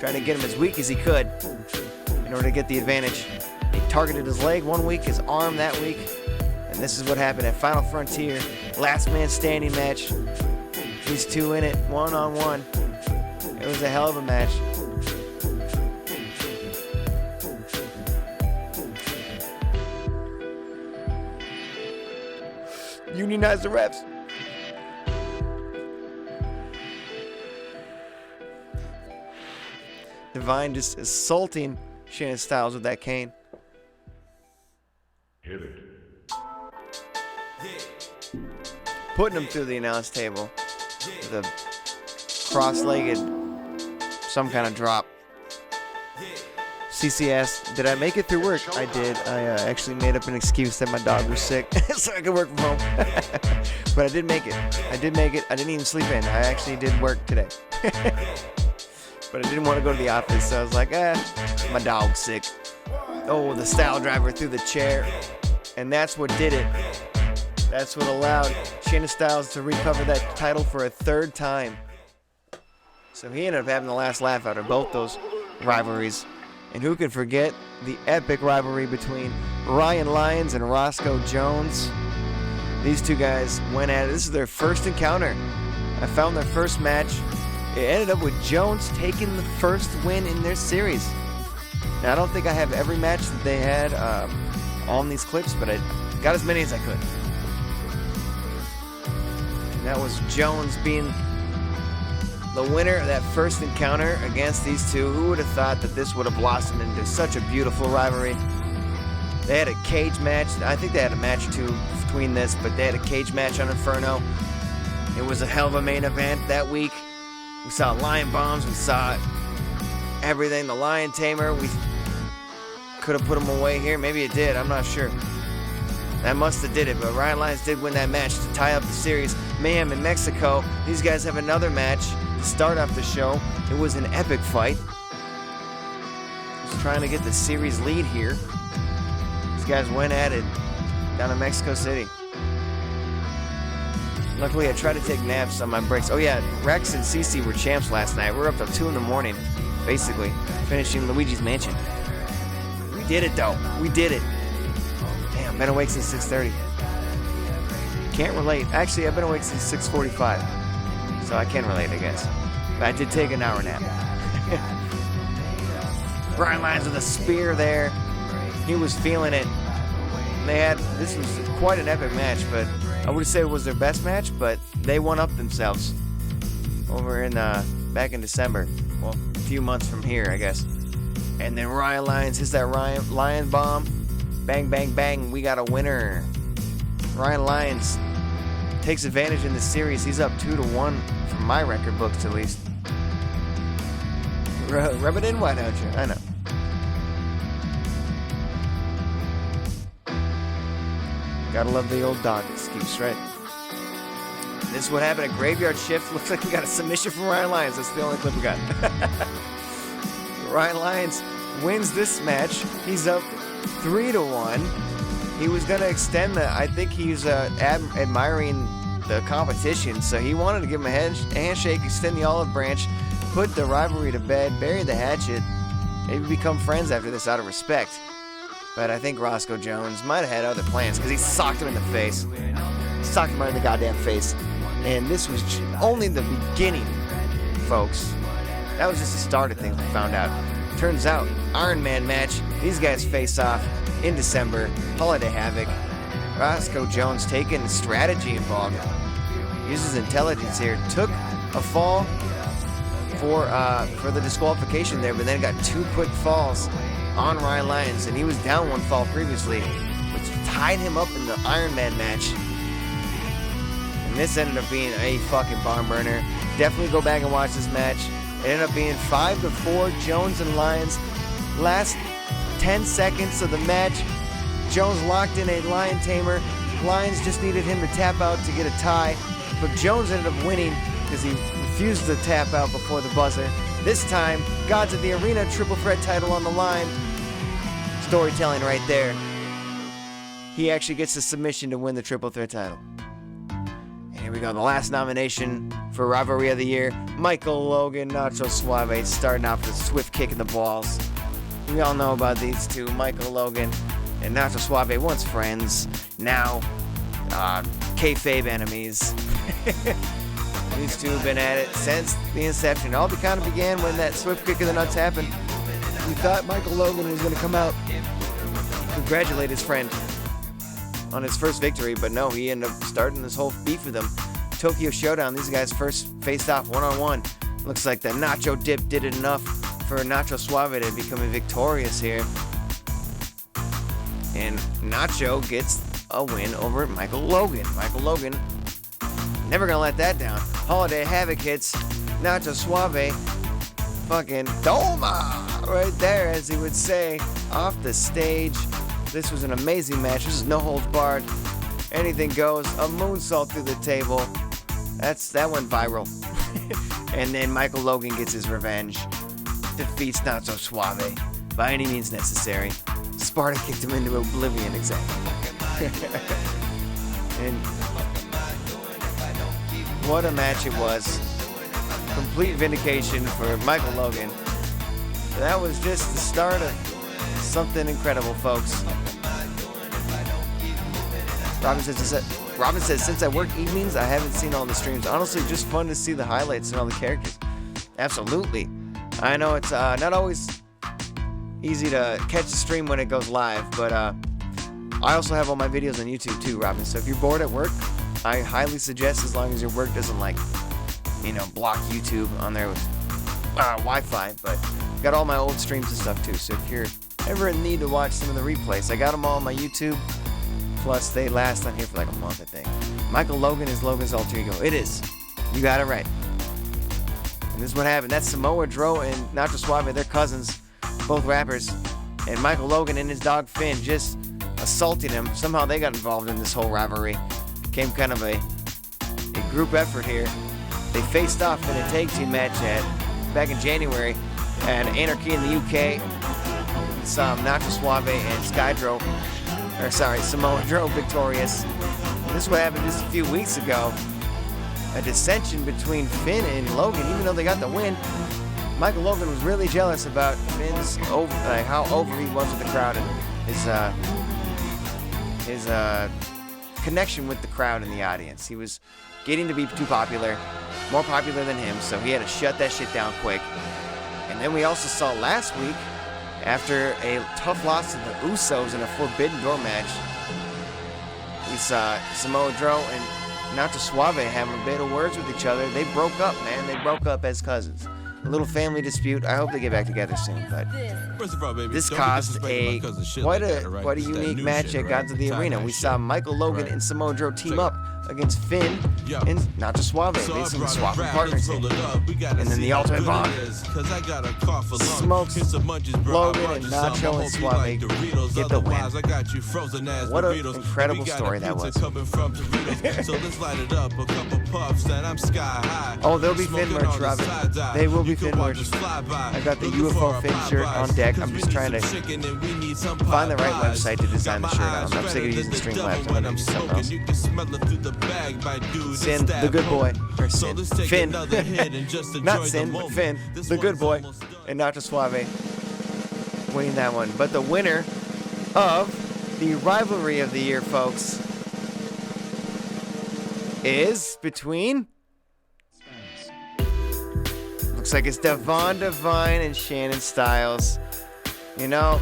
[SPEAKER 1] trying to get him as weak as he could in order to get the advantage. He targeted his leg one week, his arm that week, and this is what happened at Final Frontier, last man standing match. These two in it, one-on-one. It was a hell of a match. Unionize the refs. Divine just assaulting Shannon Styles with that cane.
[SPEAKER 10] Hit it.
[SPEAKER 1] Putting him through the announce table with a cross-legged, some kind of drop. CC asked, did I make it through work? I did. I actually made up an excuse that my dog was sick so I could work from home. But I did make it. I didn't even sleep in. I actually did work today. But I didn't want to go to the office, so I was like, my dog's sick. Oh, the style driver through the chair. And that's what did it. That's what allowed Shannon Styles to recover that title for a third time. So he ended up having the last laugh out of both those rivalries. And who can forget the epic rivalry between Ryan Lyons and Roscoe Jones? These two guys went at it. This is their first encounter. I found their first match. It ended up with Jones taking the first win in their series. Now, I don't think I have every match that they had on these clips, but I got as many as I could. And that was Jones being the winner of that first encounter against these two. Who would have thought that this would have blossomed into such a beautiful rivalry? They had a cage match. I think they had a match too between this, but they had a cage match on Inferno. It was a hell of a main event that week. We saw lion bombs. We saw everything. The lion tamer. We could have put him away here. Maybe it did. I'm not sure. That must have did it, but Ryan Lyons did win that match to tie up the series. Mayhem in Mexico. These guys have another match to start off the show. It was an epic fight. Just trying to get the series lead here. These guys went at it down in Mexico City. Luckily, I tried to take naps on my breaks. Oh yeah, Rex and CC were champs last night. We were up till 2 in the morning, basically, finishing Luigi's Mansion. We did it, though. We did it. Damn, been awake since 6:30. Can't relate. Actually, I've been awake since 6:45, so I can relate, I guess. But I did take an hour nap. Brian Lyons with a spear there. He was feeling it. This was quite an epic match, but I would say it was their best match, but they won up themselves over in back in December. Well, a few months from here, I guess. And then Ryan Lyons hits that lion bomb. Bang, bang, bang. We got a winner. Ryan Lyons takes advantage in the series. He's up 2-1 from my record books, at least. Rub it in, why don't you? I know. Gotta love the old dog excuse, right? This is what happened at Graveyard Shift. Looks like we got a submission from Ryan Lyons. That's the only clip we got. Ryan Lyons wins this match. He's up 3-1. He was going to extend I think he's admiring the competition, so he wanted to give him a handshake, extend the olive branch, put the rivalry to bed, bury the hatchet, maybe become friends after this out of respect. But I think Roscoe Jones might have had other plans because he socked him in the face. Socked him right in the goddamn face. And this was only the beginning, folks. That was just the start of things we found out. Turns out, Iron Man match. These guys face off in December. Holiday Havoc. Roscoe Jones taking strategy involved. Uses intelligence here. Took a fall for the disqualification there, but then got 2 quick falls on Ryan Lyons, and he was down 1 fall previously, which tied him up in the Iron Man match. And this ended up being a fucking barn burner. Definitely go back and watch this match. It ended up being 5-4, Jones and Lyons. Last 10 seconds of the match, Jones locked in a Lion Tamer. Lyons just needed him to tap out to get a tie, but Jones ended up winning because he refused to tap out before the buzzer. This time, Gods of the Arena triple threat title on the line. Storytelling right there. He actually gets the submission to win the triple threat title. And here we go, the last nomination for Rivalry of the Year. Michael Logan, Nacho Suave, starting off with a swift kick in the balls. We all know about these two, Michael Logan and Nacho Suave, once friends, now kayfabe enemies. These two have been at it since the inception. All kind of began when that swift kick of the nuts happened. We thought Michael Logan was going to come out, congratulate his friend on his first victory, but no, he ended up starting this whole beef with him. Tokyo Showdown, these guys first faced off one-on-one. Looks like the Nacho Dip did enough for Nacho Suave to become victorious here. And Nacho gets a win over Michael Logan. Michael Logan, never gonna let that down. Holiday Havoc hits Nacho Suave. Fucking Toma! Right there, as he would say, off the stage. This was an amazing match. This is no holds barred. Anything goes. A moonsault through the table. That went viral. And then Michael Logan gets his revenge. Defeats Nacho Suave by any means necessary. Sparta kicked him into oblivion, exactly. And what a match it was. Complete vindication for Michael Logan. That was just the start of something incredible, folks. Robin says, since I work evenings, I haven't seen all the streams. Honestly, just fun to see the highlights and all the characters. Absolutely. I know it's not always easy to catch the stream when it goes live, but I also have all my videos on YouTube too, Robin. So if you're bored at work, I highly suggest, as long as your work doesn't block YouTube on there with Wi-Fi, but got all my old streams and stuff too. So if you're ever in need to watch some of the replays, I got them all on my YouTube. Plus, they last on here for like a month, I think. Michael Logan is Logan's alter ego. It is. You got it right. And this is what happened. That's Samoa Joe and Nacho Suave. They're cousins, both rappers. And Michael Logan and his dog Finn just assaulting him. Somehow they got involved in this whole rivalry. Became kind of a group effort here. They faced off in a tag team match back in January at Anarchy in the UK. Saw Nacho Suave and Samoa Joe victorious. This is what happened just a few weeks ago. A dissension between Finn and Logan, even though they got the win. Michael Logan was really jealous about Finn's how over he was with the crowd and his connection with the crowd and the audience. He was getting to be too popular, more popular than him, so he had to shut that shit down quick. And then we also saw last week, after a tough loss to the Usos in a Forbidden Door match, we saw Samoa Joe and Nacho Suave have a bit of words with each other. They broke up, man. They broke up as cousins. A little family dispute. I hope they get back together soon, but this caused quite a unique match at Gods of the Arena. We saw Michael Logan and Samoa Joe team up against Finn and Nacho Suave. Basically swapping partners here. And then the Ultimate Bomb smokes Logan and Nacho and Suave get the win. What an incredible story that was. Oh, there'll be Finn merch, Robin. They will be Finn merch. I got the UFO Finn shirt on deck. I'm just trying to find the right website to design the shirt on. I'm sick of using Streamlabs. I'm gonna use something else. Sin, the good boy. Or Sin. Finn. Not Sin, but Finn, the good boy. And Nacho Suave winning that one. But the winner of the Rivalry of the Year, folks, is between... Looks like it's Devon Devine and Shannon Styles. You know,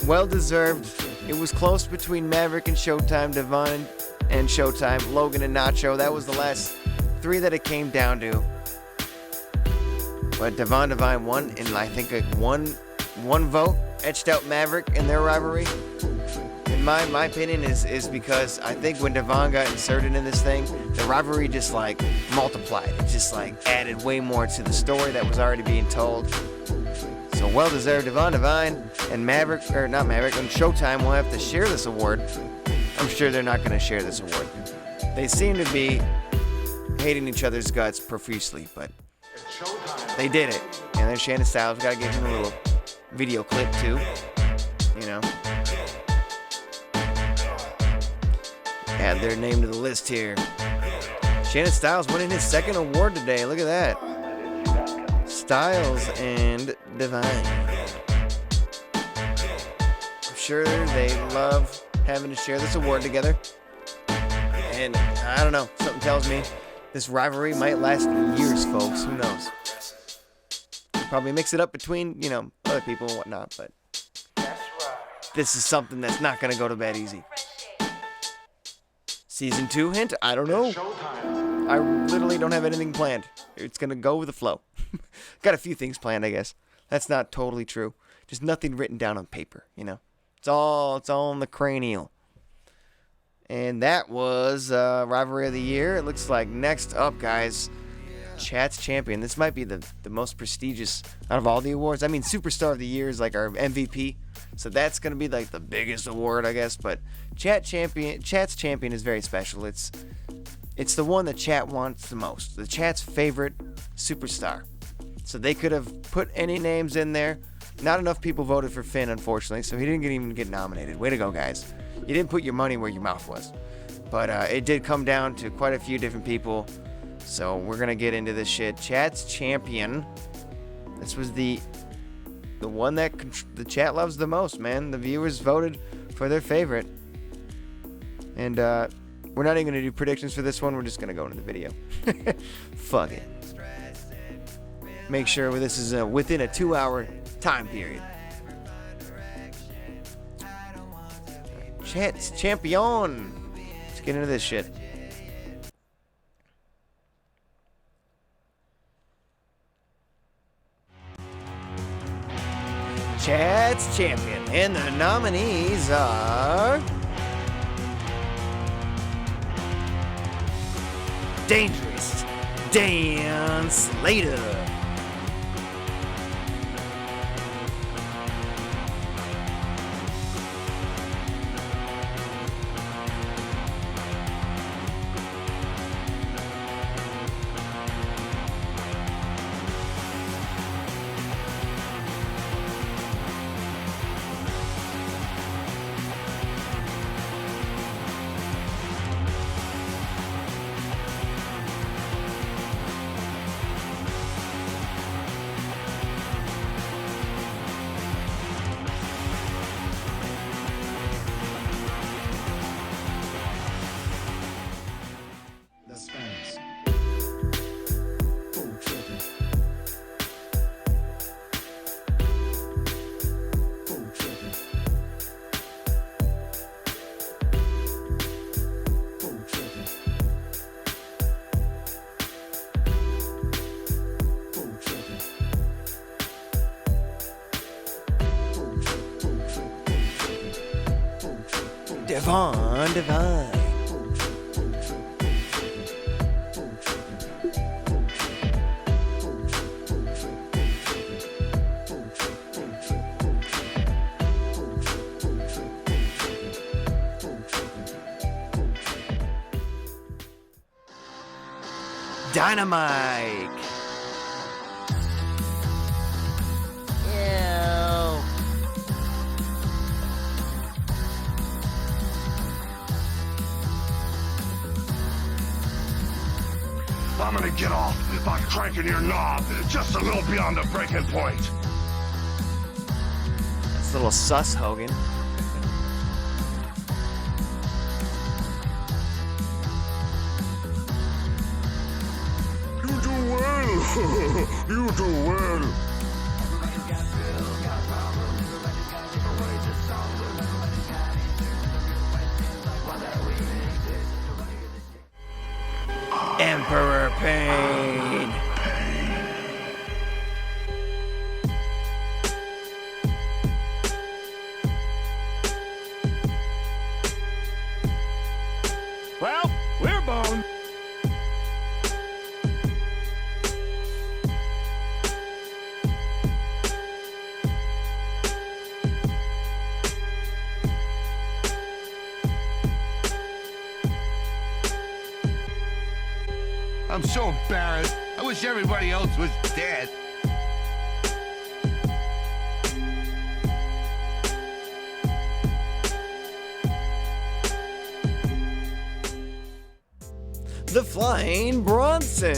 [SPEAKER 1] well deserved. It was close between Maverick and Showtime, Devon and Showtime, Logan and Nacho. That was the last three that it came down to. But Devon Devine won, and I think like one vote etched out Maverick in their rivalry. In my opinion is because I think when Devon got inserted in this thing, the rivalry just like multiplied. It just like added way more to the story that was already being told. So well deserved. Devon Devine and Maverick, or not Maverick, and Showtime will have to share this award. I'm sure they're not going to share this award. They seem to be hating each other's guts profusely, but they did it. And there's Shannon Styles. We got to give him a little video clip too. You know. Add their name to the list here. Shannon Styles winning his second award today. Look at that. Styles and Divine. I'm sure they love having to share this award together. And I don't know. Something tells me this rivalry might last years, folks. Who knows? Probably mix it up between, you know, other people and whatnot. But this is something that's not going to go to bed easy. Season 2 hint? I don't know. I literally don't have anything planned. It's going to go with the flow. Got a few things planned, I guess. That's not totally true. Just nothing written down on paper, you know. It's all in the cranial. And that was Rivalry of the Year. It looks like next up, guys, Chat's Champion. This might be the most prestigious out of all the awards. I mean, Superstar of the Year is like our MVP. So that's going to be like the biggest award, I guess. But Chat's Champion is very special. It's the one that Chat wants the most. The Chat's favorite superstar. So they could have put any names in there. Not enough people voted for Finn, unfortunately. So he didn't even get nominated. Way to go, guys. You didn't put your money where your mouth was. But it did come down to quite a few different people. So we're going to get into this shit. Chat's Champion. This was the one that the chat loves the most, man. The viewers voted for their favorite. And we're not even going to do predictions for this one. We're just going to go into the video. Fuck it. Make sure this is within a 2-hour time period. Chat's Champion. Let's get into this shit. Chat's Champion. And the nominees are Dangerous Dan Slater, Devon Devine. Dynamite.
[SPEAKER 9] I'm gonna get off by cranking your knob just a little beyond the breaking point.
[SPEAKER 1] That's a little sus, Hogan.
[SPEAKER 9] You do well. You do well.
[SPEAKER 1] Emperor Pain.
[SPEAKER 9] I'm so embarrassed. I wish everybody else was dead.
[SPEAKER 1] The Flying Bronson.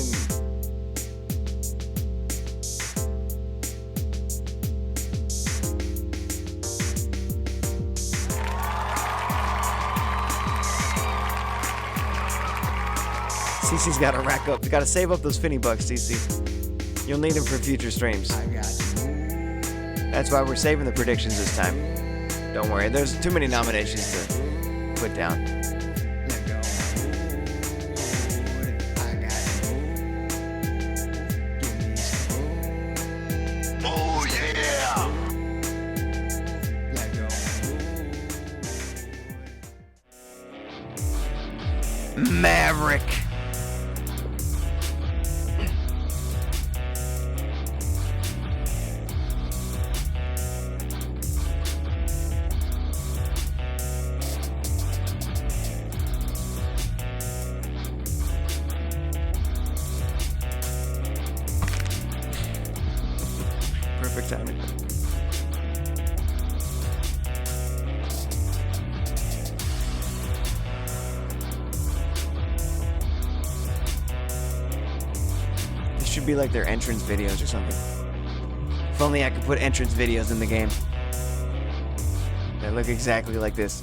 [SPEAKER 1] CC's got to rack up. You got to save up those Finny bucks, CC. You'll need them for future streams. That's why we're saving the predictions this time. Don't worry, there's too many nominations to put down.
[SPEAKER 9] Oh, yeah!
[SPEAKER 1] Maverick. Perfect timing. This should be like their entrance videos or something. If only I could put entrance videos in the game. They look exactly like this.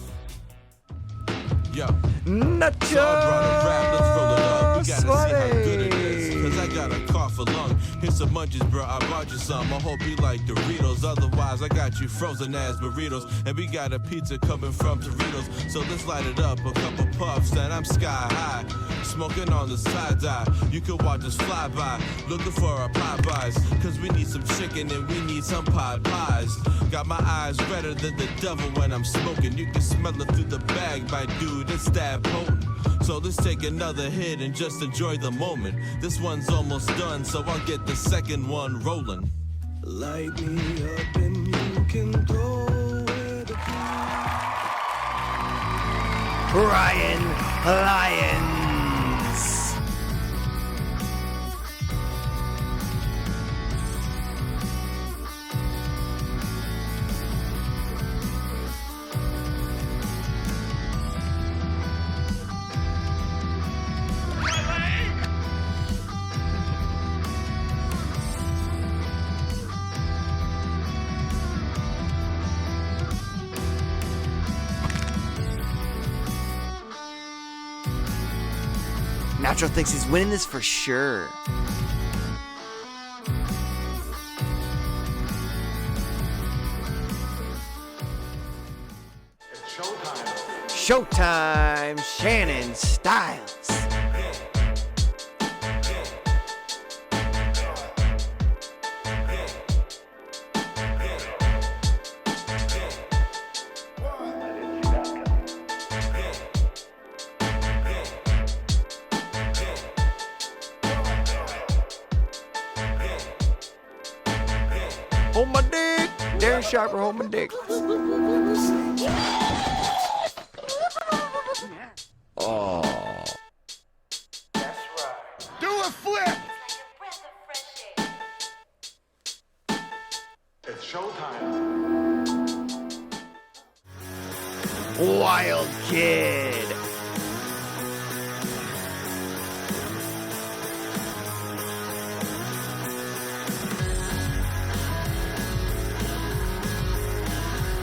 [SPEAKER 8] Yo.
[SPEAKER 1] Nacho
[SPEAKER 8] So I brought a rap, let's roll it up. We gotta see how good it is.
[SPEAKER 1] Suave.
[SPEAKER 8] Cause I got a cough a lung. Here's some munchies, bro. I bought you some. I hope you like Doritos. Otherwise, I got you frozen ass burritos. And we got a pizza coming from Doritos. So let's light it up. A couple puffs and I'm sky high. Smoking on the tie-dye. You can watch us fly by. Looking for our Popeyes. Cause we need some chicken and we need some pot pies. Got my eyes redder than the devil when I'm smoking. You can smell it through the bag, my dude. It's that potent. So let's take another hit and just enjoy the moment. This one's almost done, so I'll get the second one rolling. Light me up and you can throw it
[SPEAKER 1] Brian Lyons. Nacho thinks he's winning this for sure. Showtime, Shannon Styles. Hold my dick. Darren Sharper, hold my dick. Oh.
[SPEAKER 9] Do a flip! It's showtime.
[SPEAKER 1] Wild Kid.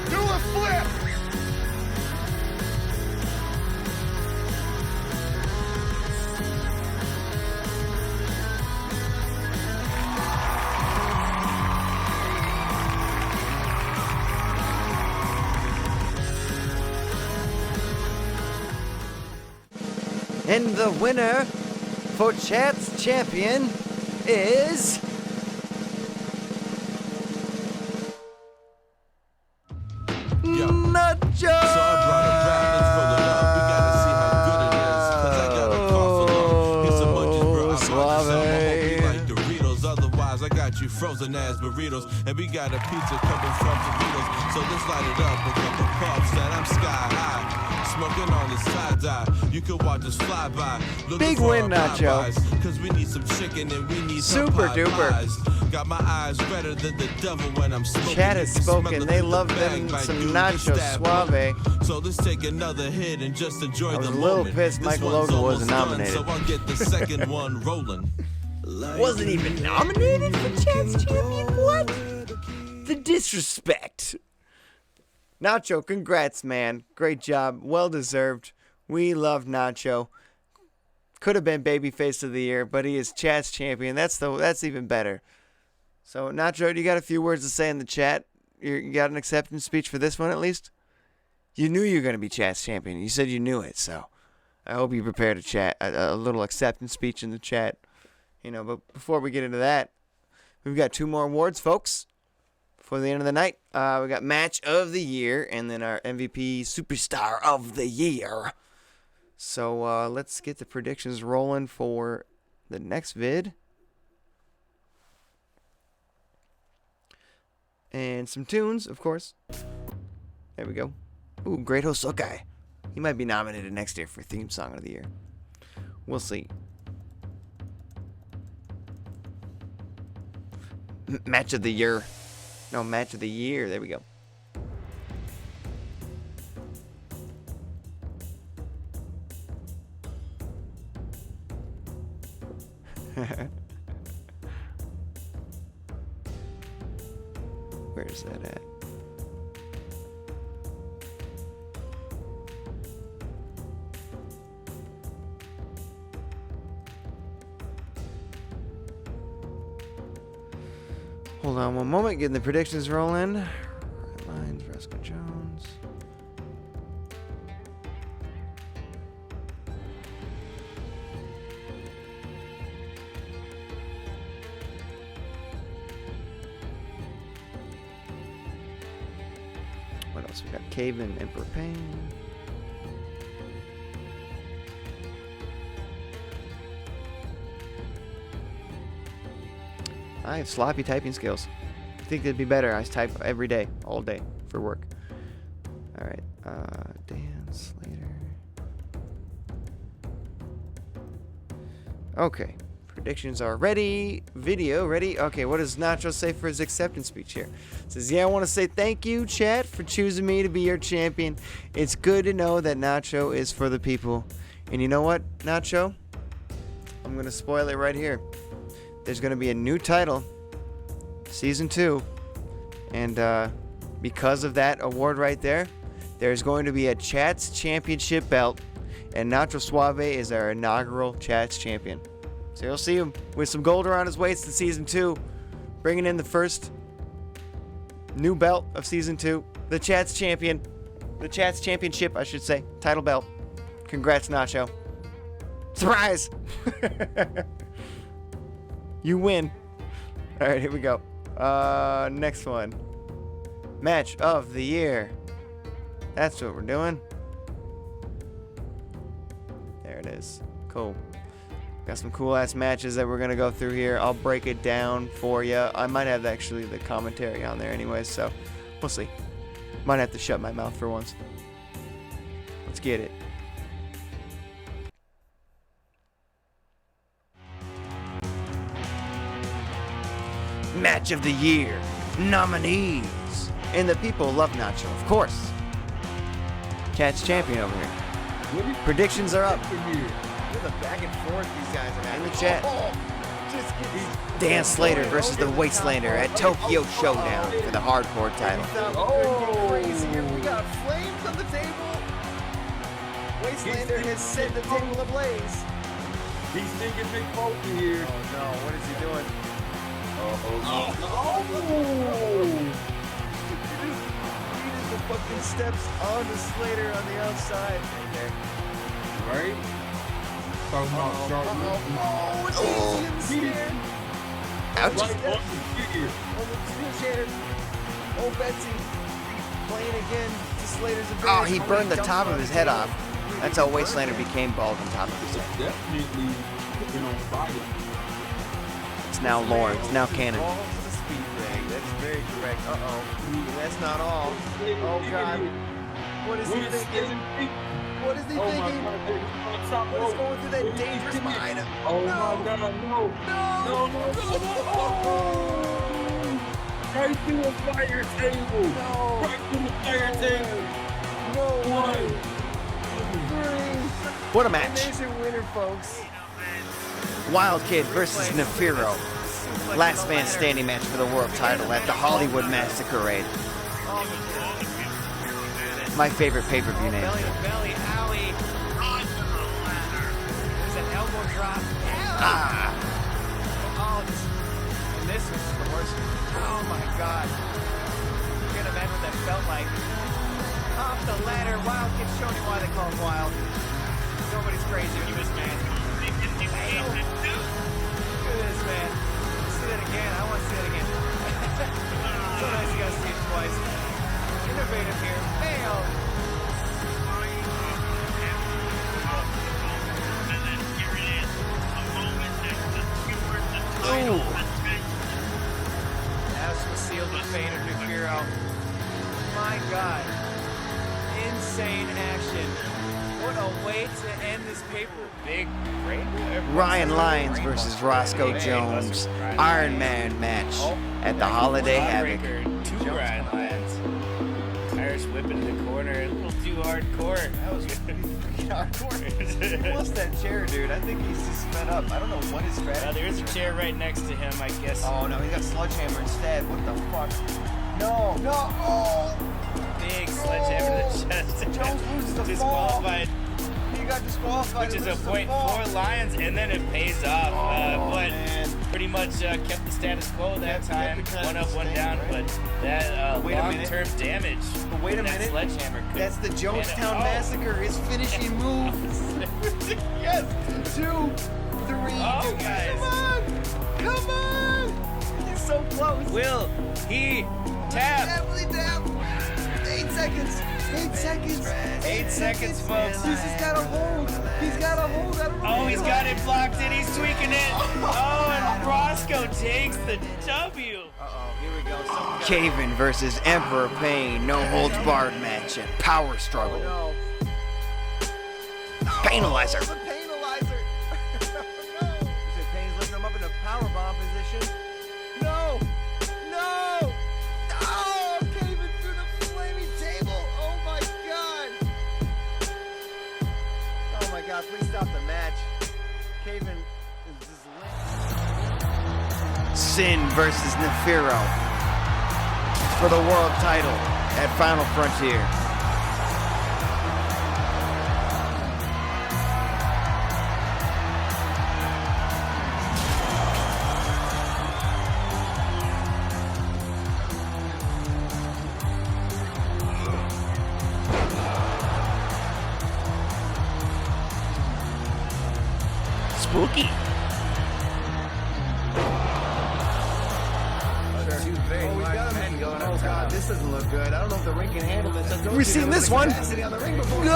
[SPEAKER 9] Do a flip!
[SPEAKER 1] And the winner for Chat's champion is
[SPEAKER 8] Yo.
[SPEAKER 1] Nacho.
[SPEAKER 8] So I brought a rap, let's roll it up. We gotta see how good it is. Cause I got a cough along. Here's some munchies, bro. I brought you some. I hope you like Doritos. Otherwise, I got you frozen ass burritos. And we got a pizza coming from Doritos. So let's light it up. A couple puffs and I'm sky high. Smoking on this tie-dye. You could watch us fly by.
[SPEAKER 1] Big win, Nacho.
[SPEAKER 8] Cause we need some chicken and we need
[SPEAKER 1] Super
[SPEAKER 8] some
[SPEAKER 1] duper.
[SPEAKER 8] pies. Got my eyes redder than the devil when I'm smoking.
[SPEAKER 1] Chat has
[SPEAKER 8] You can smell
[SPEAKER 1] spoken.
[SPEAKER 8] it
[SPEAKER 1] They
[SPEAKER 8] through the
[SPEAKER 1] love
[SPEAKER 8] bag
[SPEAKER 1] them
[SPEAKER 8] by
[SPEAKER 1] some
[SPEAKER 8] dude
[SPEAKER 1] nacho
[SPEAKER 8] stab.
[SPEAKER 1] suave.
[SPEAKER 8] So let's take another hit and just enjoy
[SPEAKER 1] I was
[SPEAKER 8] the
[SPEAKER 1] a little
[SPEAKER 8] moment.
[SPEAKER 1] pissed
[SPEAKER 8] This
[SPEAKER 1] Michael
[SPEAKER 8] one's
[SPEAKER 1] Logan wasn't
[SPEAKER 8] almost done,
[SPEAKER 1] nominated.
[SPEAKER 8] so I'll get the second one rolling.
[SPEAKER 1] Wasn't even nominated for Chat's Champion? What? The disrespect. Nacho, congrats, man. Great job. Well deserved. We love Nacho. Could have been Babyface of the Year, but he is Chat's champion. That's even better. So, Nacho, you got a few words to say in the chat? You got an acceptance speech for this one at least? You knew you were going to be Chat's champion. You said you knew it, so I hope you prepared a little acceptance speech in the chat. You know, but before we get into that, we've got 2 more awards, folks. For the end of the night, we got Match of the Year and then our MVP Superstar of the Year. So let's get the predictions rolling for the next vid. And some tunes, of course. There we go. Ooh, Great Hosokai. He might be nominated next year for Theme Song of the Year. We'll see. Match of the Year. No, Match of the Year. There we go. Where's that at? Hold on one moment, getting the predictions rolling. Red Lines, Roscoe Jones. What else? We got Cave and Emperor Pain. I have sloppy typing skills. I think it'd be better. I type every day, all day, for work. All right, Dan Slater. Okay, predictions are ready. Video ready. Okay, what does Nacho say for his acceptance speech here? It says, yeah, I want to say thank you, chat, for choosing me to be your champion. It's good to know that Nacho is for the people. And you know what, Nacho? I'm going to spoil it right here. There's going to be a new title, Season 2, and because of that award right there, there's going to be a Chats Championship belt, and Nacho Suave is our inaugural Chats Champion. So you'll see him with some gold around his waist in Season 2, bringing in the first new belt of Season 2, the Chats Champion, the Chats Championship, I should say, title belt. Congrats, Nacho. Surprise! You win. All right, here we go. Next one. Match of the Year. That's what we're doing. There it is. Cool. Got some cool ass matches that we're gonna go through here. I'll break it down for you. I might have actually the commentary on there anyway, so we'll see. Might have to shut my mouth for once. Let's get it. Match of the Year nominees. And the people love Nacho, of course. Cat's champion over here. Predictions are up.
[SPEAKER 4] Look at the back and forth these guys are having
[SPEAKER 1] In the chat. Dan Slater versus the Wastelander at Tokyo Showdown for the hardcore title.
[SPEAKER 4] We got flames on the table. Wastelander has set the table ablaze.
[SPEAKER 10] He's thinking big funky here.
[SPEAKER 4] Oh no, what is he doing?
[SPEAKER 10] Oh.
[SPEAKER 4] Needed the fucking steps onto Slater on the outside.
[SPEAKER 10] Right? Talking about sharp
[SPEAKER 4] Oh, it's easy and scared.
[SPEAKER 1] Ouch.
[SPEAKER 10] right on the gear.
[SPEAKER 4] On the two chair. Oh, Betsy. Playing again to Slater's advantage.
[SPEAKER 1] Oh, he burned the top of his head off. That's how Wastelander became bald on top of his head.
[SPEAKER 10] Definitely been on fire.
[SPEAKER 1] It's now lore. It's now canon.
[SPEAKER 4] Balls to the speed thing. That's very correct. Uh-oh. That's not all. Oh, God. What is he thinking? What is he
[SPEAKER 10] Oh my
[SPEAKER 4] thinking?
[SPEAKER 10] God, dude, he's on the top
[SPEAKER 4] What is
[SPEAKER 10] rope.
[SPEAKER 4] going through that
[SPEAKER 10] What is he
[SPEAKER 4] dangerous
[SPEAKER 10] thinking?
[SPEAKER 4] mind?
[SPEAKER 10] Oh
[SPEAKER 4] No.
[SPEAKER 10] my God, no. No, no, no, no. Oh! Right through a fire table.
[SPEAKER 4] No.
[SPEAKER 10] Right through the fire table.
[SPEAKER 4] No
[SPEAKER 10] One.
[SPEAKER 4] way. 3.
[SPEAKER 1] What a
[SPEAKER 4] And
[SPEAKER 1] match.
[SPEAKER 4] there's your winner, folks.
[SPEAKER 1] Wild Kid versus Nefiro. Last man standing match for the world title at the Hollywood Massacre. My favorite pay-per-view name.
[SPEAKER 5] Belly to belly, owie. There's an elbow drop.
[SPEAKER 1] Ah.
[SPEAKER 5] Oh, and this was the worst. Oh my God. You can imagine what that felt like. Off the ladder, Wild Kid showing you why they call him Wild. Nobody's crazy when you miss man. Look at this man. See that again? I want to see that again. So nice you gotta see it twice. Innovative here. Fail. That's what sealed the fate of Nefiro. My God. Insane action. What a way to end this paper. Big break.
[SPEAKER 1] Ryan Lyons versus Roscoe Jones. Iron Man match at the Holiday Havoc.
[SPEAKER 5] Two Ryan Lyons. Irish whip into the corner. A little too hardcore. That was hardcore.
[SPEAKER 4] He wants that chair, dude. I think he's just fed up. I don't know what his strategy
[SPEAKER 5] There is a
[SPEAKER 4] is.
[SPEAKER 5] chair right next to him, I guess.
[SPEAKER 4] Oh, no, he got Sledgehammer instead. What the fuck? No, no, oh!
[SPEAKER 5] Big sledgehammer to the chest.
[SPEAKER 4] Jones loses the
[SPEAKER 5] Disqualified.
[SPEAKER 4] He got disqualified.
[SPEAKER 5] Which is a
[SPEAKER 4] loses the
[SPEAKER 5] point
[SPEAKER 4] fall.
[SPEAKER 5] for Lions, and then it pays off. But
[SPEAKER 4] man.
[SPEAKER 5] pretty much kept the status quo that
[SPEAKER 4] Kept
[SPEAKER 5] time.
[SPEAKER 4] the
[SPEAKER 5] One up, one
[SPEAKER 4] constant
[SPEAKER 5] down.
[SPEAKER 4] thing, right?
[SPEAKER 5] But that
[SPEAKER 4] Wait a minute.
[SPEAKER 5] long-term damage.
[SPEAKER 4] But wait a
[SPEAKER 5] from that
[SPEAKER 4] minute.
[SPEAKER 5] Sledgehammer. could-
[SPEAKER 4] That's the Jonestown
[SPEAKER 5] Oh.
[SPEAKER 4] Massacre. His finishing move. Yes. 2, 3.
[SPEAKER 5] Oh, guys.
[SPEAKER 4] Come on. He's so close.
[SPEAKER 5] Will he tap?
[SPEAKER 4] Definitely tap. 8 seconds. 8 seconds.
[SPEAKER 5] 8 seconds, folks.
[SPEAKER 4] He's just got a hold. He's got a hold. I don't know.
[SPEAKER 5] Oh, he's got it blocked in. He's tweaking it. Oh, and Roscoe takes the W.
[SPEAKER 4] Uh-oh. Here we go.
[SPEAKER 1] Caven versus Emperor Pain. No holds barred match at Power Struggle.
[SPEAKER 4] No.
[SPEAKER 1] Painalizer.
[SPEAKER 4] The Painalizer. No. You said Pain's lifting him up in a powerbomb position. No. No. Oh, Caven through the flaming table. Oh my God. Oh my God. Please stop the match. Caven is just lit.
[SPEAKER 1] Sin versus Nefiro for the world title at Final Frontier. Spooky.
[SPEAKER 4] Oh, we got him. Oh God, this doesn't look good. I don't know if the ring can handle this. I told
[SPEAKER 1] We've
[SPEAKER 4] you
[SPEAKER 1] seen
[SPEAKER 4] there was
[SPEAKER 1] this
[SPEAKER 4] a
[SPEAKER 1] one.
[SPEAKER 4] capacity on the ring before.
[SPEAKER 1] No.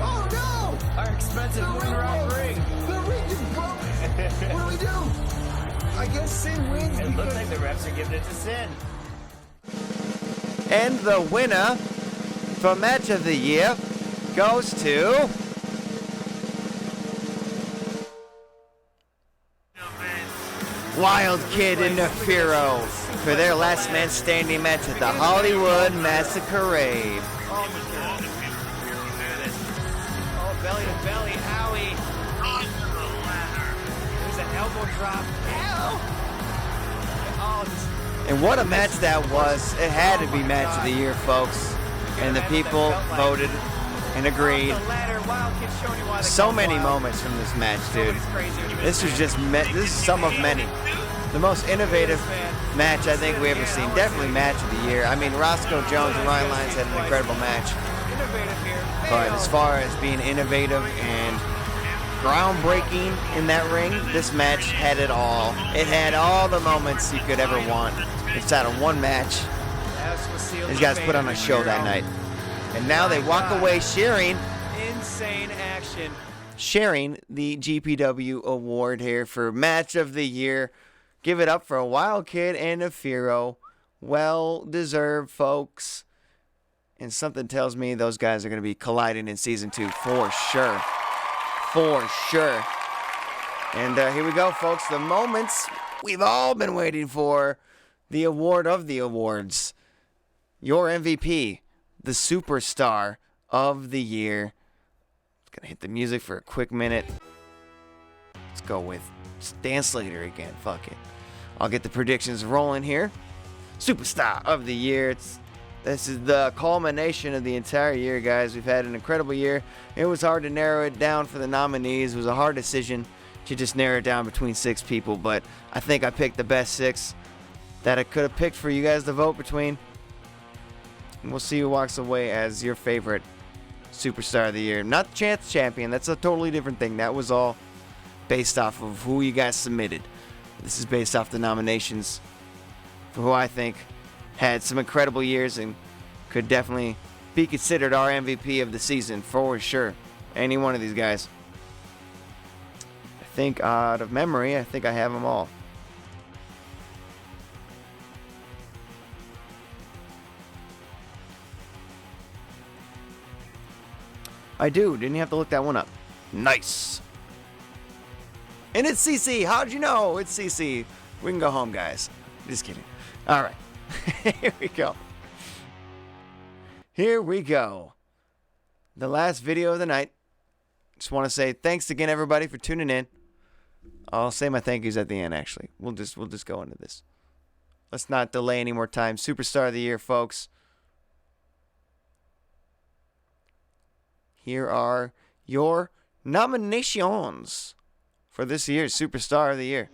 [SPEAKER 4] Oh no!
[SPEAKER 5] Our expensive one-round ring.
[SPEAKER 4] The ring is broken. What do we do? I guess Sin wins.
[SPEAKER 5] It looks
[SPEAKER 4] because-
[SPEAKER 5] like the refs are giving it to Sin.
[SPEAKER 1] And the winner for match of the year goes to Wild Kid and Nefiro for their last man standing match at the Hollywood Massacre.
[SPEAKER 5] Oh, belly to belly, owie. There's an elbow drop. Ow! Oh, just
[SPEAKER 1] And what a match that was. It had to be match of the year, folks. And the people voted and agreed.
[SPEAKER 5] off the ladder, Wild Kid showing you why they
[SPEAKER 1] So
[SPEAKER 5] call him
[SPEAKER 1] many
[SPEAKER 5] Wild.
[SPEAKER 1] moments from this match, dude.
[SPEAKER 5] Nobody's crazy when you
[SPEAKER 1] This
[SPEAKER 5] miss
[SPEAKER 1] was
[SPEAKER 5] man.
[SPEAKER 1] just this is some of many. The most innovative match I think we ever seen. Definitely match of the year. I mean, Roscoe Jones and Ryan Lyons had an incredible match.
[SPEAKER 5] Innovative here.
[SPEAKER 1] But
[SPEAKER 5] Fail.
[SPEAKER 1] as far as being innovative and groundbreaking in that ring, this match had it all. It had all the moments you could ever want. It's out of one match.
[SPEAKER 5] That's what sealed
[SPEAKER 1] These
[SPEAKER 5] the
[SPEAKER 1] guys
[SPEAKER 5] fate
[SPEAKER 1] put on
[SPEAKER 5] of
[SPEAKER 1] a show that
[SPEAKER 5] Nefiro.
[SPEAKER 1] night. And now they walk away sharing
[SPEAKER 5] Insane action.
[SPEAKER 1] the GPW award here for match of the year. Give it up for Wild Kid and Nefiro. Well deserved, folks. And something tells me those guys are going to be colliding in season 2 for sure. For sure. And here we go, folks. The moments we've all been waiting for. The award of the awards. Your MVP. The superstar of the year. Gonna hit the music for a quick minute. Let's go with Dan Slater again. Fuck it. I'll get the predictions rolling here. Superstar of the year. This is the culmination of the entire year, guys. We've had an incredible year. It was hard to narrow it down for the nominees. It was a hard decision to just narrow it down between 6 people, but I think I picked the best 6 that I could have picked for you guys to vote between. And we'll see who walks away as your favorite superstar of the year. Not the chance champion. That's a totally different thing. That was all based off of who you guys submitted. This is based off the nominations for who I think had some incredible years and could definitely be considered our MVP of the season for sure. Any one of these guys. I think out of memory, I think I have them all. I do. Didn't you have to look that one up? Nice. And it's CC. How'd you know? It's CC. We can go home, guys. Just kidding. All right. Here we go. Here we go. The last video of the night. Just want to say thanks again, everybody, for tuning in. I'll say my thank yous at the end, actually. We'll just go into this. Let's not delay any more time. Superstar of the year, folks. Here are your nominations for this year's Superstar of the Year.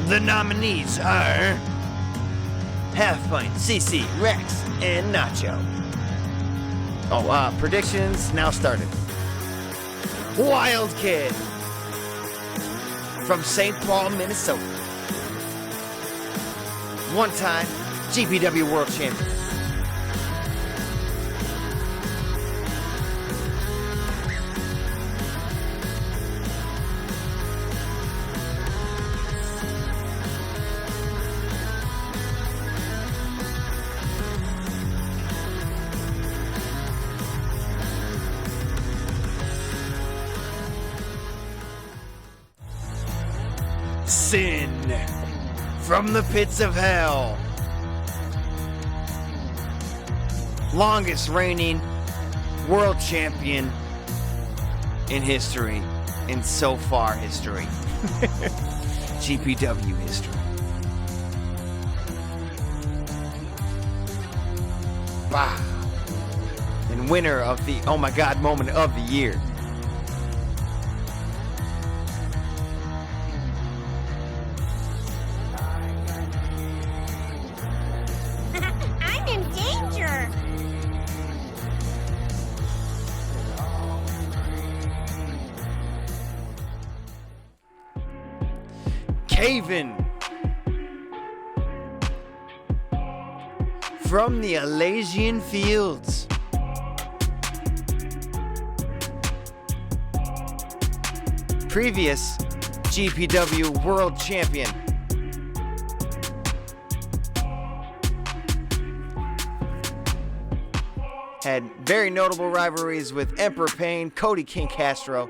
[SPEAKER 1] The nominees are Half Pint, CC, Rex, and Nacho. Predictions now started. Wild Kid from St. Paul, Minnesota. One-time GPW World Champion. Sin from the pits of hell. Longest reigning world champion in history. In so far history. GPW history. Wow. And winner of the oh my god moment of the year.
[SPEAKER 7] I'm in danger.
[SPEAKER 1] Caven from the Elysian Fields. Previous GPW World Champion. Had very notable rivalries with Emperor Payne, Cody King Castro,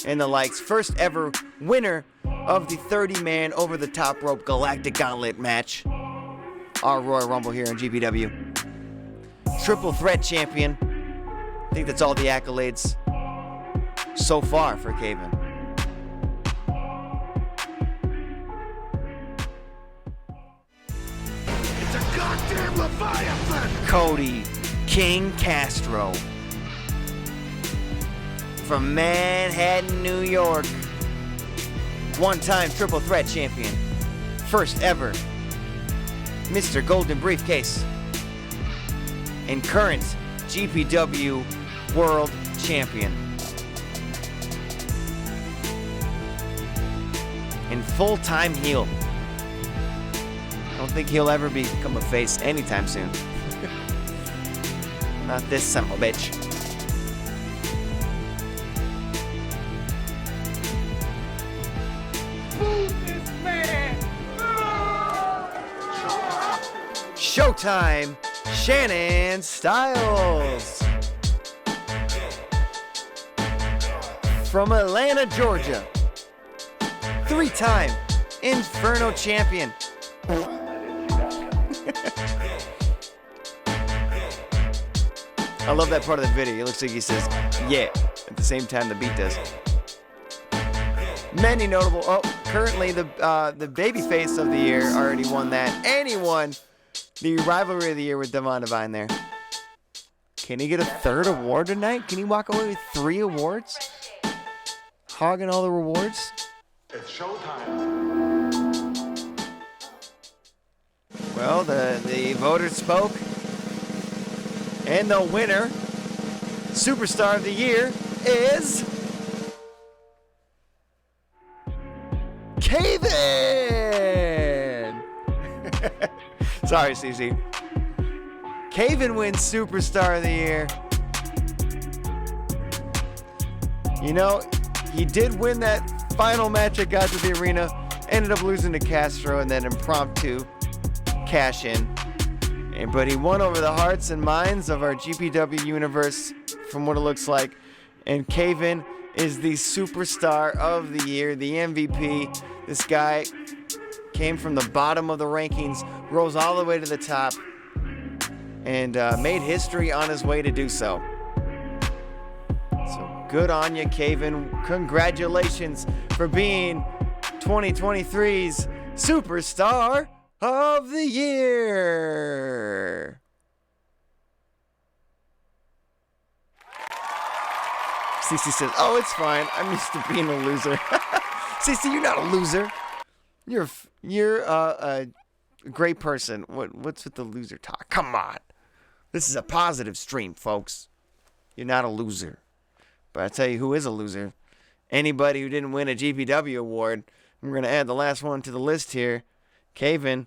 [SPEAKER 1] and the likes. First ever winner of the 30-man over-the-top rope Galactic Gauntlet match. Our Royal Rumble here in GPW. Triple threat champion. I think that's all the accolades so far for Caven.
[SPEAKER 9] It's a goddamn Leviathan!
[SPEAKER 1] Cody King Castro. From Manhattan, New York. One-time triple threat champion. First ever Mr. Golden Briefcase. And current GPW World Champion. And full-time heel. I don't think he'll ever become a face anytime soon. Not this son of a bitch.
[SPEAKER 10] Move this man!
[SPEAKER 1] two-time Shannon Styles. From Atlanta, Georgia. Three-time Inferno champion. I love that part of the video. It looks like he says, yeah, at the same time the beat does. Many notable, currently the babyface of the year already won that. And he won the rivalry of the year with Devon Devine there. Can he get a third award tonight? Can he walk away with 3 awards? Hogging all the rewards?
[SPEAKER 9] It's showtime.
[SPEAKER 1] Well, the voters spoke. And the winner, Superstar of the Year, is Caven! Sorry, CC. Caven wins Superstar of the Year. You know, he did win that final match that got to the arena. Ended up losing to Castro and then impromptu cash in. But he won over the hearts and minds of our GPW universe from what it looks like. And Caven is the Superstar of the Year, the MVP. This guy came from the bottom of the rankings, rose all the way to the top, and made history on his way to do so. So good on you, Caven. Congratulations for being 2023's Superstar of the Year. CC says, oh, it's fine. I'm used to being a loser. CC, you're not a loser. You're a great person. What's with the loser talk? Come on. This is a positive stream, folks. You're not a loser. But I tell you who is a loser. Anybody who didn't win a GPW award. We're going to add the last one to the list here. Caven.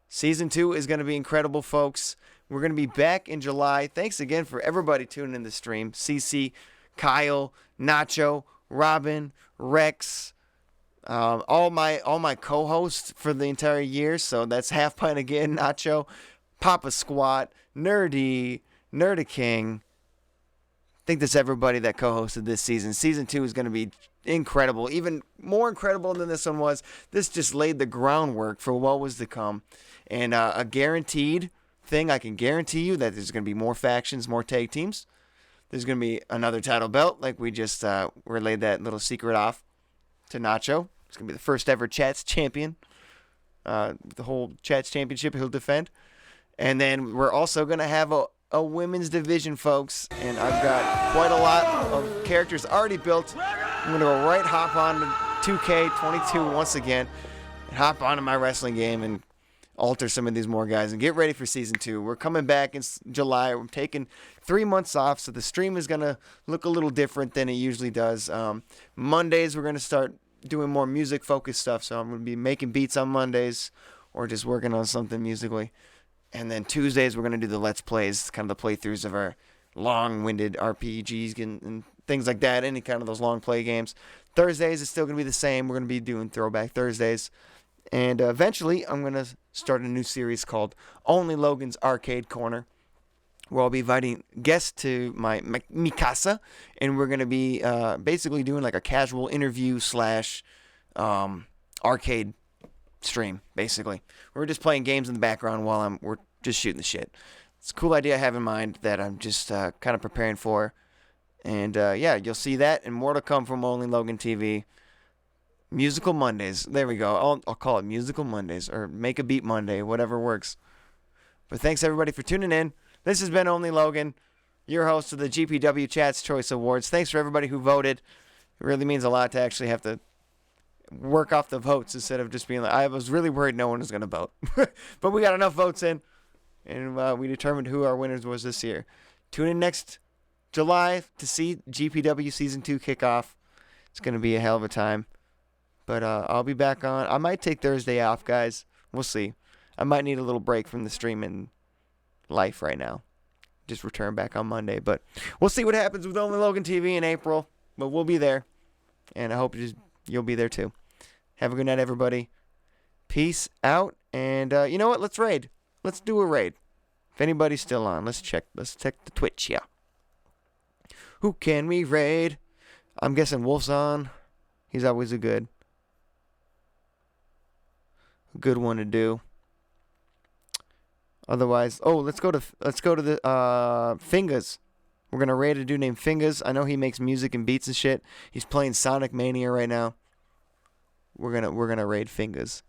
[SPEAKER 1] Season 2 is going to be incredible, folks. We're going to be back in July. Thanks again for everybody tuning in the stream. CC, Kyle, Nacho, Robin, Rex, all my co-hosts for the entire year. So that's Half Pint again, Nacho, Papa Squat, Nerdy, Nerda King. I think that's everybody that co-hosted this season. Season 2 is going to be incredible, even more incredible than this one was. This just laid the groundwork for what was to come. And a guaranteed thing, I can guarantee you that there's going to be more factions, more tag teams. There's going to be another title belt, like we just relayed that little secret off to Nacho. It's going to be the first ever Chats champion. The whole Chats championship he'll defend. And then we're also going to have a women's division, folks. And I've got quite a lot of characters already built. I'm going to go hop on to 2K22 once again. And hop onto my wrestling game and alter some of these more guys and get ready for Season 2. We're coming back in July. We're taking 3 months off, so the stream is going to look a little different than it usually does. Mondays, we're going to start doing more music-focused stuff, so I'm going to be making beats on Mondays or just working on something musically. And then Tuesdays, we're going to do the Let's Plays, kind of the playthroughs of our long-winded RPGs and things like that, any kind of those long play games. Thursdays is still going to be the same. We're going to be doing Throwback Thursdays. And eventually, I'm going to start a new series called Only Logan's Arcade Corner, where I'll be inviting guests to my casa, and we're going to be basically doing like a casual interview / arcade stream, basically. We're just playing games in the background while we're just shooting the shit. It's a cool idea I have in mind that I'm just kind of preparing for. And yeah, you'll see that and more to come from Only Logan TV. Musical Mondays. There we go. I'll call it Musical Mondays or Make a Beat Monday, whatever works. But thanks everybody for tuning in. This has been Only Logan, your host of the GPW Chats Choice Awards. Thanks for everybody who voted. It really means a lot to actually have to work off the votes instead of just being like, I was really worried no one was going to vote. But we got enough votes in, and we determined who our winners was this year. Tune in next July to see GPW Season 2 kick off. It's going to be a hell of a time. But I'll be back on. I might take Thursday off, guys. We'll see. I might need a little break from the streaming life right now. Just return back on Monday. But we'll see what happens with Only Logan TV in April. But we'll be there. And I hope you'll be there too. Have a good night, everybody. Peace out. And you know what? Let's raid. let's do a raid. If anybody's still on, let's check the Twitch, yeah. Who can we raid? I'm guessing Wolf's on. He's always a good one to do. Otherwise, let's go to the Fingers. We're gonna raid a dude named Fingers. I know he makes music and beats and shit. He's playing Sonic Mania right now. We're gonna raid Fingers.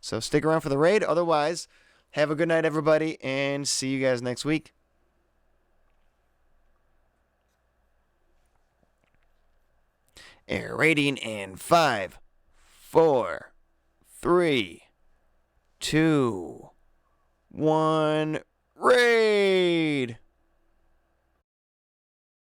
[SPEAKER 1] So stick around for the raid. Otherwise, have a good night, everybody, and see you guys next week. Air rating in 5, 4, 3, 2, 1, raid!